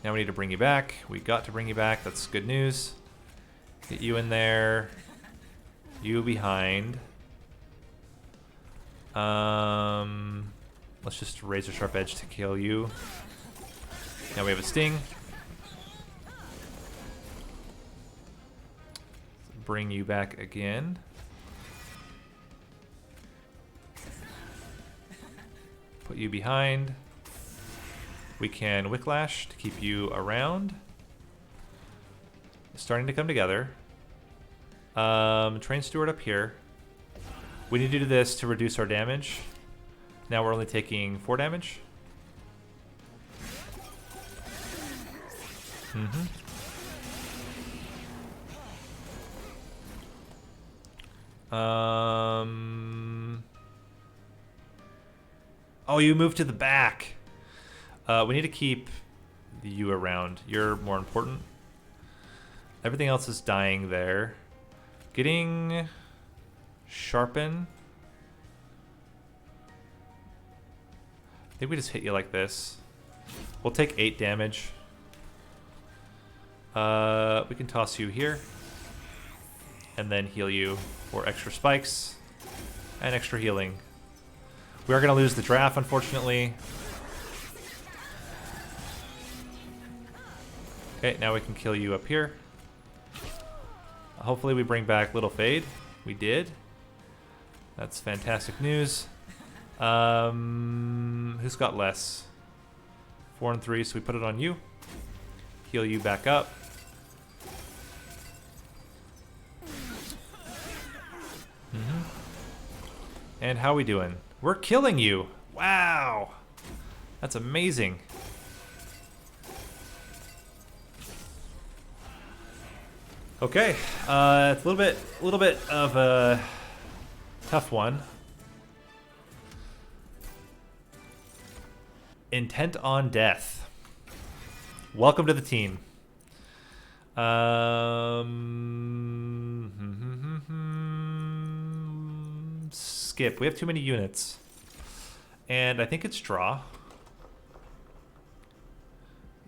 [SPEAKER 1] Now we need to bring you back. We got to bring you back. That's good news. Get you in there. You behind. Let's just razor sharp edge to kill you. Now we have a sting. Bring you back again. Put you behind. We can Whiplash to keep you around. It's starting to come together. Train Steward up here. We need to do this to reduce our damage. Now we're only taking 4 damage. Oh, you moved to the back. We need to keep you around. You're more important. Everything else is dying there. Getting sharpen. I think we just hit you like this. We'll take 8 damage. We can toss you here. And then heal you for extra spikes and extra healing. We are going to lose the draft, unfortunately. Okay, now we can kill you up here. Hopefully we bring back Little Fade. We did. That's fantastic news. Who's got less? 4 and 3, so we put it on you. Heal you back up. And how are we doing? We're killing you. Wow. That's amazing. Okay. It's a little bit of a tough one. Intent on death. Welcome to the team. Skip. We have too many units. And I think it's draw.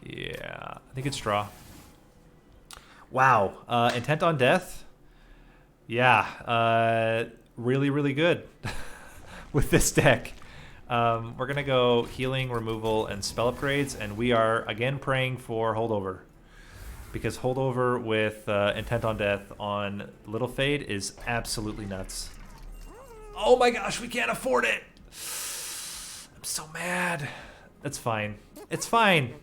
[SPEAKER 1] Yeah, I think it's draw. Wow. Intent on death? Yeah. Really, really good with this deck. We're going to go healing, removal, and spell upgrades. And we are, again, praying for holdover. Because holdover with Intent on Death on Little Fade is absolutely nuts. Oh my gosh, we can't afford it. I'm so mad. That's fine. It's fine.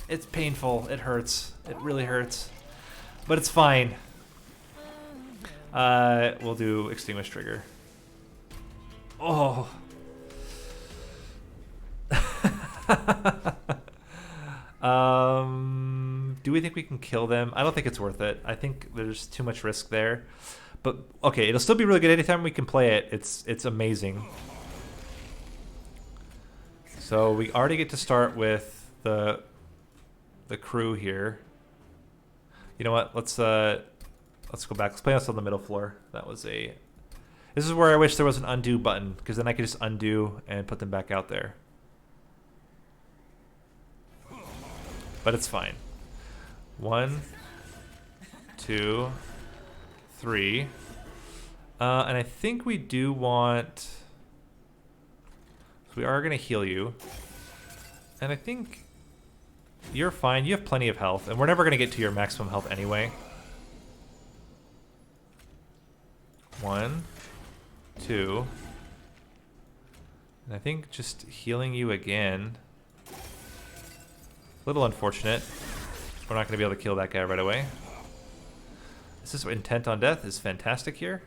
[SPEAKER 1] It's painful. It hurts. It really hurts. But it's fine. We'll do Extinguish Trigger. Oh. Do we think we can kill them? I don't think it's worth it. I think there's too much risk there. But okay, it'll still be really good anytime we can play it. It's amazing. So we already get to start with the crew here. You know what? Let's go back. Let's play us on the middle floor. That was a. This is where I wish there was an undo button, because then I could just undo and put them back out there. But it's fine. 1, 2, 3. And I think we do want... So we are going to heal you. And I think you're fine. You have plenty of health. And we're never going to get to your maximum health anyway. 1, 2. And I think just healing you again... A little unfortunate. We're not going to be able to kill that guy right away. This is Intent on Death is fantastic here.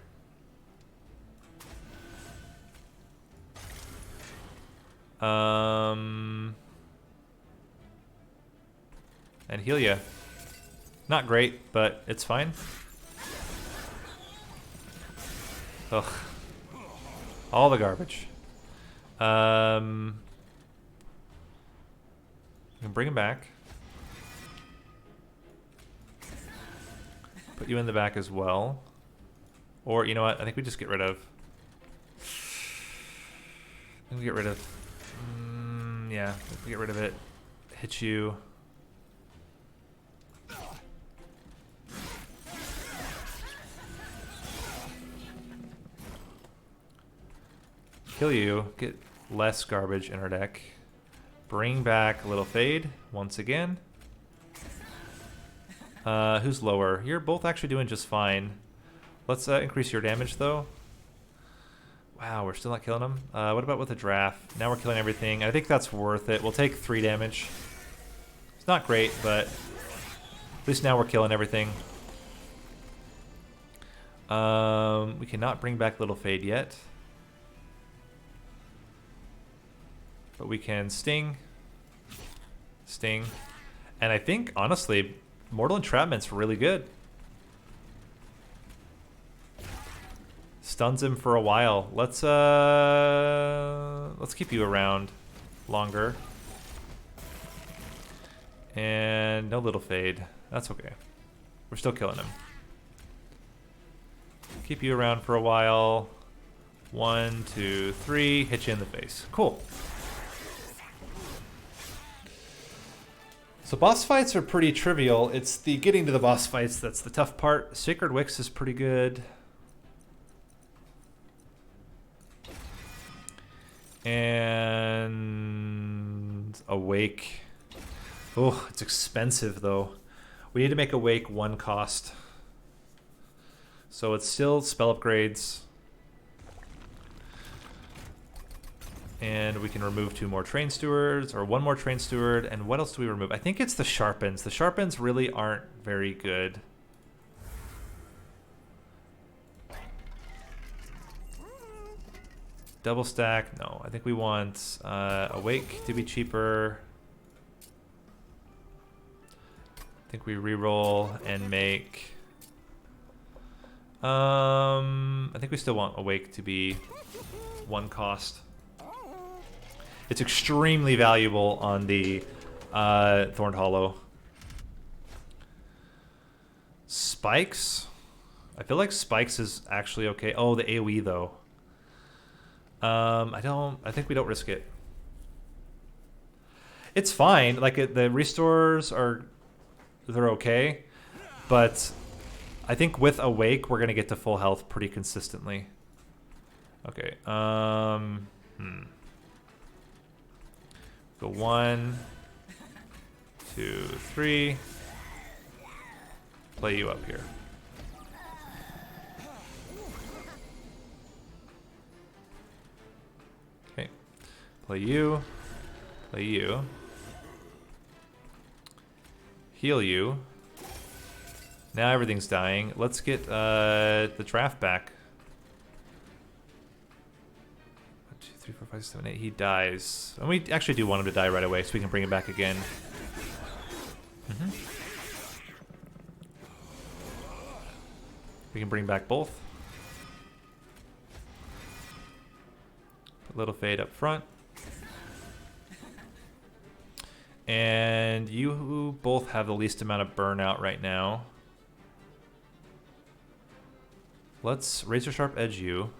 [SPEAKER 1] And heal ya. Not great, but it's fine. Ugh. All the garbage. We can bring him back. Put you in the back as well. Or, you know what? I think we just get rid of... I think we get rid of... yeah, we get rid of it. Hit you. Kill you. Get less garbage in our deck. Bring back Little Fade once again. Who's lower? You're both actually doing just fine. Let's increase your damage, though. Wow, we're still not killing them. What about with the draft? Now we're killing everything. I think that's worth it. We'll take 3 damage. It's not great, but at least now we're killing everything. We cannot bring back Little Fade yet. But we can Sting. Sting. And I think, honestly, Mortal Entrapment's really good. stuns him for a while. Let's keep you around longer. And no little fade. That's okay. We're still killing him. Keep you around for a while. 1, 2, 3. Hit you in the face. Cool. So boss fights are pretty trivial. It's the getting to the boss fights that's the tough part. Sacred Wicks is pretty good. And Awake. Oh, it's expensive though. We need to make Awake 1 cost. So it's still spell upgrades. And we can remove 2 more train stewards, or 1 more train steward. And what else do we remove? I think it's the sharpens. The sharpens really aren't very good. Double stack? No. I think we want Awake to be cheaper. I think we reroll and make... I think we still want Awake to be 1 cost. It's extremely valuable on the Thorned Hollow. Spikes? I feel like Spikes is actually okay. Oh, the AoE though. I think we don't risk it. It's fine. Like the restores they're okay, but I think with Awake we're gonna get to full health pretty consistently. Okay. Go 1, 2, 3. Play you up here. Okay. Play you. Play you. Heal you. Now everything's dying. Let's get the draft back. 1, 2, 3, 4, 5, 6, 7, 8. He dies. And we actually do want him to die right away so we can bring him back again. We can bring back both. Put a little fade up front. And you both have the least amount of burnout right now. Let's Razor Sharp Edge you.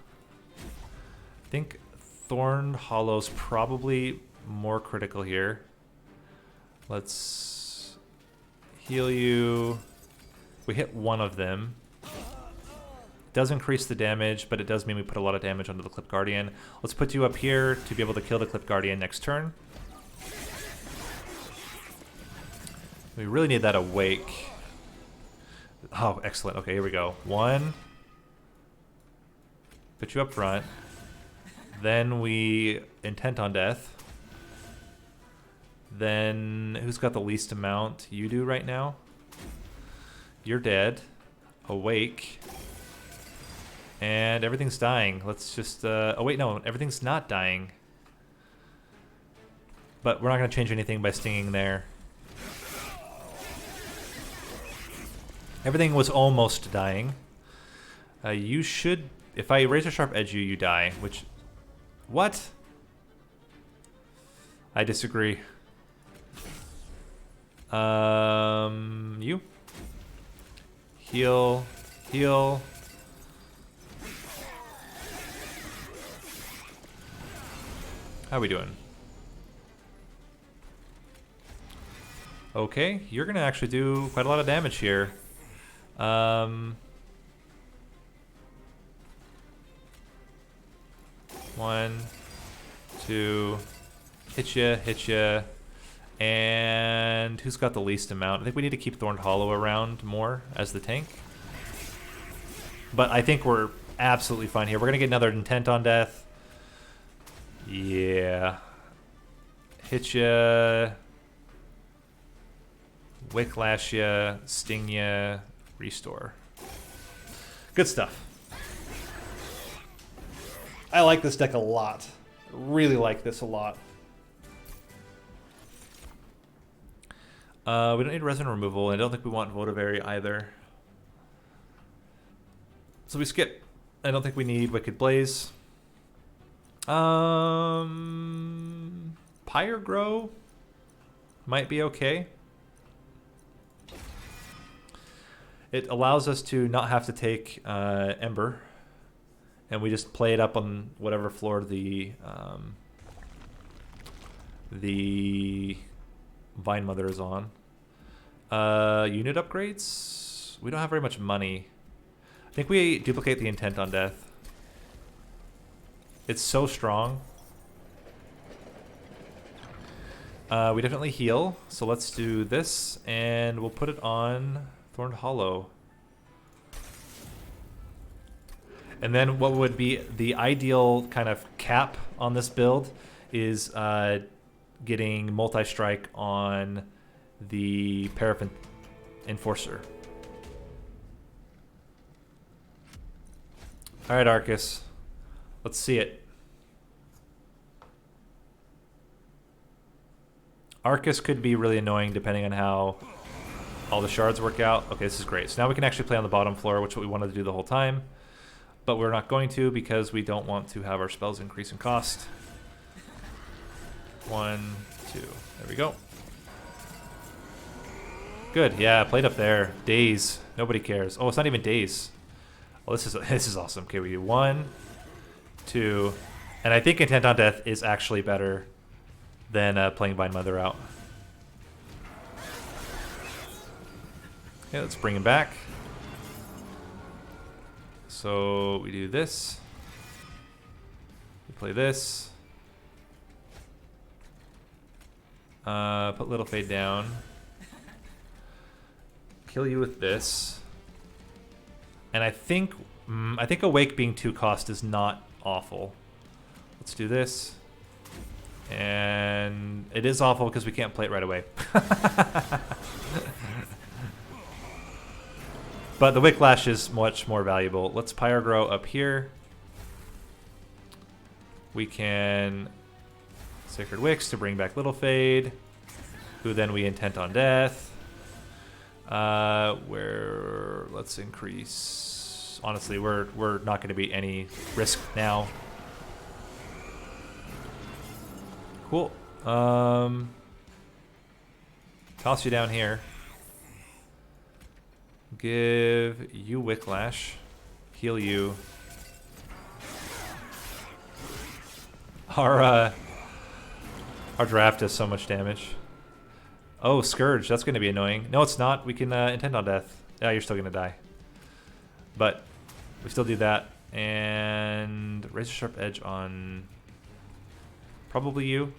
[SPEAKER 1] I think Thorned Hollow's probably more critical here. Let's heal you. We hit 1 of them. Does increase the damage, but it does mean we put a lot of damage onto the Clip Guardian. Let's put you up here to be able to kill the Clip Guardian next turn. We really need that Awake. Oh, excellent. Okay, here we go. 1. Put you up front. Then we Intent on Death. Then who's got the least amount? You do right now. You're dead. Awake. And everything's dying. Let's just... oh, wait, no. Everything's not dying. But we're not going to change anything by stinging there. Everything was almost dying. You should... If I Razor Sharp Edge you, you die. Which... What? I disagree. You? Heal. Heal. How are we doing? Okay, you're gonna actually do quite a lot of damage here. 1, 2, hit ya, and who's got the least amount? I think we need to keep Thorned Hollow around more as the tank. But I think we're absolutely fine here. We're gonna get another Intent on Death. Yeah. Hit ya. Wicklash ya. Sting ya. Restore. Good stuff. I like this deck a lot. Really like this a lot. We don't need resin removal, and I don't think we want Votavary either. So we skip. I don't think we need Wicked Blaze. Pyre Grow might be okay. It allows us to not have to take Ember, and we just play it up on whatever floor the Vine Mother is on. Unit upgrades. We don't have very much money. I think we duplicate the Intent on Death. It's so strong. We definitely heal, so let's do this, and we'll put it on Thorned Hollow. And then what would be the ideal kind of cap on this build is getting multi-strike on the Paraffin Enforcer. Alright, Arcus. Let's see it. Arcus could be really annoying depending on how all the shards work out. Okay, this is great. So now we can actually play on the bottom floor, which is what we wanted to do the whole time. But we're not going to because we don't want to have our spells increase in cost. 1, 2. There we go. Good. Yeah, played up there. Days. Nobody cares. Oh, it's not even days. Oh, this is awesome. Okay, we do 1, 2, and I think Intent on Death is actually better than playing Vine Mother out. Okay, let's bring him back. So we do this. We play this. Put Little Fade down. Kill you with this. And I think Awake being 2 cost is not awful. Let's do this. And it is awful because we can't play it right away. But the Wicklash is much more valuable. Let's Pyre Grow up here. We can Sacred Wicks to bring back Little Fade, who then we Intent on Death. Let's increase. Honestly, we're not going to be any risk now. Cool. Toss you down here. Give you Wicklash. Heal you. Our draft does so much damage. Oh, Scourge. That's going to be annoying. No, it's not. We can Intent on Death. Yeah, you're still going to die. But we still do that. And Razor Sharp Edge on probably you.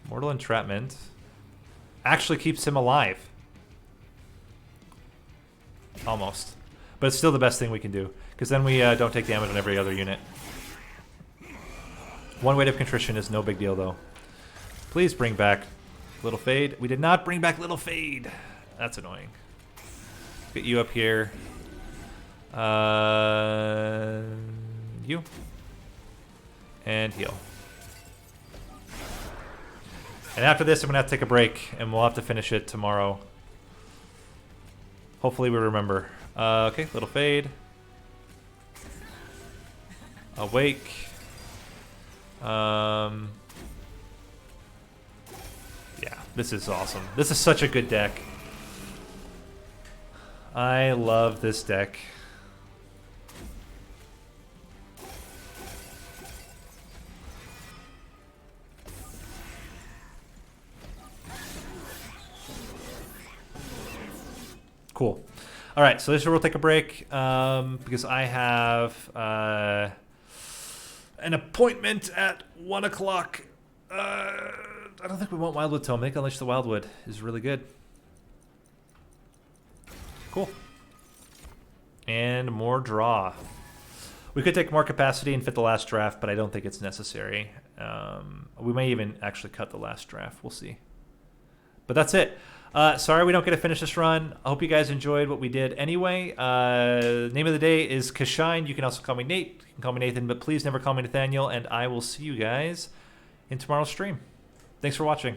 [SPEAKER 1] Mortal Entrapment actually keeps him alive. Almost. But it's still the best thing we can do, because then we don't take damage on every other unit. One Weight of Contrition is no big deal, though. Please bring back Little Fade. We did not bring back Little Fade. That's annoying. Get you up here. You. And heal. And after this, I'm going to have to take a break, and we'll have to finish it tomorrow. Hopefully we remember. Okay, Little Fade. Awake. Yeah, this is awesome. This is such a good deck. I love this deck. Cool. All right, so this is where we'll take a break because I have an appointment at 1 o'clock. I don't think we want Wildwood Tome. I think Unleash the Wildwood is really good. Cool. And more draw. We could take more capacity and fit the last draft, but I don't think it's necessary. We may even actually cut the last draft. We'll see. But that's it. Sorry we don't get to finish this run. I hope you guys enjoyed what we did anyway. Name of the day is Kashine. You can also call me Nate. You can call me Nathan, but please never call me Nathaniel. And I will see you guys in tomorrow's stream. Thanks for watching.